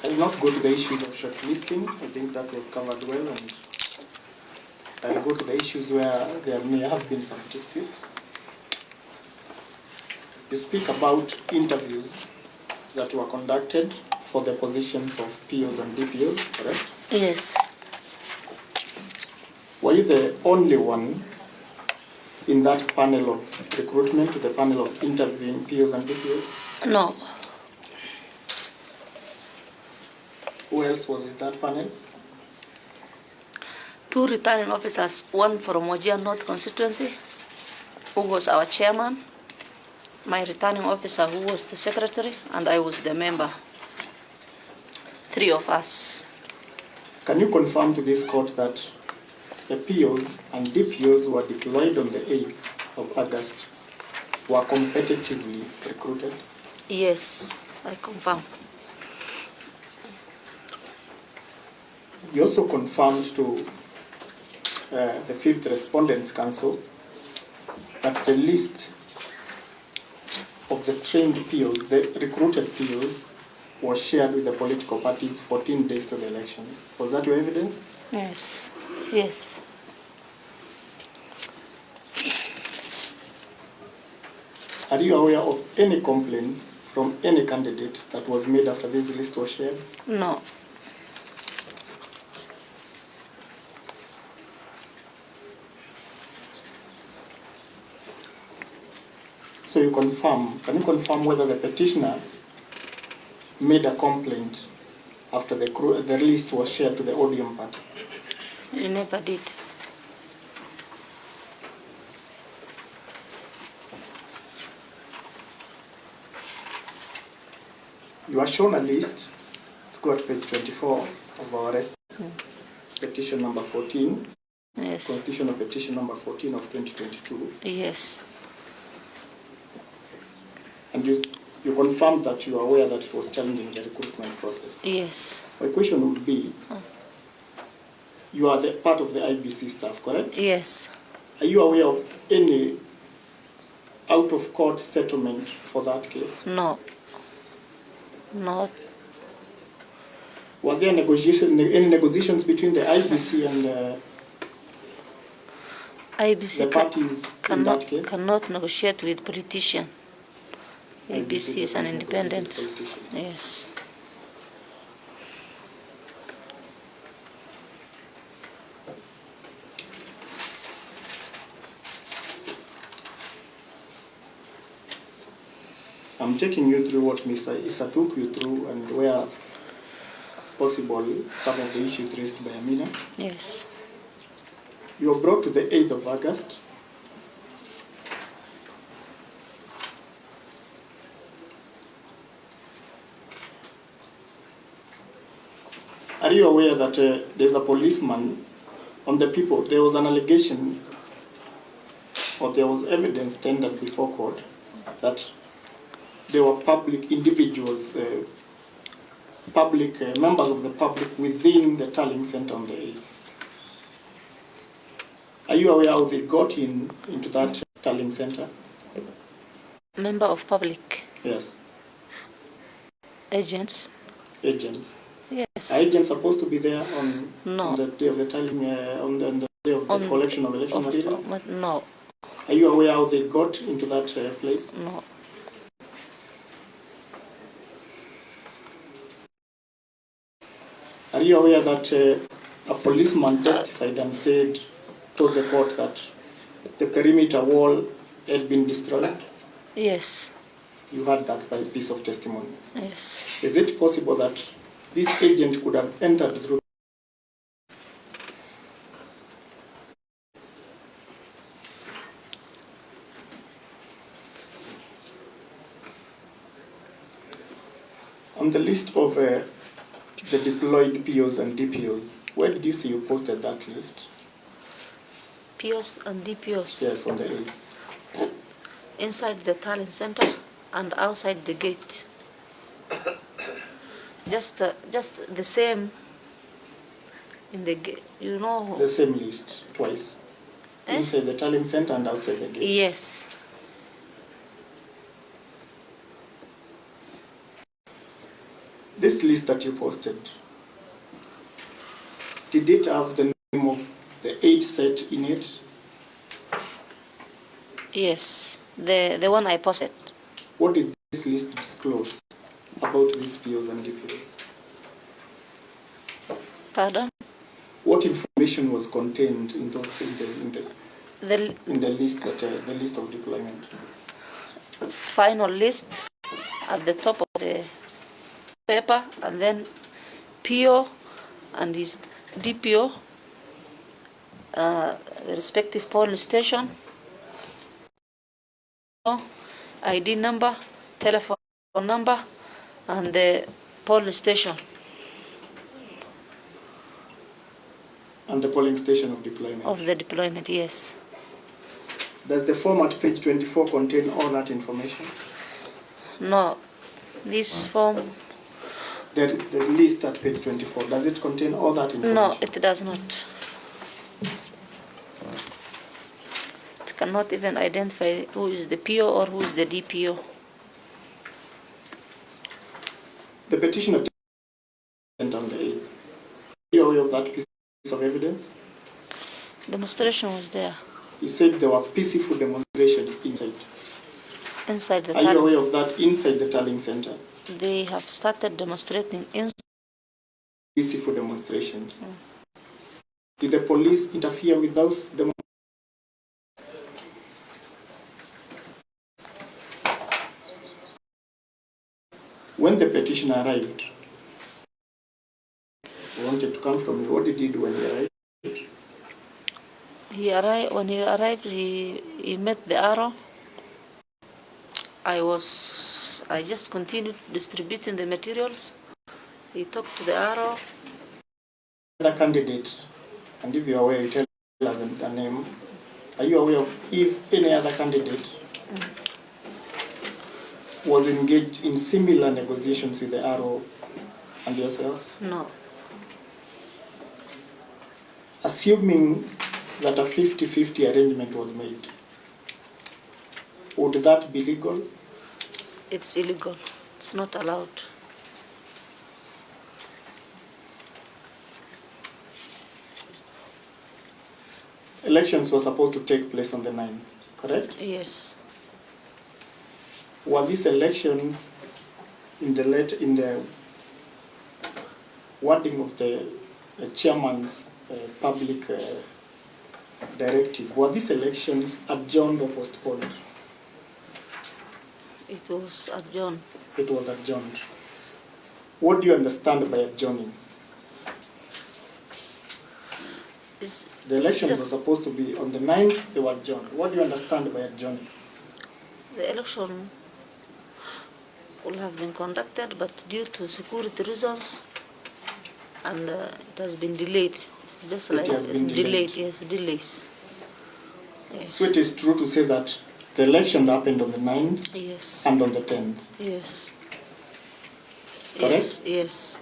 I will not go to the issues of shortlisting. I think that was covered well, and I'll go to the issues where there may have been some disputes. You speak about interviews that were conducted for the positions of POs and DPOs, correct? Yes. Were you the only one in that panel of recruitment to the panel of interviewing POs and DPOs? No. Who else was in that panel? 2 returning officers, one from Wajir North constituency, who was our chairman, my returning officer who was the secretary, and I was the member. 3 of us. Can you confirm to this court that the POs and DPOs who were deployed on the 8th of August were competitively recruited? Yes, I confirm. You also confirmed to the 5th Respondents Council that the list of the trained POs, the recruited POs, was shared with the political parties 14 days to the election. Was that your evidence? Yes. Yes. Are you aware of any complaints from any candidate that was made after this list was shared? No. So you confirm, can you confirm whether the petitioner made a complaint after the list was shared to the Odium party? You never did. You are shown a list. Let's go at page 24 of our petition number 14. Yes. Constitutional petition number 14 of 2022. Yes. And you confirmed that you are aware that it was challenging the recruitment process. Yes. My question would be, you are the part of the IBC staff, correct? Yes. Are you aware of any out-of-court settlement for that case? No. Not. Were there any negotiations between the IBC and IBC the parties in that case? cannot negotiate with politician. IBC is an independent. Yes. I'm taking you through what Mr. Issa took you through and where possible some of the issues raised by Amina. Yes. You were brought to the 8th of August. Are you aware that there's a policeman on the people? There was an allegation or there was evidence tendered before court that there were public individuals, members of the public within the Tallying Center on the 8th. Are you aware how they got into that Tallying Center? Member of public. Yes. Agents. Agents. Yes. Are agents supposed to be there on the day of the tallying, on the day of the collection of election materials? No. Are you aware how they got into that place? No. Are you aware that a policeman testified and told the court that the perimeter wall had been destroyed? Yes. You heard that by piece of testimony. Yes. Is it possible that this agent could have entered through? On the list of the deployed POs and DPOs, where did you see you posted that list? POs and DPOs? Yes, on the 8th. Inside the talent center and outside the gate. Just the same in the gate, you know. The same list, twice. Inside the talent center and outside the gate. Yes. This list that you posted, did it have the name of the 8 set in it? Yes, the one I posted. What did this list disclose about these POs and DPOs? Pardon? What information was contained in those in the list the list of deployment? Final list at the top of the paper, and then PO and his DPO, the respective polling station, ID number, telephone number, and the polling station. And the polling station of deployment? Of the deployment, yes. Does the form at page 24 contain all that information? No. This form... The list at page 24, does it contain all that information? No, it does not. It cannot even identify who is the PO or who is the DPO. The petitioner sent on the 8th. Are you aware of that piece of evidence? Demonstration was there. He said there were peaceful demonstrations inside. Inside the Are you aware of that inside the tallying center? They have started demonstrating in peaceful demonstrations. Did the police interfere with those demonstrations? When the petitioner arrived, I wanted to come from you. What did he do when he arrived? When he arrived, he met the DRO. I just continued distributing the materials. He talked to the DRO. The candidate, and if you are aware, you tell us the name. Are you aware of if any other candidate was engaged in similar negotiations with the DRO and yourself? No. Assuming that a 50-50 arrangement was made, would that be legal? It's illegal. It's not allowed. Elections were supposed to take place on the 9th, correct? Yes. Were these elections in the wording of the chairman's public directive, were these elections adjourned or postponed? It was adjourned. It was adjourned. What do you understand by adjourning? The elections were supposed to be on the 9th, they were adjourned. What do you understand by adjourning? The election will have been conducted, but due to security reasons, and it has been delayed. It's just like it's delayed. Yes, delays. Yes. So it is true to say that the election happened on the 9th yes. and on the 10th? Yes. Correct? Yes. Yes.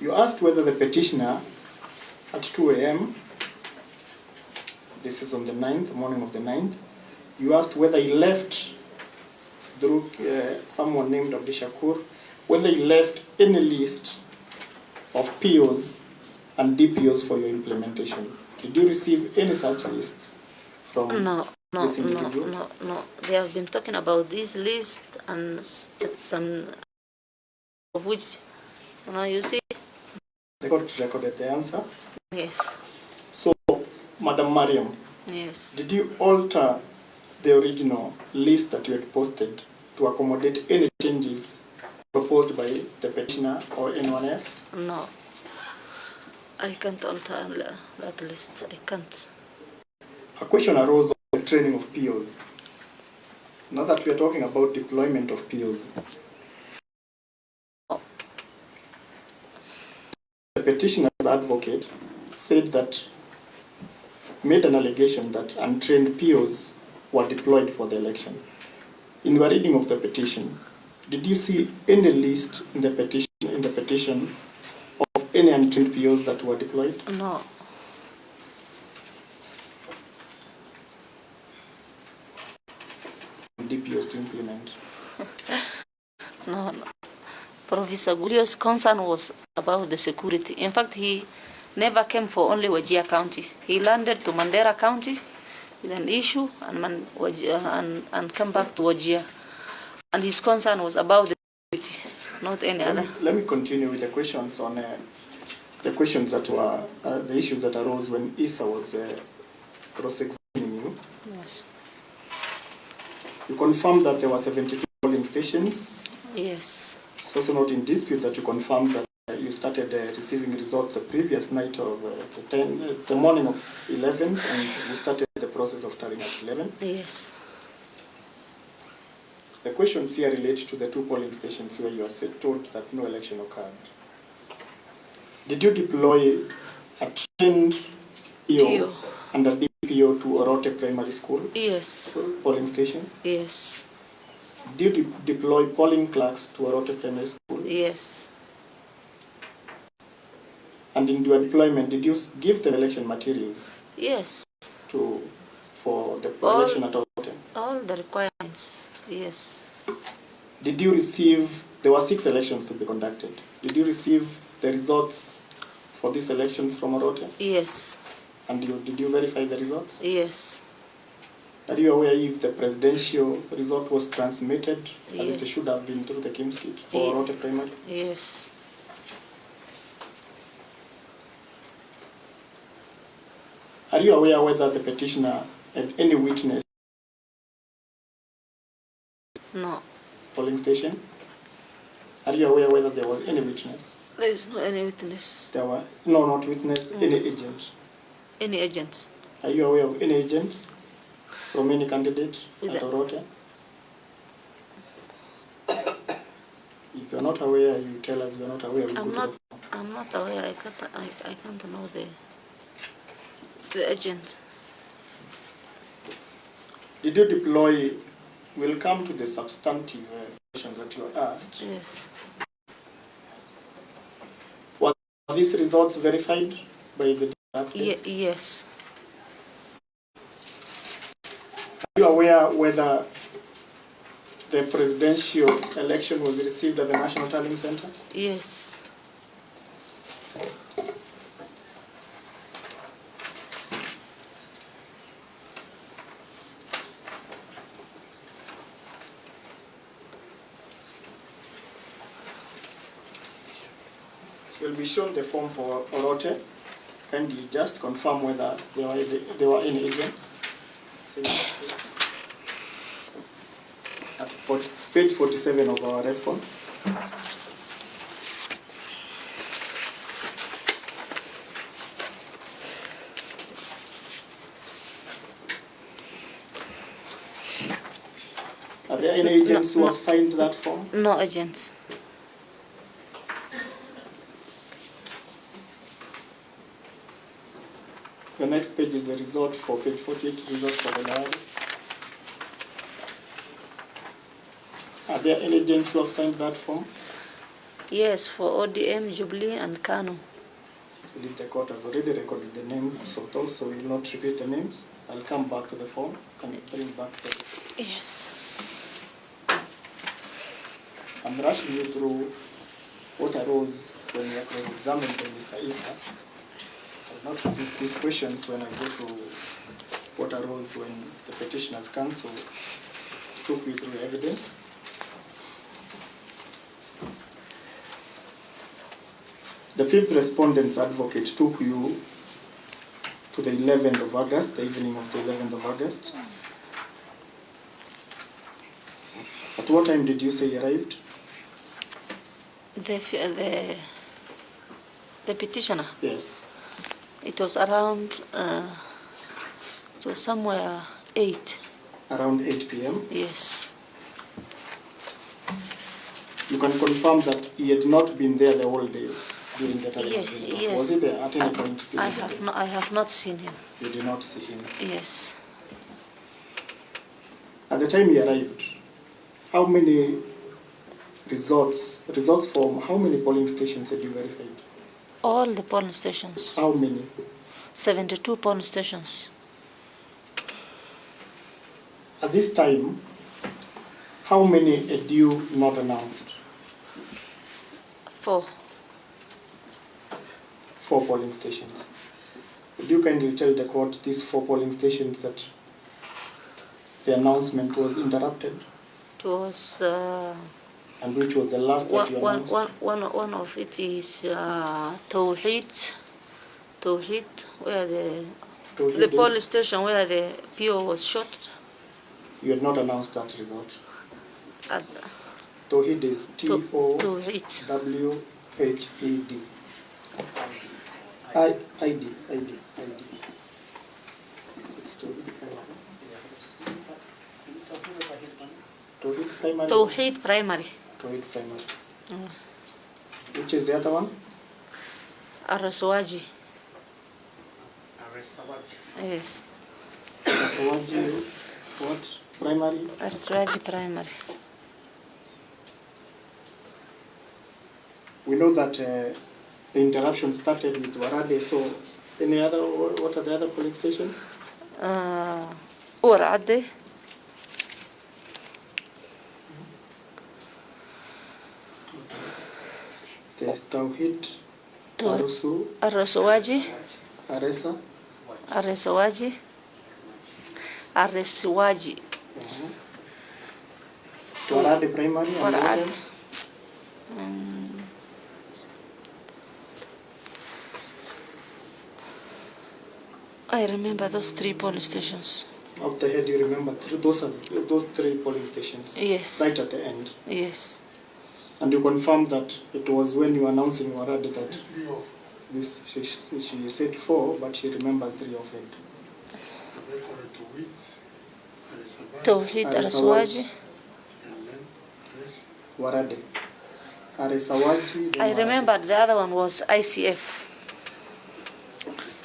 You asked whether the petitioner at 2 a.m., this is on the 9th, morning of the 9th, you asked whether he left through someone named Abdishakur, whether he left any list of POs and DPOs for your implementation. Did you receive any such lists from? No. No, this individual? no. They have been talking about this list and some of which, you see. The court recorded the answer? Yes. So, Madam Maryan, Yes. did you alter the original list that you had posted to accommodate any changes proposed by the petitioner or anyone else? No. I can't alter that list. I can't. A question arose on the training of POs. Now that we are talking about deployment of POs, the petitioner's advocate said that, made an allegation that untrained POs were deployed for the election. In your reading of the petition, did you see any list in the petition of any untrained POs that were deployed? No. DPOs to implement? No. Professor Gulio's concern was about the security. In fact, he never came for only Wajir County. He landed to Mandera County with an issue and come back to Wajir. And his concern was about the security, not any other. Let me continue with the questions on the questions that were the issues that arose when Issa was cross-examining you. Yes. You confirmed that there were 72 polling stations. Yes. It's also not in dispute that you confirmed that you started receiving results the previous night of the morning of 11, and you started the process of tallying at 11. Yes. The questions here relate to the two polling stations where you are told that no election occurred. Did you deploy a trained PO and a DPO to Orote Primary School? Yes. Polling station? Yes. Did you deploy polling clerks to Orote Primary School? Yes. And in your deployment, did you give the election materials? Yes. For the election at Orote? All the requirements, yes. Did you receive, there were 6 elections to be conducted. Did you receive the results for these elections from Orote? Yes. And did you verify the results? Yes. Are you aware if the presidential result was transmitted as Yes. it should have been through the Kim's kit for Orote Primary? Yes. Are you aware whether the petitioner had any witness? No. Polling station? Are you aware whether there was any witness? There is no any witness. There were no, not witness, any agent. Any agents? Are you aware of any agents from any candidate at Orote? If you're not aware, you tell us you're not aware. I'm not aware. I can't know the agent. Did you deploy? We'll come to the substantive questions that you were asked. Yes. Were these results verified by the update? Yes. Are you aware whether the presidential election was received at the National Tallying Center? Yes. You'll be shown the form for Orote. Kindly just confirm whether there were any agents. At page 47 of our response. Are there any agents who have signed that form? No agents. The next page is the result for page 48, results for the diary. Are there any agents who have signed that form? Yes, for ODM, Jubilee, and Kanu. The court has already recorded the names of those, so we will not repeat the names. I'll come back to the form. Can you bring back the... Yes. I'm rushing you through what arose when we were cross-examined by Mr. Issa. I will not repeat these questions when I go to what arose when the petitioner's counsel took you through evidence. The fifth respondent's advocate took you to the 11th of August, the evening of the 11th of August. At what time did you say you arrived? The petitioner? Yes. It was around, it was somewhere 8. Around 8 p.m.? Yes. You can confirm that he had not been there the whole day during the time? Yes, yes. Was he there at any point? I have not seen him. You did not see him? Yes. At the time he arrived, how many results from how many polling stations had you verified? All the polling stations. How many? 72 polling stations. At this time, how many had you not announced? 4. 4 polling stations. Would you kindly tell the court these 4 polling stations that the announcement was interrupted? It was... and which was the last that you announced? One of it is Tawheed, where the police station where the PO was shot. You had not announced that result? Tawheed is T-O-W-H-E-D. ID. It's Tawheed Primary. Tawheed Primary. Tawheed Primary. Which is the other one? Araswaji. Yes. Araswaji, what? Primary? Araswaji Primary. We know that the interruption started with Warade, so what are the other polling stations? Warade. There's Tawheed, Araswaji, Araswaji. Warade Primary and Warade. I remember those 3 polling stations. Off the head, you remember those 3 polling stations? Yes. Right at the end? Yes. And you confirmed that it was when you were announcing Warade that this, she said 4, but she remembers 3 of it. Tawheed, Araswaji. Warade. Araswaji. I remember the other one was ICF.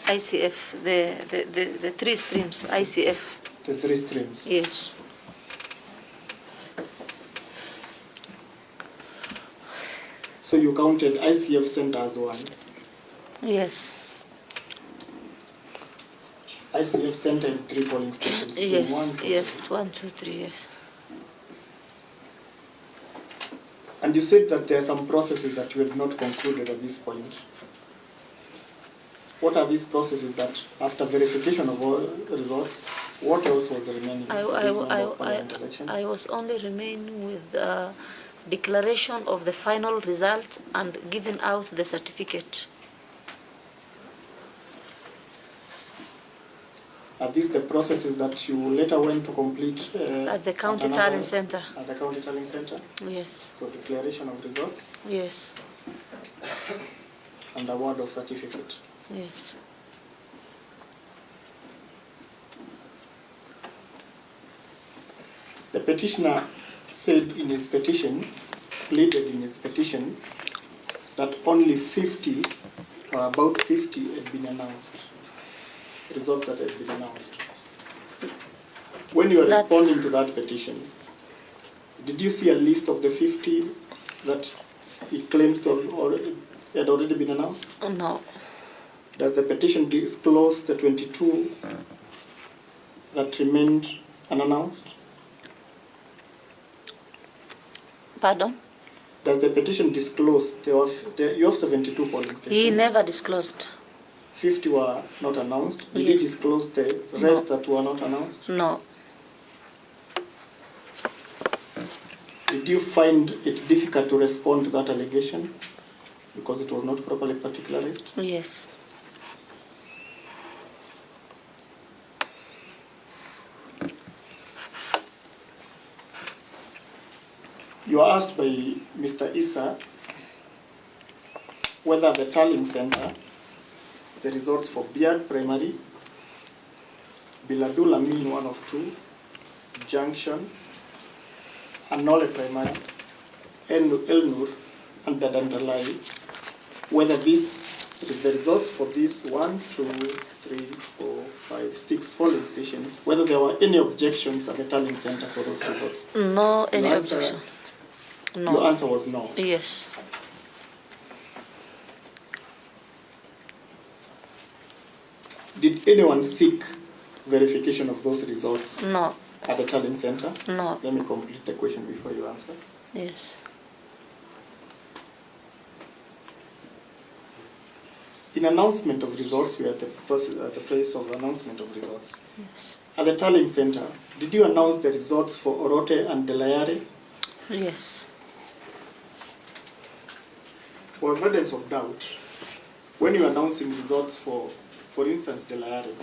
ICF, the 3 streams, ICF. The 3 streams? Yes. So you counted ICF Center as 1? Yes. ICF Center in 3 polling stations? Yes, 1, 2, yes, 3. 1, 2, 3, yes. And you said that there are some processes that you have not concluded at this point. What are these processes that, after verification of all results, what else was remaining for this member of parliament election? I was only remaining with the declaration of the final result and giving out the certificate. Are these the processes that you later went to complete at the county tallying center? At the county tallying center? Yes. So declaration of results? Yes. And award of certificate? Yes. The petitioner said in his petition, pleaded in his petition, that only 50 or about 50 had been announced. Results that had been announced. When you were responding to that petition, did you see a list of the 50 that it claims to have had already been announced? No. Does the petition disclose the 22 that remained unannounced? Pardon? Does the petition disclose you have 72 polling stations? He never disclosed. 50 were not announced. Did you disclose the rest that were not announced? No. Did you find it difficult to respond to that allegation because it was not properly particularized? Yes. You were asked by Mr. Issa whether the Tallying Center, the results for Beard Primary, Biladul Amin 1 of 2, Junction, Anole Primary, Elnur, and Dadandalai, whether the results for these 1, 2, 3, 4, 5, 6 polling stations, whether there were any objections at the Tallying Center for those results. No, any objection. No. Your answer was no. Yes. Did anyone seek verification of those results? No. At the Tallying Center? No. Let me complete the question before you answer. Yes. In announcement of results, we are at the place of announcement of results. Yes. At the Tallying Center, did you announce the results for Orote and Delayare? Yes. For avoidance of doubt, when you are announcing results for instance, Delayare,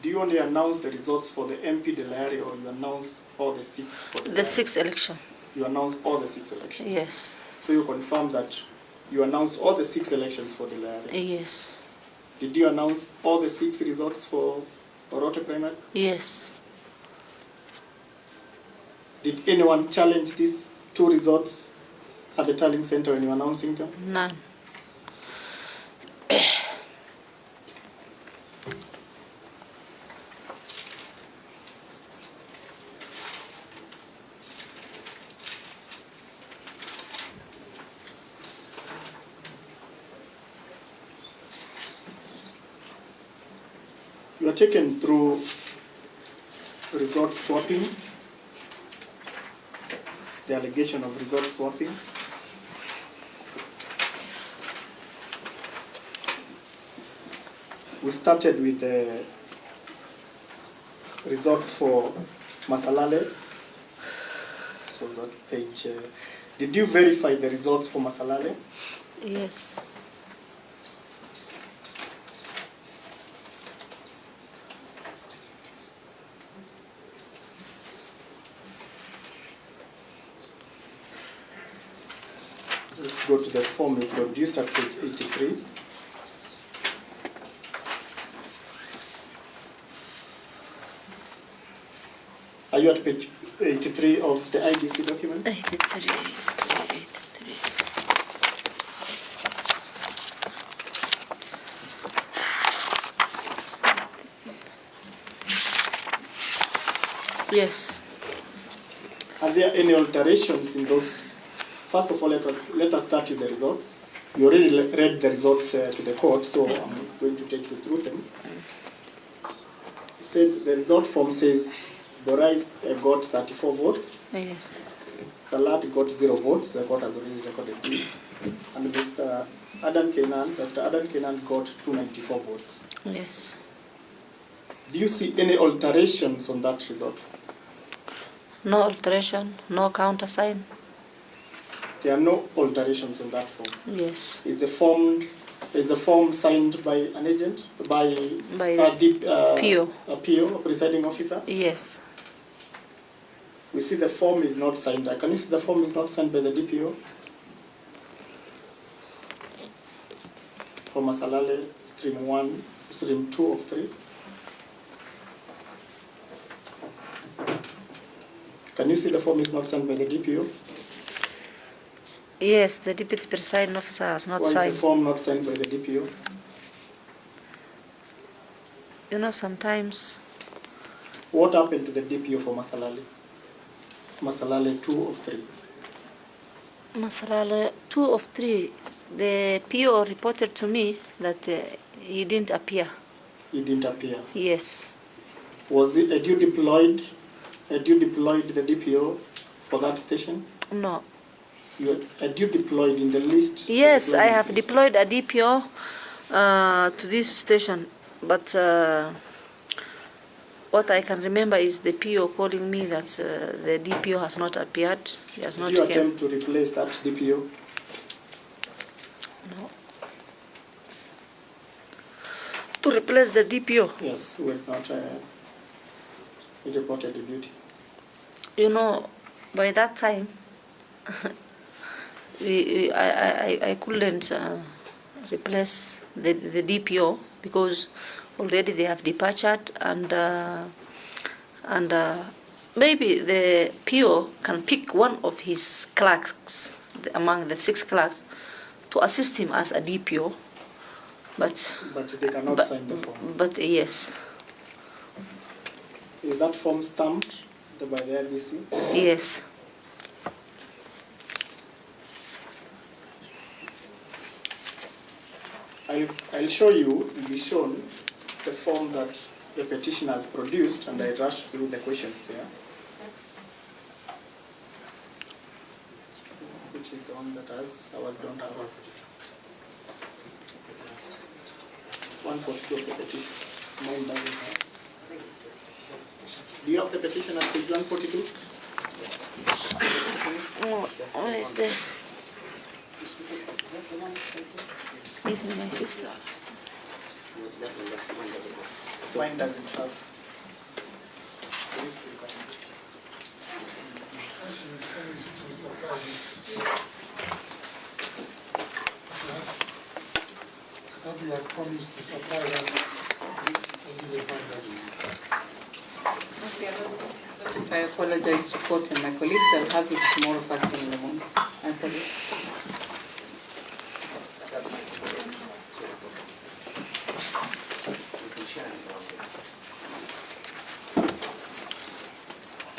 do you only announce the results for the MP Delayare, or you announce all the 6 for Delayare? The 6th election. You announce all the 6 elections? Yes. So you confirm that you announced all the 6 elections for Delayare? Yes. Did you announce all the 6 results for Orote Primary? Yes. Did anyone challenge these 2 results at the Tallying Center when you were announcing them? None. You are taken through resort swapping, the allegation of resort swapping. We started with the results for Masalale. So that page. Did you verify the results for Masalale? Yes. Let's go to the form we produced at page 83. Are you at page 83 of the IDC document? 83. Yes. Are there any alterations in those? First of all, let us start with the results. You already read the results to the court, so I'm going to take you through them. It said the result form says Boray got 34 votes. Yes. Salat got 0 votes. The court has already recorded this. And Mr. Dr. Adan Kenan got 294 votes. Yes. Do you see any alterations on that result? No alteration, no countersign. There are no alterations on that form. Yes. Is the form signed by an agent, by a PO. A PO, a presiding officer? Yes. We see the form is not signed. Can you see the form is not signed by the DPO? For Masalale, stream 2 of 3. Can you see the form is not signed by the DPO? Yes, the deputy presiding officer has not Why is signed. the form not signed by the DPO? You know, sometimes. What happened to the DPO for Masalale? Masalale 2 of 3. Masalale 2 of 3. The PO reported to me that he didn't appear. He didn't appear. Yes. Was it, had you deployed the DPO for that station? No. Had you deployed in the list? Yes, I have deployed a DPO to this station, but what I can remember is the PO calling me that the DPO has not appeared. He has not Did you came. attempt to replace that DPO? No. To replace the DPO? Yes, who had not reported to duty. You know, by that time, I couldn't replace the DPO because already they have departed, and maybe the PO can pick one of his clerks among the 6 clerks to assist him as a DPO, but they cannot sign the form. But yes. Is that form stamped by the IBC? Yes. I'll show you, will be shown the form that the petitioner has produced, and I rushed through the questions there. Which is the one that has ours don't have. 142 of the petition. Mine doesn't have. Do you have the petition at page 142? No, where is the... With my sister. Mine doesn't have. I thought you had promised to supply that. I apologize to court and my colleagues. I'll have it tomorrow first thing in the morning. I apologize.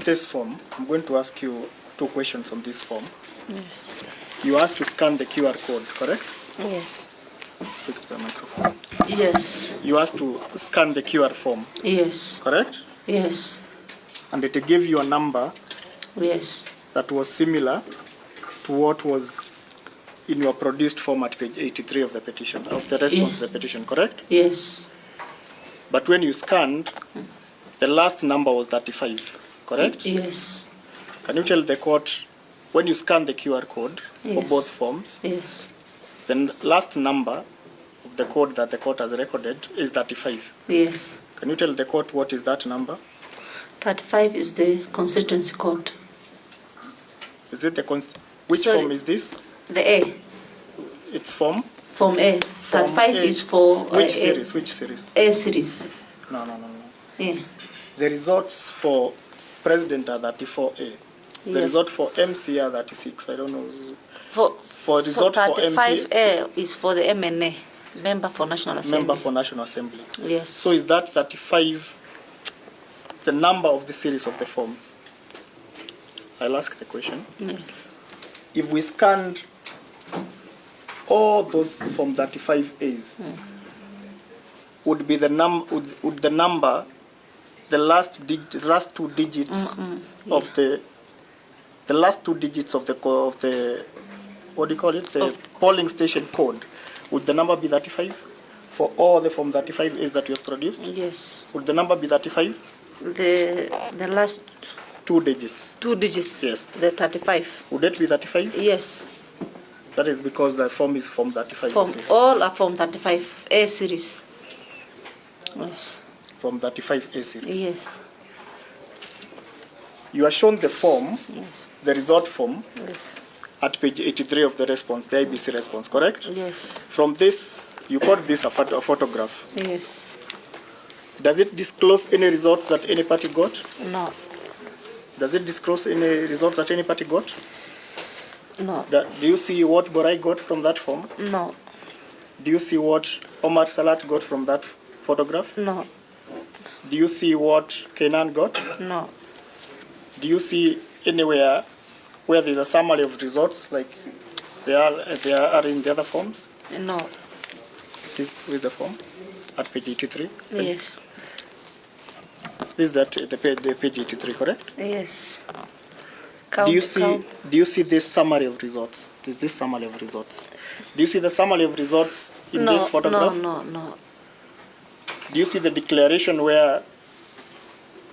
This form, I'm going to ask you 2 questions on this form. Yes. You asked to scan the QR code, correct? Yes. Speak to the microphone. Yes. You asked to scan the QR form, Yes. correct? Yes. And it gave you a number Yes. that was similar to what was in your produced form at page 83 of the petition, of the response to the petition, correct? Yes. But when you scanned, the last number was 35, correct? Yes. Can you tell the court, when you scan the QR code for Yes. both forms, Yes. the last number of the code that the court has recorded is 35? Yes. Can you tell the court what is that number? 35 is the constituency code. Is it the which Sorry. form is this? The A. It's form? Form A. 35 A. is for Which series? Which series? A series. No. Yeah. The results for President are 34A. The Yes. result for MC are 36. I don't know. For result for 35A is for the MNA, Member for National Assembly. Member for National Assembly. Yes. So is that 35 the number of the series of the forms? I'll ask the question. Yes. If we scanned all those from 35As, would be the would the number, the last 2 digits of the last 2 digits of the what do you call it, the polling station code, would the number be 35 for all the form 35As that you have produced? Yes. Would the number be 35? The last 2 digits. 2 digits. Yes. The 35. Would it be 35? Yes. That is because the form is form 35. From all are from 35A series. Yes. From 35A series. Yes. You are shown the form, Yes. the result form, Yes. at page 83 of the response, the IBC response, correct? Yes. From this, you got this a photograph. Yes. Does it disclose any results that any party got? No. Does it disclose any results that any party got? No. Do you see what Boray got from that form? No. Do you see what Omar Salat got from that photograph? No. Do you see what Kenan got? No. Do you see anywhere where there's a summary of results like they are in the other forms? No. This is the form at page 83. Yes. This is the page 83, correct? Yes. Do you see this summary of results? This summary of results. Do you see the summary of results in this photograph? No. Do you see the declaration where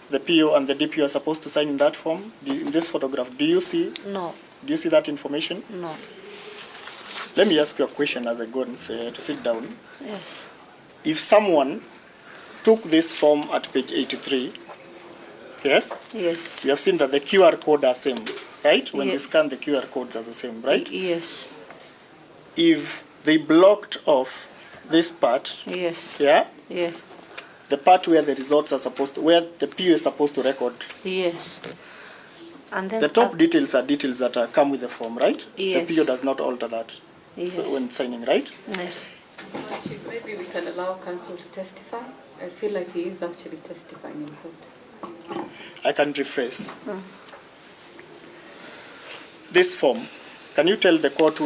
the PO and the DPO are supposed to sign in that form? In this photograph, do you see? No. Do you see that information? No. Let me ask you a question as I go and to sit down. Yes. If someone took this form at page 83, yes? Yes. You have seen that the QR code are same, right? When Yes. they scan, the QR codes are the same, right? Yes. If they blocked off this part, Yes. yeah? Yes. The part where the results are supposed to, where the PO is supposed to record. Yes. And then The top details are details that come with the form, right? Yes. The PO does not alter that. Yes. So when signing, right? Yes. Chief, maybe we can allow counsel to testify. I feel like he is actually testifying in court. I can rephrase. This form, can you tell the court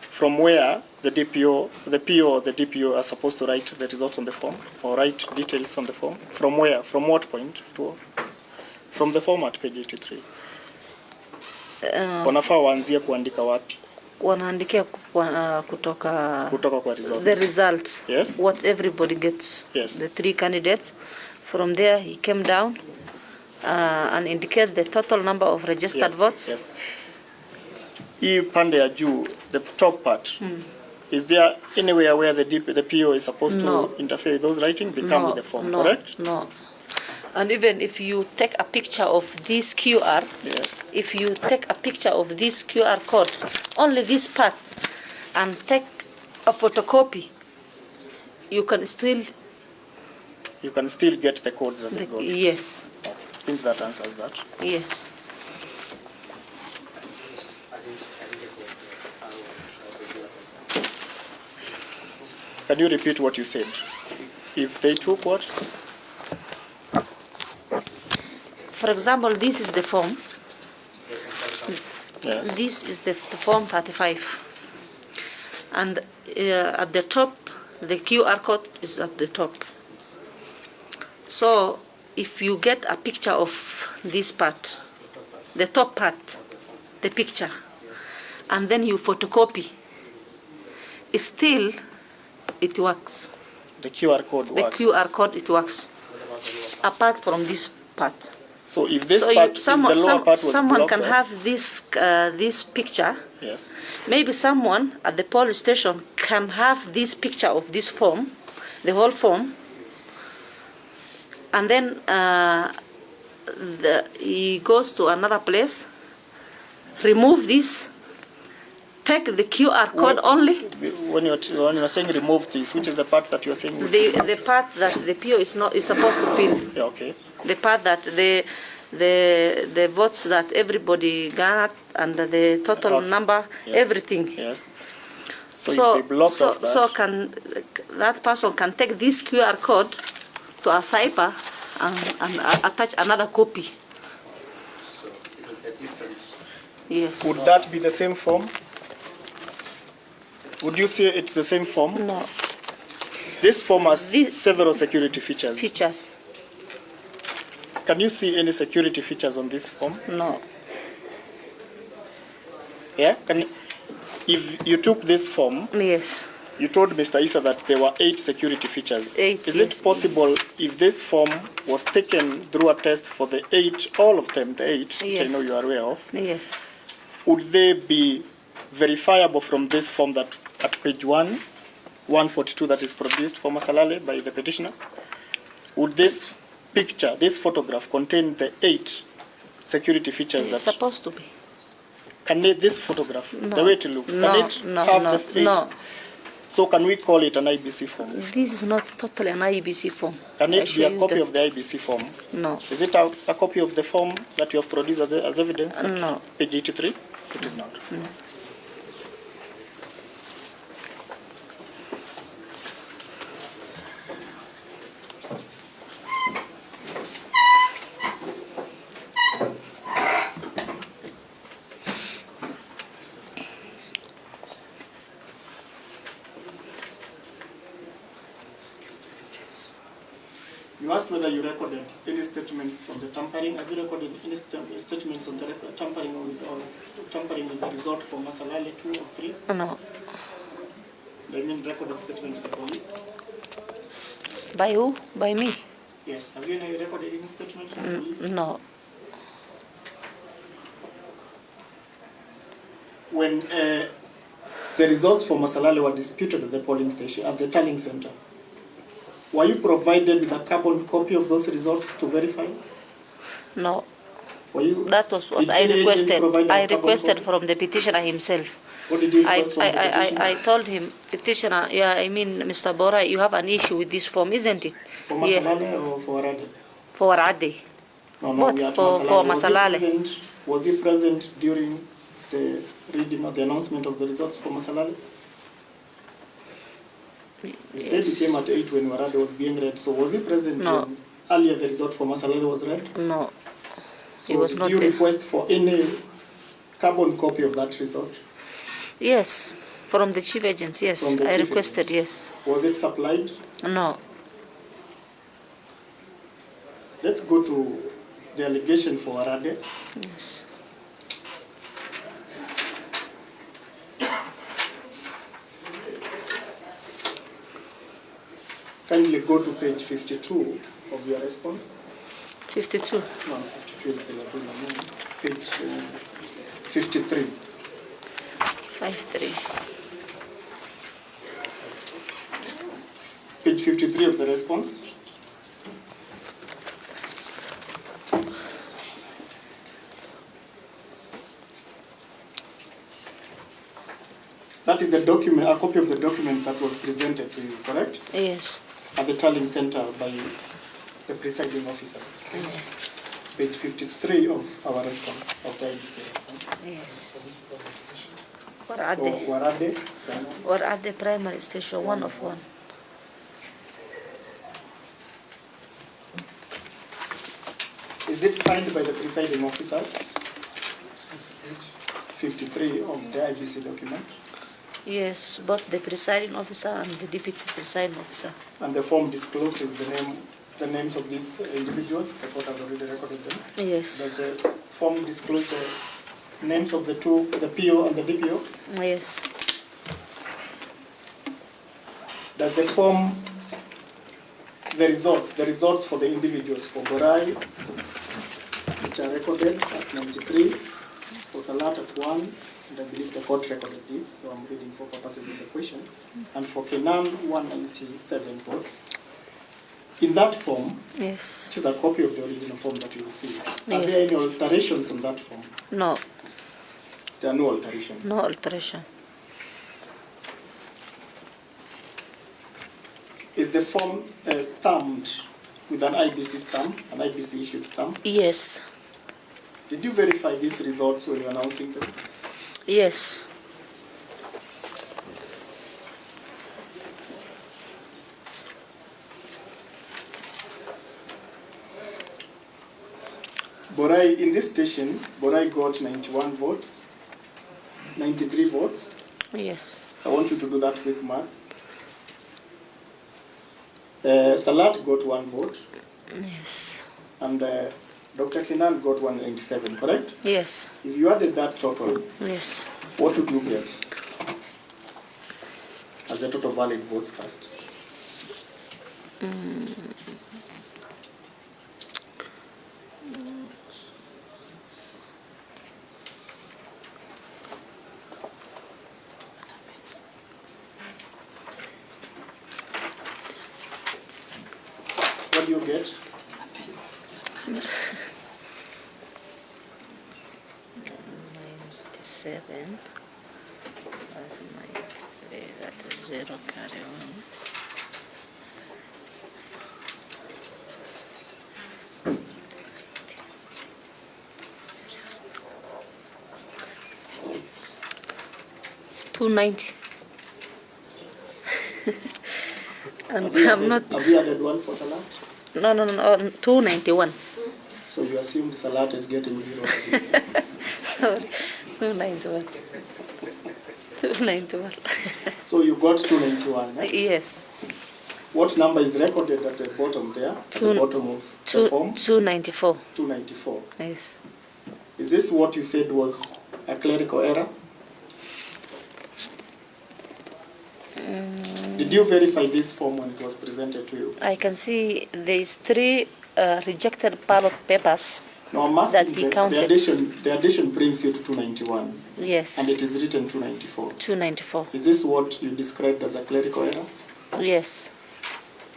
from where the DPO, the PO or the DPO are supposed to write the results on the form or write details on the form? From where? From what point? From the form at page 83. Wanafaa waanzie kuandika wapi? Wanaandikia kutoka kwa results. The results. Yes. What everybody gets. Yes. The 3 candidates. From there, he came down and indicate the total number of registered votes. Yes. Hii pande ya juu, the top part. Is there anywhere where the PO is supposed to interfere with those writings? They come with the form, correct? No. And even if you take a picture of this QR, if you take a picture of this QR code, only this part, and take a photocopy, you can still get the codes that they got. Yes. I think that answers that. Yes. Can you repeat what you said? If they took what? For example, this is the form. Yeah. This is the form 35. And at the top, the QR code is at the top. So if you get a picture of this part, the top part, the picture, and then you photocopy, still it works. The QR code works. The QR code, it works. Apart from this part. So if this So part, if the lower part was someone can off, have this picture. Yes. Maybe someone at the police station can have this picture of this form, the whole form, and then he goes to another place, remove this, take the QR code only. When you're saying remove this, which is the part that you're saying? The part that the PO is supposed to fill. Yeah, okay. The part that the votes that everybody got and the total number, everything. Yes. So if they block off that, so can that person can take this QR code to a cipher and attach another copy. So it will be different. Yes. would that be the same form? Would you say it's the same form? No. This form has several security features. Can you see any security features on this form? No. Yeah? If you took this form, Yes. you told Mr. Issa that there were 8 security features. 8, Is yes. it possible if this form was taken through a test for the 8, all of them, the 8, which I Yes. know you are aware of, Yes. would they be verifiable from this form that at page 142 that is produced for Masalale by the petitioner? Would this picture, this photograph contain the 8 security features It's that supposed to be. can this photograph, No. the way it looks, No, can it no, have no, this 8? no. So can we call it an IBC form? This is not totally an IBC form. Can I it be show a you copy of the IBC form? No. Is it a copy of the form that you have produced as evidence? at No. Page 83? It is not. No. You asked whether you recorded any statements on the tampering. Have you recorded any statements on the tampering with the result for Masalale 2 or 3? No. The I mean recorded statement to the police? By who? By me? Yes. Have you any recorded any statement to the police? No. When the results for Masalale were disputed at the polling station, at the tallying center, were you provided with a carbon copy of those results to verify? No. Were you, That was what did I any agent requested. provide a I carbon requested copy? from the petitioner himself. What did you request from the petitioner? I told him, petitioner, yeah, I mean, Mr. Boray, you have an issue with this form, isn't it? For Masalale or for Arade? For Ade. No, What? we are at For Masalale. Masalale. Was he present during the reading of the announcement of the results for Masalale? You said he came at 8 when Warade was being read, so was he present when earlier the result for Masalale was read? No. So He was did not you there. request for any carbon copy of that result? Yes, from the chief agents, yes. From the I chief requested, agent. yes. Was it supplied? No. Let's go to the allegation for Warade. Yes. Kindly go to page 52 of your response. 52. No, 52 is the page 53. 53. Page 53 of the response. That is the document, a copy of the document that was presented to you, correct? Yes. At the tallying center by the presiding officers. Yes. Page 53 of our response, of the IBC response. Yes. Or Warade. Or at the primary station, 1 of 1. Is it signed by the presiding officer? 53 of the IBC document. Yes, both the presiding officer and the deputy presiding officer. And the form discloses the names of these individuals. The court has already recorded them. Yes. Does the form disclose the names of the two, the PO and the DPO? Yes. Does the form, the results for the individuals for Boray, which are recorded at 93, for Salat at 1, and I believe the court recorded this, so I'm reading for purposes of the question, and for Kenan, 197 votes. In that form, Yes. which is a copy of the original form that you received, are Yes. there any alterations on that form? No. There are no alterations. No alteration. Is the form stamped with an IBC stamp, an IBC issued stamp? Yes. Did you verify these results when you were announcing them? Yes. Boray, in this station, Boray got 91 votes, 93 votes. Yes. I want you to do that quick math. Salat got 1 vote, Yes. and Dr. Kenan got 197, correct? Yes. If you added that total, Yes. what would you get as the total valid votes cast? What do you get? 97 plus 93, that is 0 carry 1. $290. And I'm not. Have you added 1 for Salat? No, 291. So you assume the Salat is getting 0. Sorry, 291. 291. So you got 291, eh? Yes. What number is recorded at the bottom there? At the bottom of the form? 294. 294. Yes. Is this what you said was a clerical error? Did you verify this form when it was presented to you? I can see there is 3 rejected ballot papers. No, I'm That asking he counted. the addition brings you to 291. Yes. And it is written 294. 294. Is this what you described as a clerical error? Yes.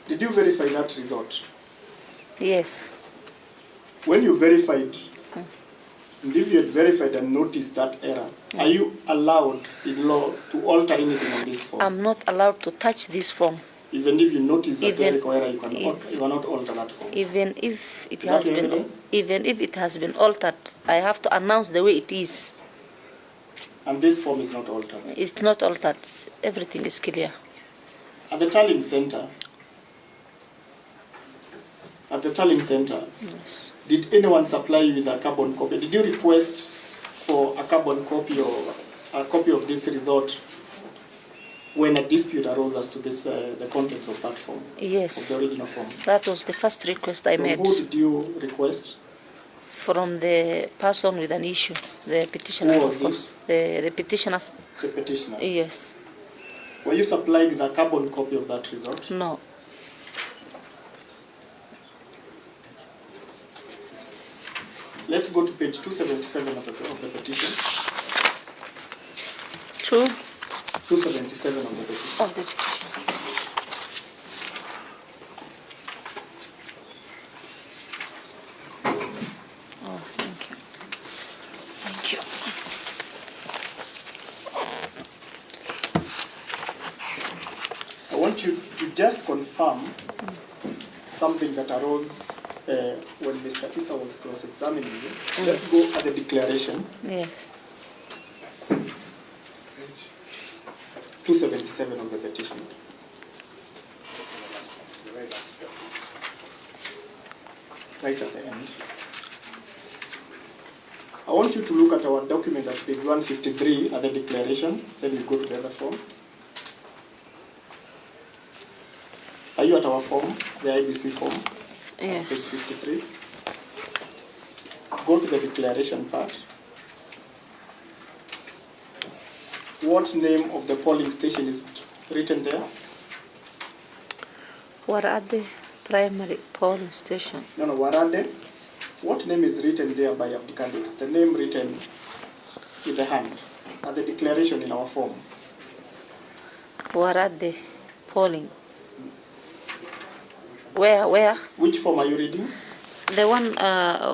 Did you verify that result? Yes. When you verified, and if you had verified and noticed that error, are you allowed in law to alter anything on this form? I'm not allowed to touch this form. Even if you notice a Even clerical error, you if- cannot alter that form. Even if it Is that has your been, evidence? even if it has been altered, I have to announce the way it is. And this form is not altered. It's not altered. Everything is clear. At the Tallying Center, Yes. did anyone supply you with a carbon copy? Did you request for a carbon copy or a copy of this result when a dispute arose as to this, the contents of that form? Yes. Of the original form? That was the first request I From made who did you request? from the person with an issue, the petitioner. Who was of course. The petitioners. The petitioner. Yes. Were you supplied with a carbon copy of that result? No. Let's go to page 277 of the petition. 277 of the petition. Of the petition. Oh, thank you. Thank you. I want you to just confirm something that arose when Mr. Issa was cross-examining you. Let's go at the declaration. Yes. 277 of the petition. Right at the end. I want you to look at our document at page 153 at the declaration, then we go to the other form. Are you at our form, the IBC form? Yes. Page 53. Go to the declaration part. What name of the polling station is written there? Warade Primary Polling Station. No, Warade. What name is written there by the candidate? The name written with the hand at the declaration in our form. Warade Polling. Where? Which form are you reading? The one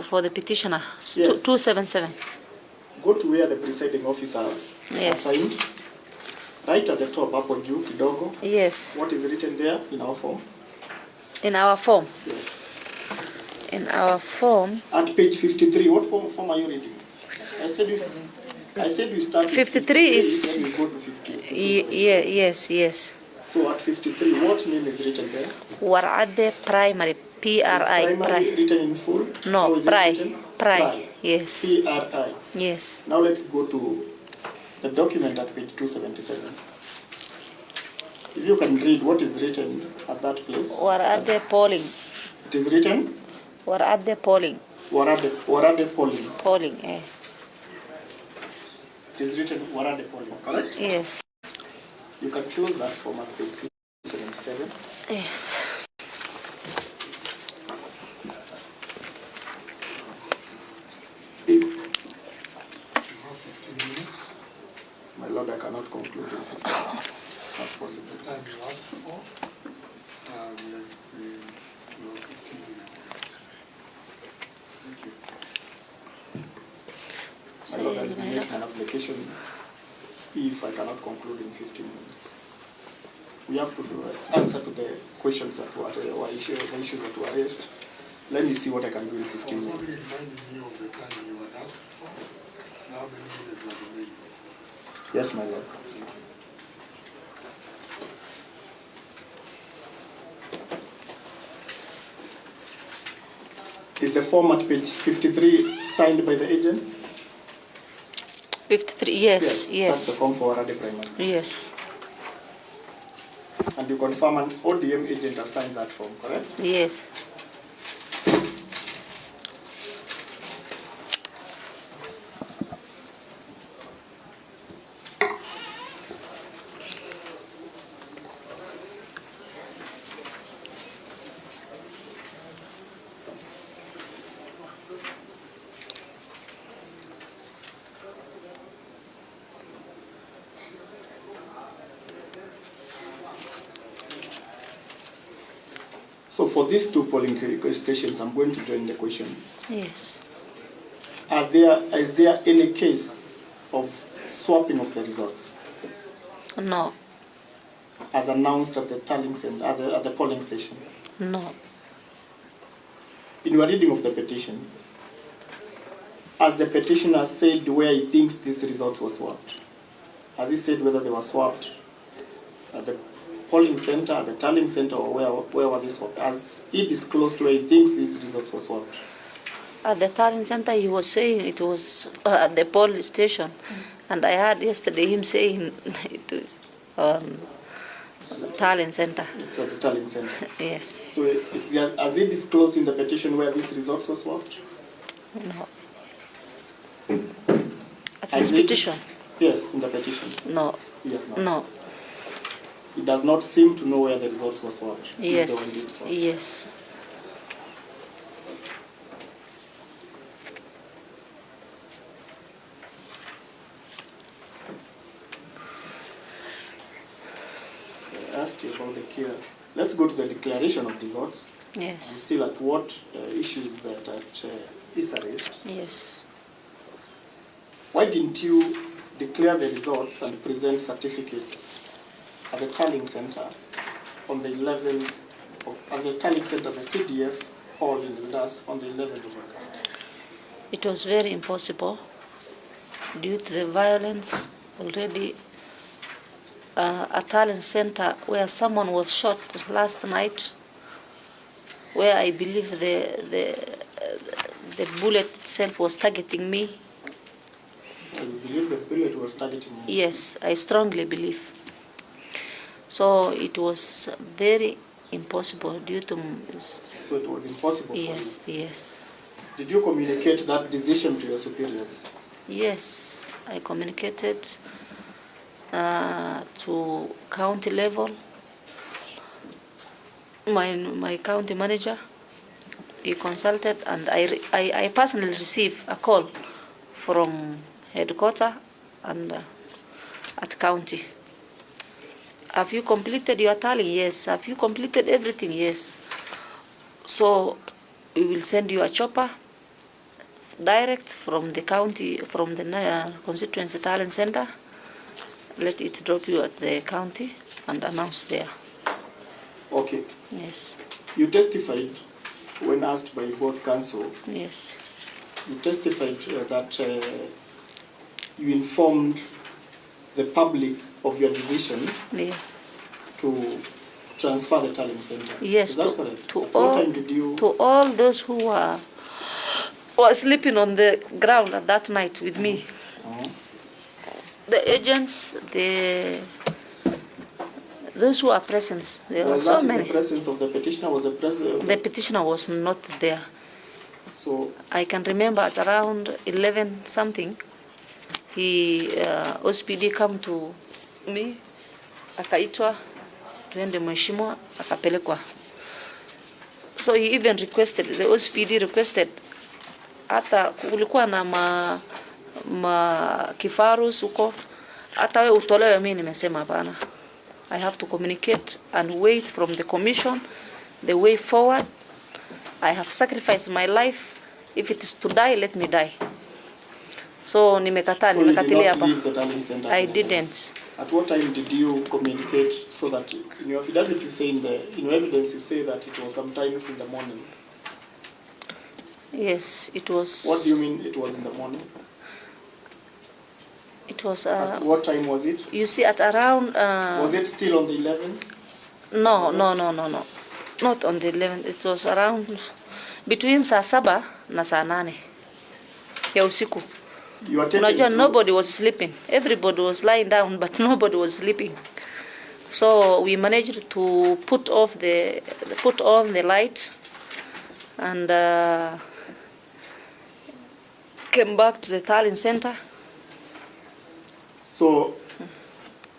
for the petitioner. Yes. 277. Go to where the presiding officer Yes. assigned. Right at the top, hapo juu kidogo. Yes. What is written there in our form? In our form. Yes. In our form. At page 53, what form are you reading? I said you start with 53 is. then you go to 50. Yes. So at 53, what name is written there? Warade Primary. PRI. Is primary written in full? No, How is it Pri. written? Pri. Yes. PRI. Yes. Now let's go to the document at page 277. If you can read what is written at that place. Warade Polling. It is written? Warade Polling. Warade polling. Polling. It is written Warade polling, correct? Yes. You can close that form at page 277. Yes. If, You have 15 minutes, my lord, I cannot conclude in 15 minutes. It's not possible. the time you asked for, you have 15 minutes left. Thank you. My lord, I will make an application if I cannot conclude in 15 minutes. We have to answer to the questions that were the issues that were raised. Let me see what I can do in I 15 was minutes. only reminding you of the time you had asked for. Now many minutes are remaining. Yes, my lord. Is the form at page 53 signed by the agents? 53. Yes. That's the Yes. form for Warade Primary. Yes. And you confirm an ODM agent has signed that form, correct? Yes. for these two polling stations, I'm going to join the question. Yes. Is there any case of swapping of the results No. as announced at the tallying center, at the polling station? No. In your reading of the petition, has the petitioner said where he thinks these results were swapped? Has he said whether they were swapped at the polling center, at the tallying center, or where were they swapped? Has he disclosed where he thinks these results were swapped? At the tallying center, he was saying it was at the polling station. And I heard yesterday him saying it was tallying center. It's at the tallying center. Yes. So has he disclosed in the petition where these results were swapped? No. At Has his he petition? Yes, in the petition. No. Yes, no. No. He does not seem to know where the results were swapped. if they were indeed Yes. swapped. Yes. I asked you about the cure. Let's go to the declaration of results. I'm Yes. still at what issues that is raised. Yes. Why didn't you declare the results and present certificates at the tallying center on the 11th at the tallying center, the CDF hall in Eldas on the 11th of August? It was very impossible due to the violence already. A talent center where someone was shot last night, where I believe the bullet itself was targeting me. I believe the bullet was targeting you. Yes, I strongly believe. So it was very impossible due to. So it was impossible Yes, for you. yes, Did you communicate that decision to your superiors? yes. I communicated to county level. My county manager, he consulted, and I personally received a call from headquarters and at county. Have you completed your tallying? Yes. Have you completed everything? Yes. So we will send you a chopper direct from the county, from the constituency talent center. Let it drop you at the county and announce there. Okay. Yes. You testified when asked by both council. Yes. You testified that you informed the public of your decision Yes. to transfer the tallying center. Yes. Is that correct? To At what all, time did you? to all those who were sleeping on the ground at that night with me. The agents, those who are present, there were Was so that in many. the presence of the petitioner? Was the presence? The petitioner was not there. So I can remember at around 11 something, he OSPD come to me, akaitwa, tuende mheshimiwa, akapelekwa. So he even requested, the OSPD requested, hata kulikuwa na kifarus huko, hata wewe utolewe. Mimi nimesema hapana. I have to communicate and wait from the commission the way forward. I have sacrificed my life. If it is to die, let me die. So nimekataa, nimekatilia hapa. I didn't. At what time did you communicate so that in your affidavit you say in your evidence you say that it was sometimes in the morning? Yes, it was. What do you mean it was in the morning? It was. At what time was it? You see, at around. Was it still on the 11th? No. Not on the 11th. It was around between saa 7 na saa 8 ya usiku. Unajua, nobody was sleeping. Everybody was lying down, but nobody was sleeping. So we managed to put on the light and came back to the tallying center. So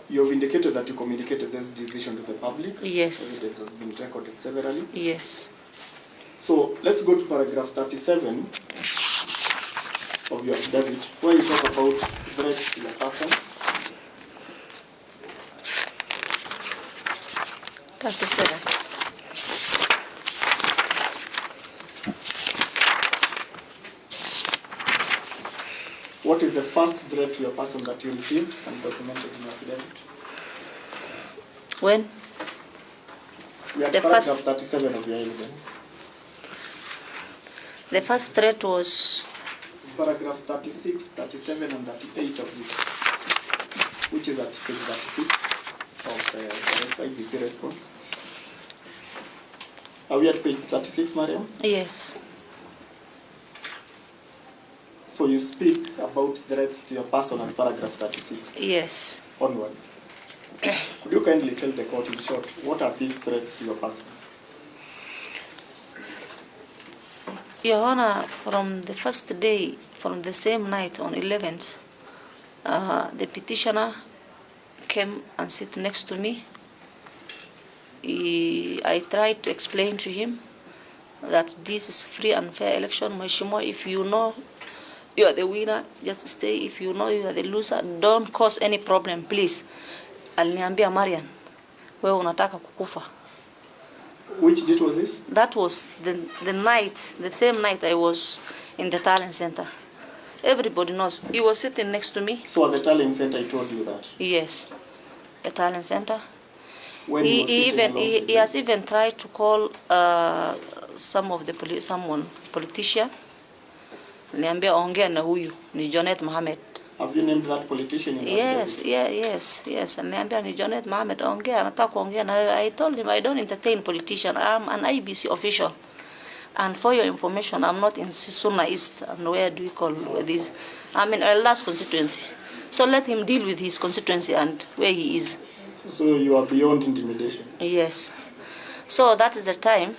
you have indicated that you communicated this decision to the public. Yes. Evidence has been recorded severally. Yes. So let's go to paragraph 37 of your affidavit, where you talk about threats to the person. 37. What is the first threat to your person that you received and documented in your affidavit? When? We are The paragraph first- 37 of your evidence. The first threat was Paragraph 36, 37, and 38 of this, which is at page 36 of the IBC response. Are we at page 36, Maryan? yes. So you speak about threats to your person at paragraph 36 Yes. onwards. Could you kindly tell the court in short, what are these threats to your person? Your Honor, from the first day, from the same night on 11th, the petitioner came and sit next to me. I tried to explain to him that this is free and fair election. Mheshimiwa, if you know you are the winner, just stay. If you know you are the loser, don't cause any problem, please. Aliniambia Maryan, wewe unataka kukufa. Which date was this? That was the night, the same night I was in the talent center. Everybody knows. He was sitting next to me. So at the Tallying Center, I told you that. Yes, the talent center. When he was sitting He has even tried to call some of the politician. Niambia ongea na huyu ni Jonet Mohamed. Have you named that politician in the Yes, affidavit? yes. Niambia ni Jonet Mohamed ongea, anataka kuongea na wewe. I told him I don't entertain politician. I'm an IBC official. And for your information, I'm not in Suna East. And where do we call this? I'm in Eldas constituency. So let him deal with his constituency and where he is. So you are beyond intimidation? Yes. So that is the time.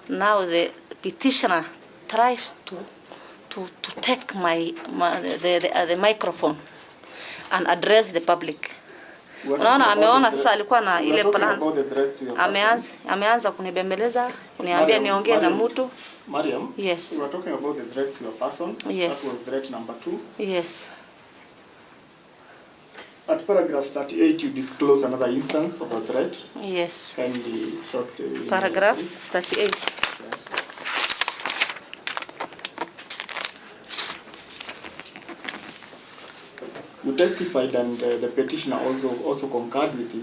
Now the petitioner tries to take the microphone and address the public. Unaona ameona sasa alikuwa na ile plan. Ameanza kunibembeleza, kuniambia niongee na mtu. Maryan, yes. We are talking about the threats to your person. Yes. That was threat number 2. Yes. At paragraph 38, you disclose another instance of a threat. Yes. Kindly shortly. Paragraph 38. You testified, and the petitioner also concurs with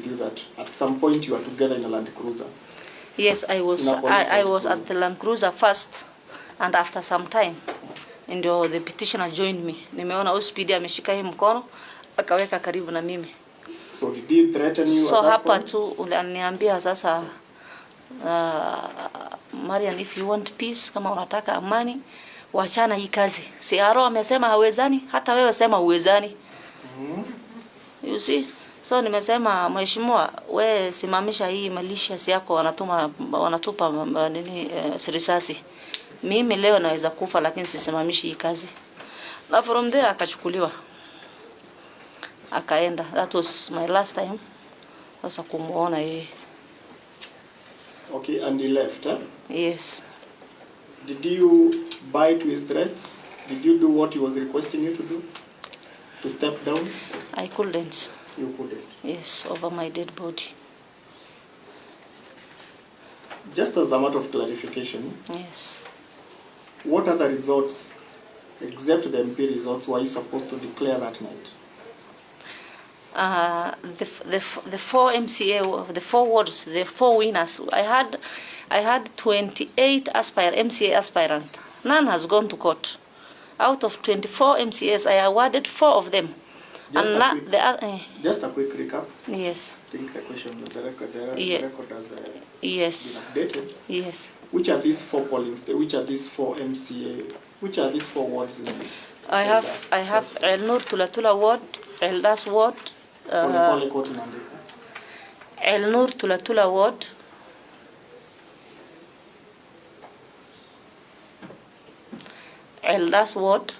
you that at some point you are together in a Land Cruiser. Yes, I was at the Land Cruiser first, and after some time, ndio the petitioner joined me. Nimeona Ospidi ameshika hii mkono akaweka karibu na mimi. So did he threaten you? So at that hapa point? tu uliniambia sasa, Maryan, if you want peace, kama unataka amani, wachana hii kazi. DRO amesema hawezani, hata wewe sema uwezani. You see? So nimesema mheshimiwa, wewe simamisha hii malicious yako, wanatupa nini risasi. Mimi leo naweza kufa lakini sisimamishi hii kazi. Na from there akachukuliwa. Akaenda. That was my last time. Sasa kumuona yeye. Okay, and he left, eh? Yes. Did you buy to his threats? Did you do what he was requesting you to do? To step down? I couldn't. You couldn't. Yes, over my dead body. Just as a matter of clarification, Yes. what other results, except the MP results, were you supposed to declare that night? The 4 MCA, the 4 wards, the 4 winners. I had 28 MCA aspirant. None has gone to court. Out of 24 MCAs, I awarded 4 of them. Just, and just a quick recap. Yes. I think the question, the record Yeah. has Yes. been updated. Yes. Which are these 4 polling stations? Which are these 4 MCA? Which are these 4 wards in I have El Nur Tulatula ward, Eldas ward, El Nur Tulatula ward, Eldas ward,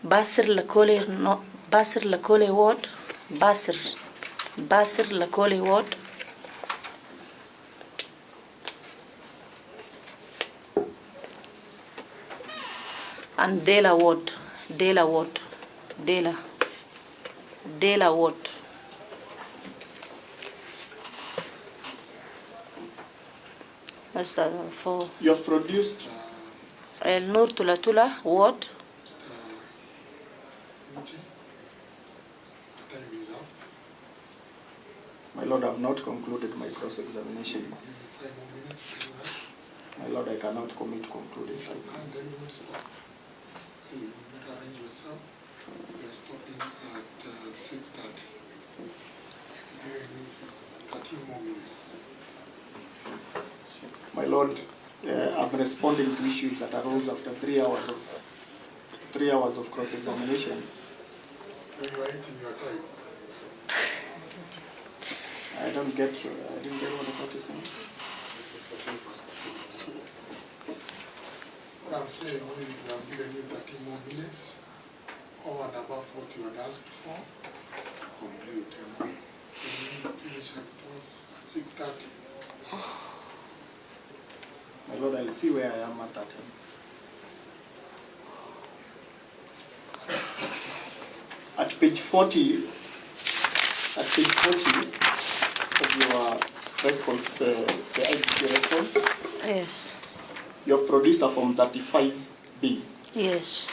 Basir Lakole ward, Basir Lakole ward, and Dela ward. That's the for You have produced El Nur Tula Tula ward. Mr. Muti, your time is up. My Lord, I have not concluded my cross-examination. Give you 5 more minutes to do that. My Lord, I cannot commit to concluding. And then we will stop. You better arrange yourself. We are stopping at 6:30. Giving you 13 more minutes. My Lord, I'm responding to issues that arose after 3 hours of cross-examination. You are eating your time. I didn't get what the court is saying. What I'm saying is we have given you 13 more minutes over and above what you had asked for to conclude. And we finish at 6:30. My Lord, I'll see where I am at that time. At page 40 of your response, the IGP response, Yes. you have produced a form 35B. Yes.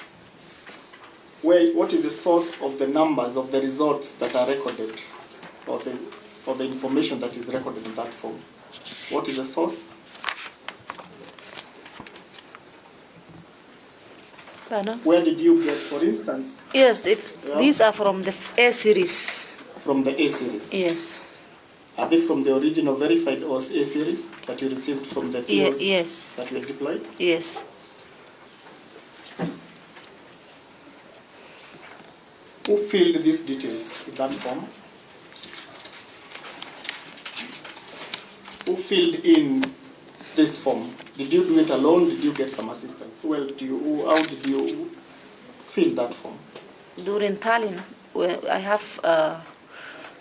What is the source of the numbers of the results that are recorded, or the information that is recorded in that form? What is the source? Pardon? Where did you get, for instance, Yes, these are from the A series. from the A series? Yes. Are they from the original verified or A series that you received from the POs Yes. that were deployed? Yes. Who filled these details in that form? Who filled in this form? Did you do it alone? Did you get some assistance? How did you fill that form? During Tallying, I have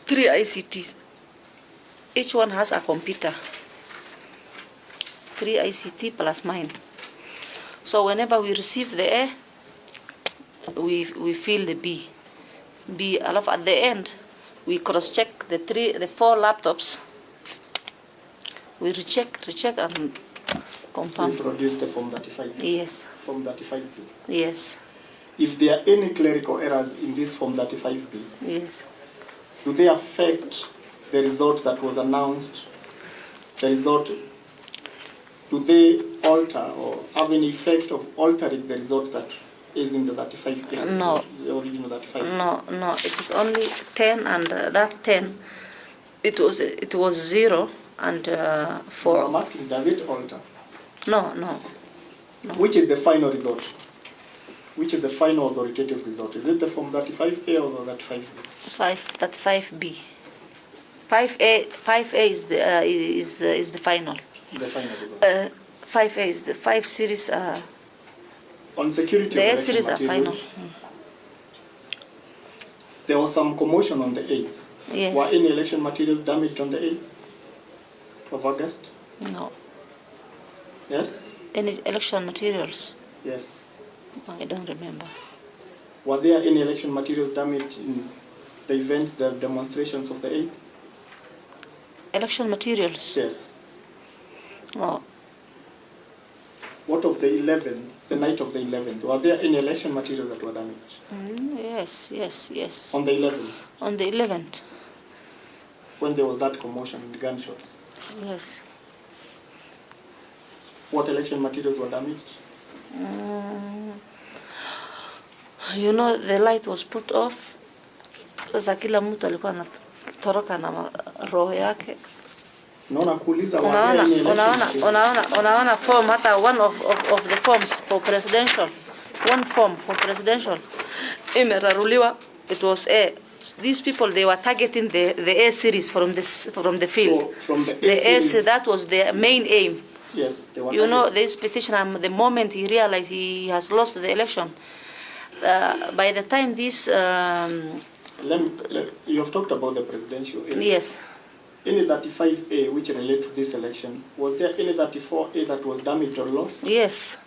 3 ICTs. Each one has a computer. 3 ICT plus mine. So whenever we receive the A, we fill the B. At the end, we cross-check the 4 laptops. We recheck and confirm. You produced the form 35. Yes. Form 35B. Yes. If there are any clerical errors in this form 35B, Yes. do they affect the result that was announced? The result, do they alter or have any effect of altering the result that is in the 35B? No. The original 35B? No. It is only 10, and that 10, it was 0, and for. I'm asking, does it alter? No. Which is the final result? Which is the final authoritative result? Is it the form 35A or the 35B? 5B. 5A is the final. The final result. 5A is the 5 series. On security The of A election series are materials, final. there was some commotion on the 8th. Yes. Were any election materials damaged on the 8th of August? No. Yes? Any election materials? Yes. I don't remember. Were there any election materials damaged in the events, the demonstrations of the 8th? Election materials? Yes. No. What of the 11th, the night of the 11th? Were there any election materials that were damaged? Yes. On the 11th? On the 11th? When there was that commotion and gunshots? Yes. What election materials were damaged? You know, the light was put off. Sasa kila mtu alikuwa anatoroka na roho yake. Unaona form, hata one of the forms for presidential, one form for presidential imeraruliwa. It was A. These people, they were targeting the A series from the field. So, from the A series, that was their main aim. Yes, they were You know, this petitioner, the moment he realized he has lost the election, by the time this... you have talked about the presidential. Yes. Any 35A which relate to this election, was there any 34A that was damaged or lost? Yes.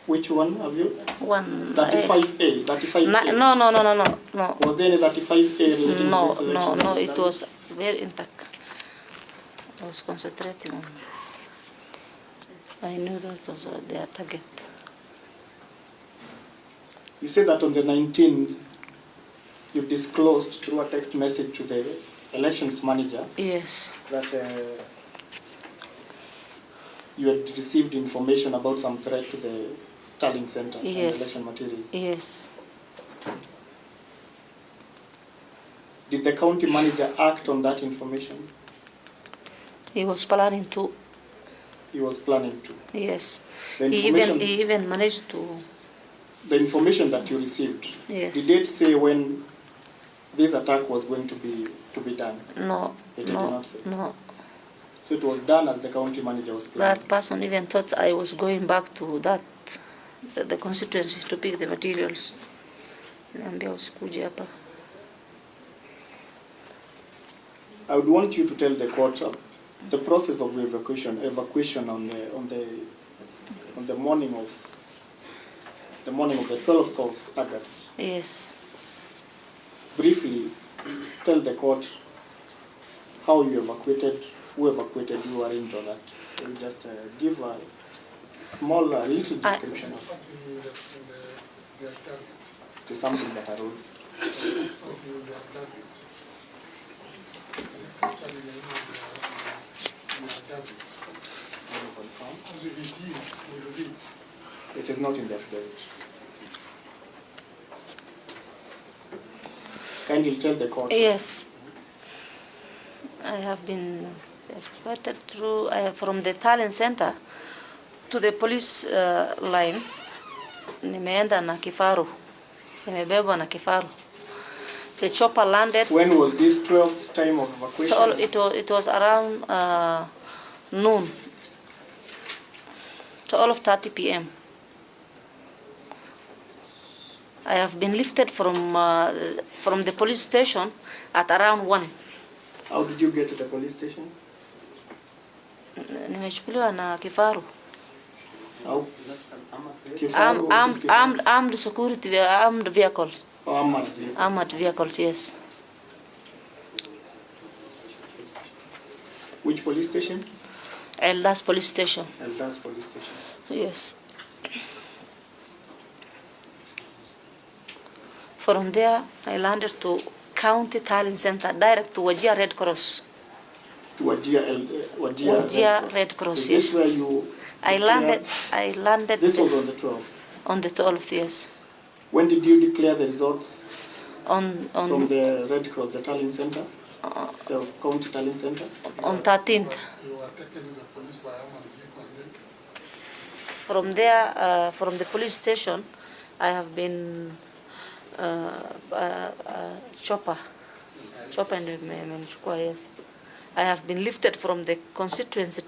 Which one have you? One. 35A. 35A. No. Was there any 35A relating to this election? No, it was very intact. I was concentrating on. I knew that was their target. You said that on the 19th, you disclosed through a text message to the elections manager Yes. that you had received information about some threat to the tallying center and Yes. election materials. Yes. Did the county manager act on that information? He was planning to. He was planning to. Yes. The He even managed to. The information that you received, Yes. did it say when this attack was going to be done? No. It did not say. No. So it was done as the county manager was planning. That person even thought I was going back to the constituency to pick the materials. Niambia usikuje hapa. I would want you to tell the court the process of evacuation on the morning of the 12th of August. Yes. Briefly, tell the court how you evacuated, who evacuated you, arranged all that. You just give a small, little description of Something in the target. to something that arose. Something in the target. Actually, in the target. As if it is, we'll read. It is not in the affidavit. Kindly tell the court. Yes. I have been evacuated through from the talent center to the police line. Nimeenda na kifaru. Nimebebwa na kifaru. The chopper landed. When was this 12th time of evacuation? It was around noon. 12:30 p.m. I have been lifted from the police station at around 1. How did you get to the police station? Nimechukuliwa na kifaru. How? Kifaru, Armed security, armed vehicles. oh, armored vehicle. Armored vehicles, yes. Which police station? Eldas police station. Eldas police station. Yes. From there, I landed to County Tallying Center, direct to Wajir Red Cross. To Wajir Red Cross. Is Yes. this where you? I landed. This was on the 12th. On the 12th, yes. When did you declare the results On from the Red Cross, the tallying center, the county tallying center? on 13th. You were taken to the police by armored vehicle and then From there, from the police station, I have been chopper and yes. I have been lifted from the constituency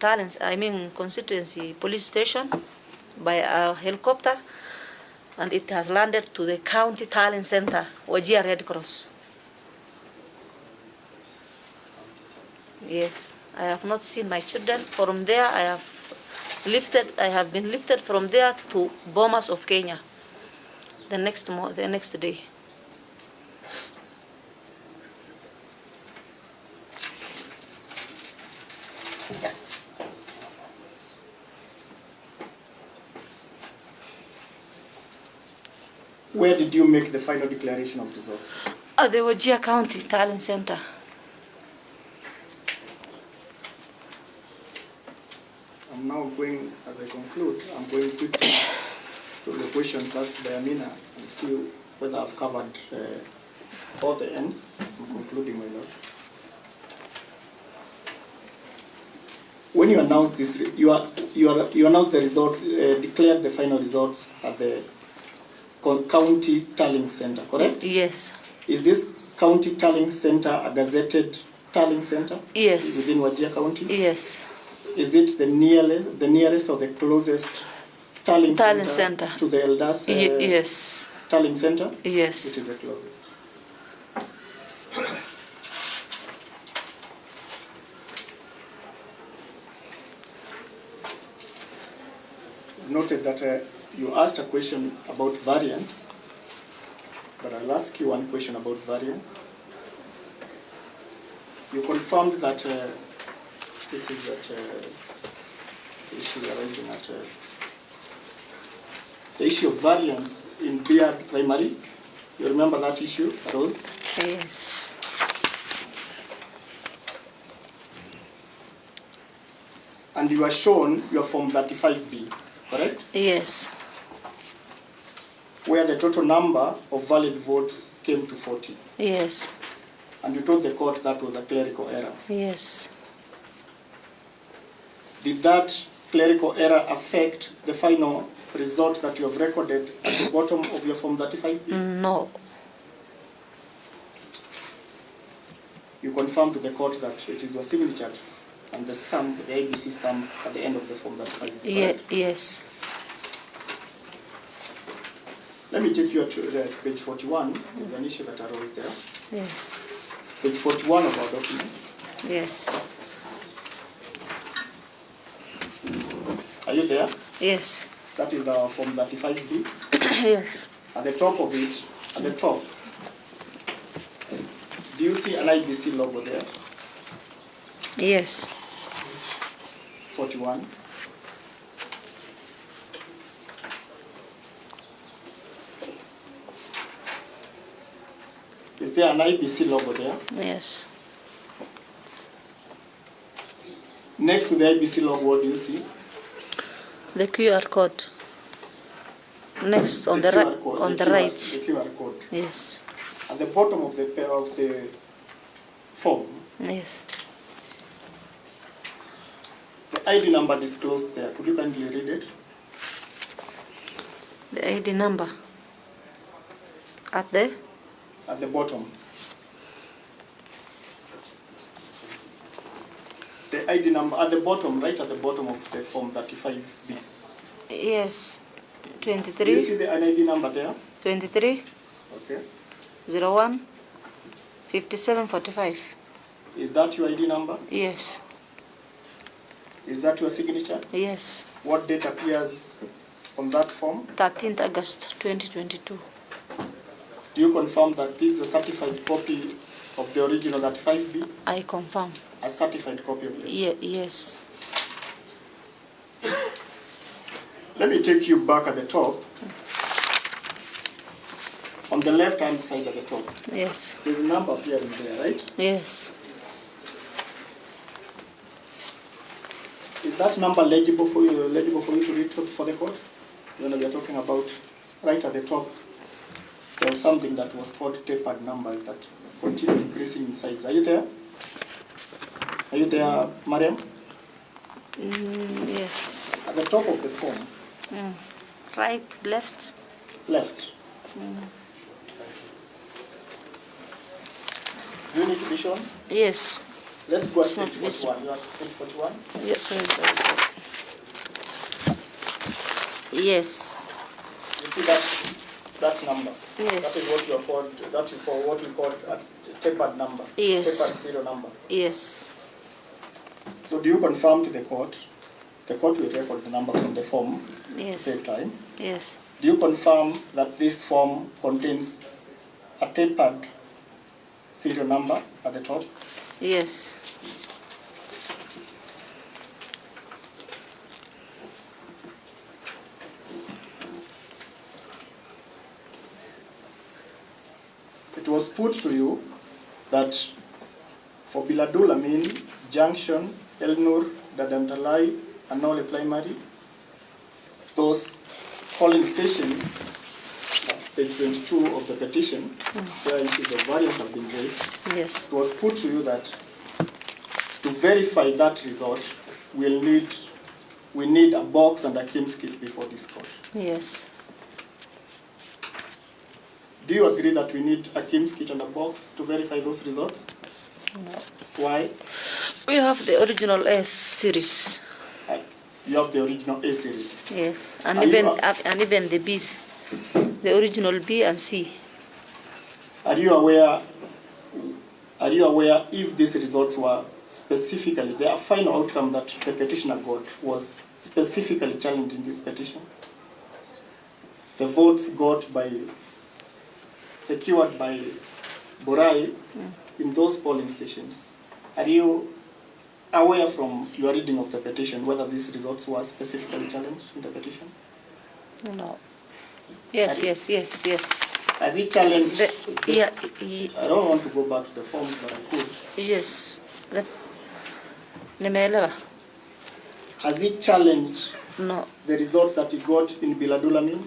police station by a helicopter, and it has landed to the county tallying center, Wajir Red Cross. Yes, I have not seen my children. From there, I have been lifted from there to Bomas of Kenya. The next day. Where did you make the final declaration of results? At the Wajir County Talent Center. I'm now going, as I conclude, I'm going quickly to the questions asked by Amina and see whether I've covered all the ends. I'm concluding my note. When you announced this, you announced the results, declared the final results at the county tallying center, correct? Yes. Is this county tallying center a gazetted tallying center? Yes. Within Wajir County? Yes. Is it the nearest or the closest tallying center to the Eldas yes. tallying center? Yes. It is the closest. Noted that you asked a question about variance, but I'll ask you one question about variance. You confirmed that this is at the issue arising at the issue of variance in Beard Primary. You remember that issue arose? Yes. And you are shown your Form 35B, correct? Yes. Where the total number of valid votes came to 40. Yes. And you told the court that was a clerical error. Yes. Did that clerical error affect the final result that you have recorded at the bottom of your Form 35B? No. You confirm to the court that it is your signature and the stamp, the ABC stamp at the end of the Form 35B. Yes. Let me take you to page 41. There's an issue that arose there. Yes. Page 41 of our document. Yes. Are you there? Yes. That is our Form 35B. Yes. At the top of it, at the top, do you see an IBC logo there? Yes. 41. Is there an IBC logo there? Yes. Next to the IBC logo, what do you see? The QR code. Next on the right. On the right. The QR code. Yes. At the bottom of the form, Yes. the ID number disclosed there. Could you kindly read it? The ID number. At the? At the bottom. The ID number at the bottom, right at the bottom of the Form 35B. Yes. Do you 23. see the ID number there? 23. Okay. 01. 5745. Is that your ID number? Yes. Is that your signature? Yes. What date appears on that form? 13th August 2022. Do you confirm that this is a certified copy of the original 35B? I confirm. A certified copy of it? Yes. Let me take you back at the top. On the left-hand side at the top, Yes. there's a number appearing there, right? Yes. Is that number legible for you to read for the court? When we are talking about right at the top, there was something that was called tapered numbers that continue increasing in size. Are you there? Are you there, Maryan? Yes. At the top of the form. Right, left. Left. Do you need to be shown? Yes. Let's go at It's not page 41. You are at page 41? Yes. Sorry. Yes. You see that number? Yes. That is what you are called. That you call what we call a tapered number. Yes. Tapered serial number. Yes. So do you confirm to the court? The court will record the number from the form Yes. to save time. Yes. Do you confirm that this form contains a tapered serial number at the top? Yes. It was put to you that for Biladul Amin, Junction, El Nur, Dadamtalai, and Nole Primary, those polling stations, page 22 of the petition, where issues of variance have been raised, Yes. it was put to you that to verify that result, we need a box and a Kim's kit before this court. Yes. Do you agree that we need a Kim's kit and a box to verify those results? No. Why? We have the original S series. You have the original A series. Yes. And Are even the B's. The original B and C. Are you aware if these results were specifically, the final outcome that the petitioner got was specifically challenged in this petition? The votes got secured by Boray in those polling stations. Are you aware from your reading of the petition whether these results were specifically challenged in the petition? No. Yes, yes, yes, yes. Has he challenged? Yeah, I don't want to go back to the forms, but I could. yes. Nimeelewa. Has he challenged No, the result that he got in Biladulamin?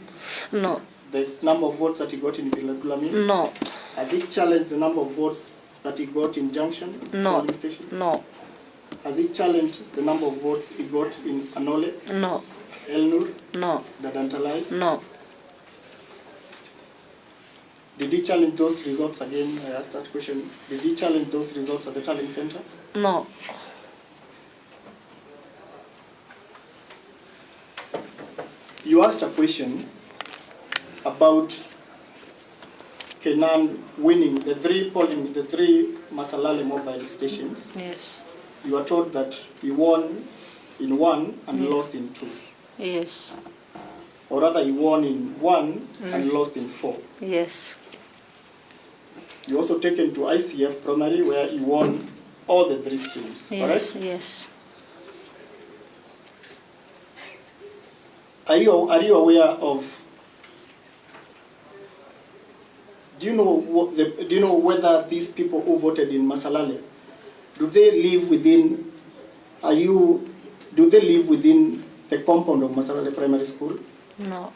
no, The number of votes that he got in Biladulamin? no, Has he challenged the number of votes that he got in Junction no, polling station? no, Has he challenged the number of votes he got in Anole, no, Elnur, no, Dadantalai? no. Did he challenge those results again? I asked that question. Did he challenge those results at the Tallying Center? No. You asked a question about Kenan winning the three Masalale mobile stations. Yes. You are told that he won in one and lost in two. Yes. Or rather, he won in one and lost in four. Yes. You also taken to ICF primary where he won all the three streams, Yes. correct? Yes. Are you aware of? Do you know whether these people who voted in Masalale, do they live within? Do they live within the compound of Masalale Primary School? No.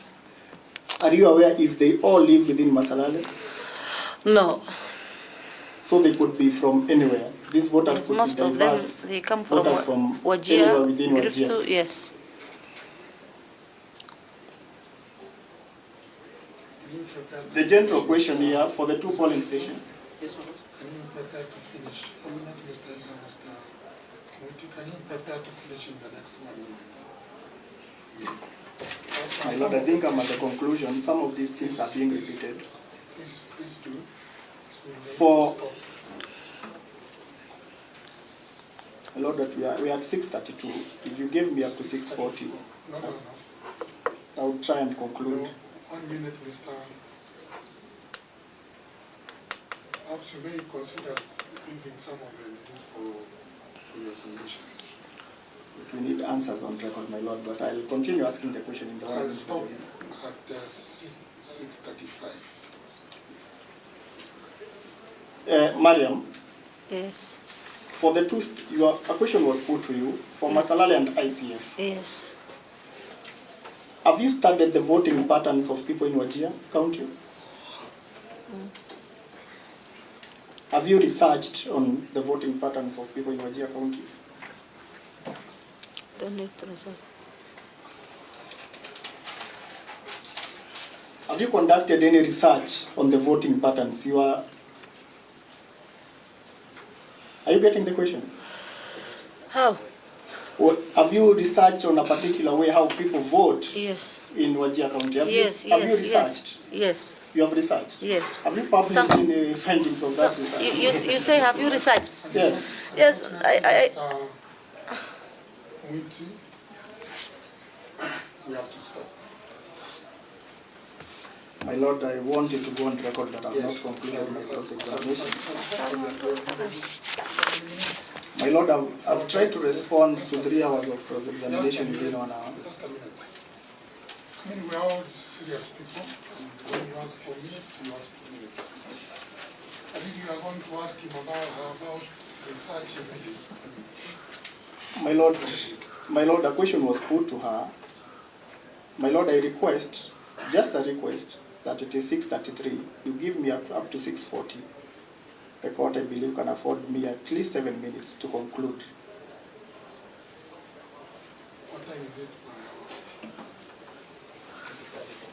Are you aware if they all live within Masalale? No. So they could be from anywhere. These voters Yes, could most be of them, diverse. they come from voters from Wajir, anywhere within Wajir. Griftu, yes. The general question here for the two polling stations. Yes, Mahmoud. Can you prepare to finish? Not Mr. Hassan, Mr. Muti, can you prepare to finish in the next 1 minute? My Lord, I think I'm at the conclusion. Some of these things are being repeated. Please do. For my Lord, that we are at 6:32. If you gave me up to 6:40, No. I would try and conclude. No. 1 minute, Mr. Perhaps you may consider giving some of the needs for your submissions. We need answers on record, my Lord, but I'll continue asking the question in the I'll one stop at 6:35. Maryan, Yes. for the two, a question was put to you for Masalale and ICF. Yes. Have you studied the voting patterns of people in Wajir County? Have you researched on the voting patterns of people in Wajir County? Don't need to research. Have you conducted any research on the voting patterns? Are you getting the question? How? Or have you researched on a particular way how people vote Yes. in Wajir County? Have Yes, you yes, researched? yes. You have researched? Yes. Have you published any findings of that research? You say, have you researched? Yes. Yes, Muti, we have to stop. My Lord, I want you to go on record that I have not concluded my cross-examination. My Lord, I've tried to respond to 3 hours of cross-examination within 1 hour. Just a minute. I mean, we're all serious people, and when you ask for minutes, you ask for minutes. I think you are going to ask him about research everything. My Lord, a question was put to her. My Lord, I request, just a request, that it is 6:33. You give me up to 6:40. The court, I believe, can afford me at least 7 minutes to conclude. What time is it by hour? 6:34.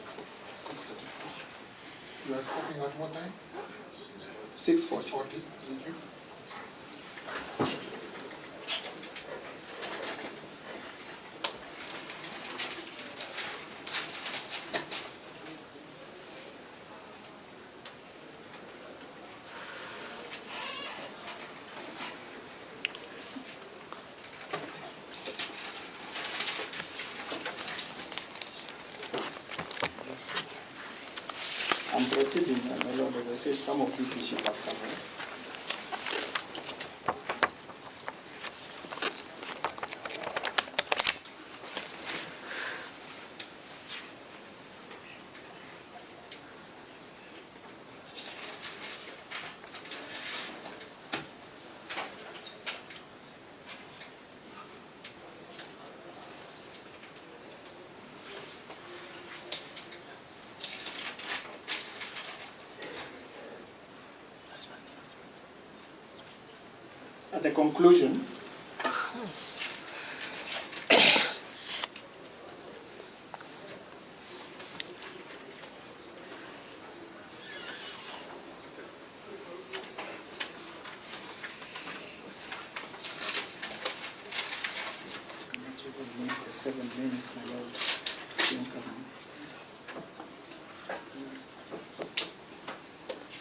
You are stopping at what time? 6:40. 6:40. Thank you. I'm proceeding, my Lord, as I said, some of these issues have come up. At the conclusion,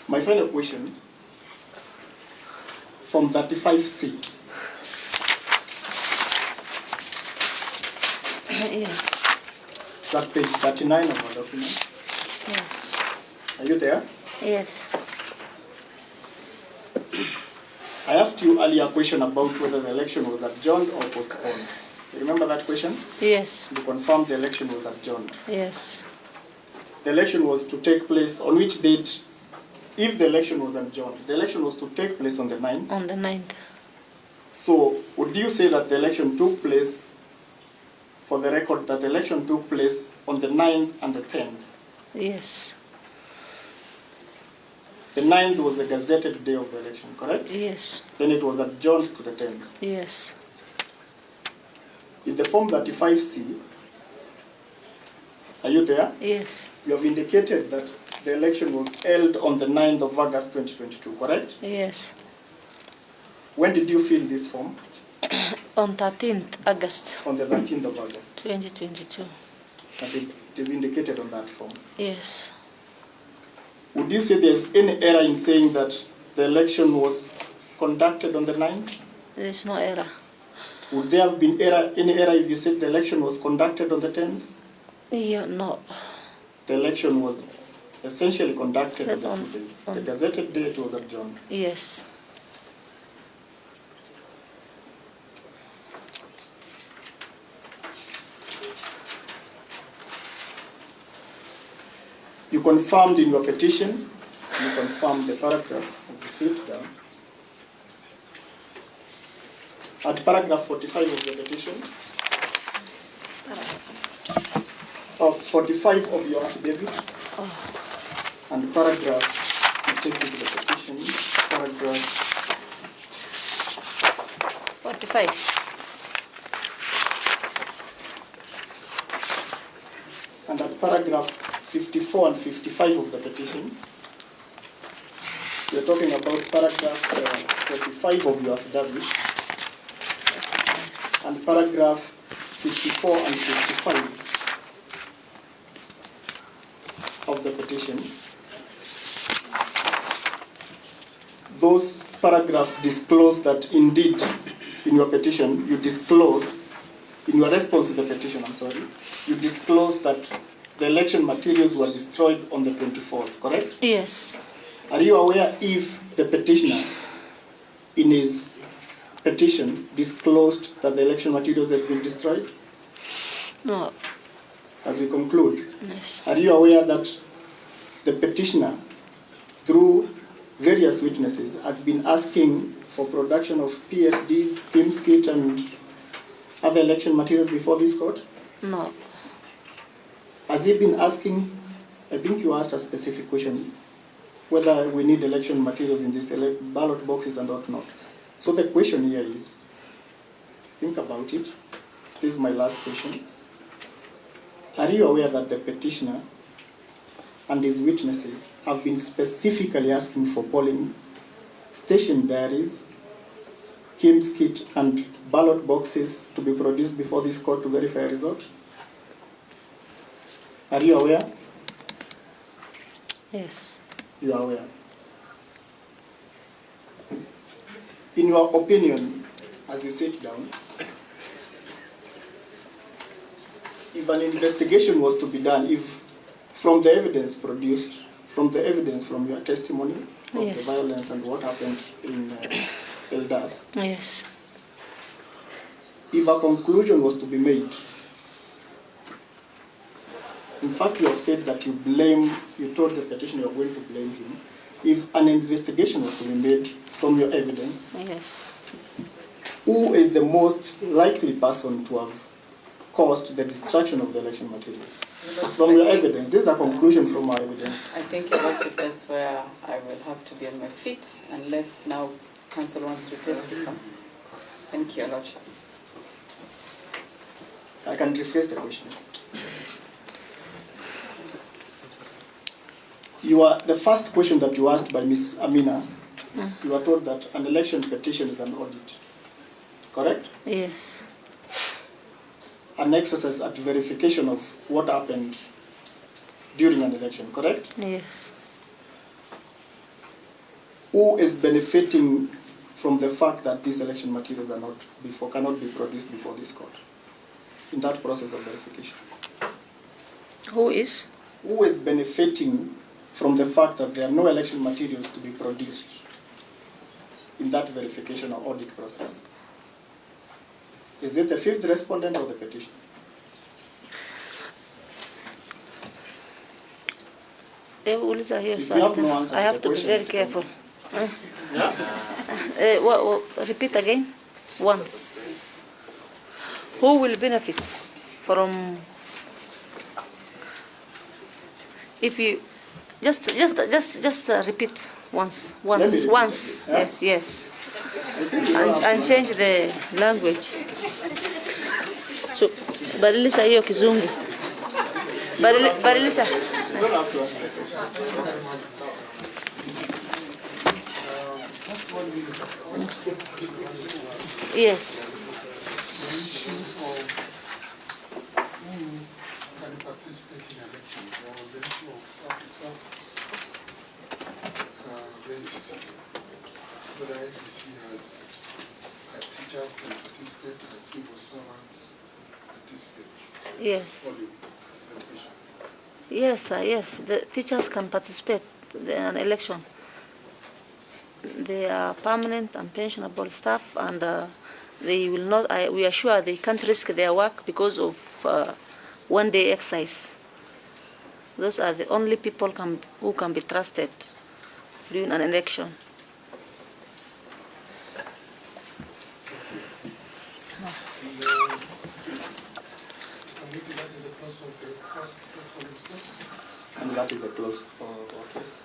my final question from 35C. Yes. Is that page 39 of our document? Yes. Are you there? Yes. I asked you earlier a question about whether the election was adjourned or postponed. You remember that question? Yes. You confirmed the election was adjourned. Yes. The election was to take place on which date? If the election was adjourned, the election was to take place on the 9th. On the 9th. So, would you say that the election took place, for the record, that the election took place on the 9th and the 10th? Yes. The 9th was the gazetted day of the election, correct? Yes. Then it was adjourned to the 10th. Yes. In the form 35C, are you there? Yes. You have indicated that the election was held on the 9th of August 2022, correct? Yes. When did you fill this form? On 13th August On the 13th of August. 2022. And it is indicated on that form. Yes. Would you say there's any error in saying that the election was conducted on the 9th? There is no error. Would there have been any error if you said the election was conducted on the 10th? Yeah, no. The election was essentially conducted on the 2 days. On The gazetted date was adjourned. Yes. You confirmed in your petitions, you confirmed the paragraph of the fifth down. At paragraph 45 of the petition, of 45 of your affidavit, and paragraph, you take it to the petition, paragraph 45. and at paragraph 54 and 55 of the petition, you're talking about paragraph 45 of your affidavit, and paragraph 54 and 55 of the petition. Those paragraphs disclose that indeed, in your petition, you disclose, in your response to the petition, you disclose that the election materials were destroyed on the 24th, correct? Yes. Are you aware if the petitioner, in his petition, disclosed that the election materials had been destroyed? No. As we conclude, Yes. are you aware that the petitioner, through various witnesses, has been asking for production of PFDs, PIMS kit, and other election materials before this court? No. Has he been asking, I think you asked a specific question, whether we need election materials in these ballot boxes and whatnot. So the question here is, think about it. This is my last question. Are you aware that the petitioner and his witnesses have been specifically asking for polling station diaries, PIMS kit, and ballot boxes to be produced before this court to verify a result? Are you aware? Yes. You are aware. In your opinion, as you sit down, if an investigation was to be done, if from the evidence produced, from the evidence from your testimony of Yes. the violence and what happened in Eldas, Yes. if a conclusion was to be made, in fact you have said that you told the petitioner you are going to blame him. If an investigation was to be made from your evidence, Yes. who is the most likely person to have caused the destruction of the election materials? From your evidence, this is a conclusion from our evidence. I think, Your Worship, that's where I will have to be on my feet, unless now council wants to testify. Thank you, Your Lordship. I can rephrase the question. The first question that you asked by Ms. Amina, you were told that an election petition is an audit, correct? Yes. An exercise at verification of what happened during an election, correct? Yes. Who is benefiting from the fact that these election materials cannot be produced before this court in that process of verification? Who is? Who is benefiting from the fact that there are no election materials to be produced in that verification or audit process? Is it the fifth respondent or the petition? I have to be very careful. Repeat again, once. Who will benefit from? If you just repeat once. Yeah? Yes, and change the language. So, badilisha hiyo Kizungu. Badilisha. You don't have to ask the question. Yes. The issue of who can participate in elections, there was the issue of public service raised. Whether IBC has teachers can participate and civil servants participate. Yes. Only, that's the question. Yes, yes. The teachers can participate in an election. They are permanent and pensionable staff, and they will not. We are sure they can't risk their work because of one-day exercise. Those are the only people who can be trusted during an election. And that is a close case.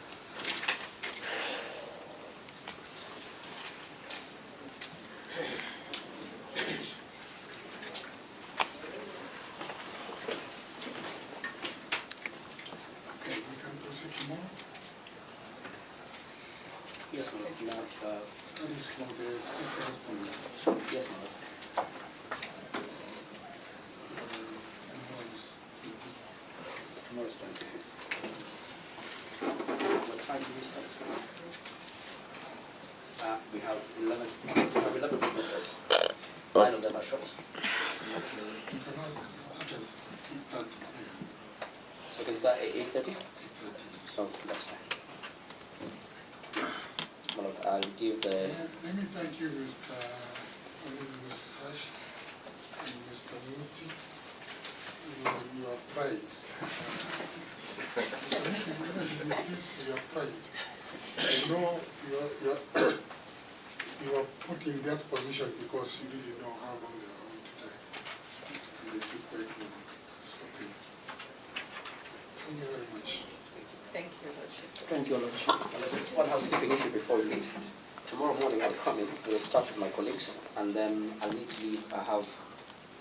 Yes, ma'am. That is for the fifth respondent. Yes, ma'am. No response. What time do we start? We have 11 witnesses. 9 of them are short. You can ask start at 8:30 a.m. We can start at 8:30? 8:30. Oh, that's fine. Well, I'll give the... Let me thank you, Mr. Hash and Mr. Muti. You have tried. Mr. Muti, even with this, you have tried. I know you are put in that position because you didn't know how long they are going to take. And they took quite long, but that's okay. Thank you very much. Thank you, Lordship. Thank you, Lordship. Just one housekeeping issue before we leave. Tomorrow morning I'll come in, we'll start with my colleagues, and then I'll need to leave.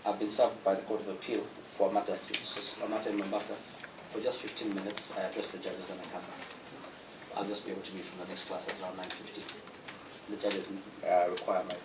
I've been served by the Court of Appeal for a matter in Mombasa. For just 15 minutes, I address the judges and I come back. I'll just be able to be from the next class at around 9:50. The judges require my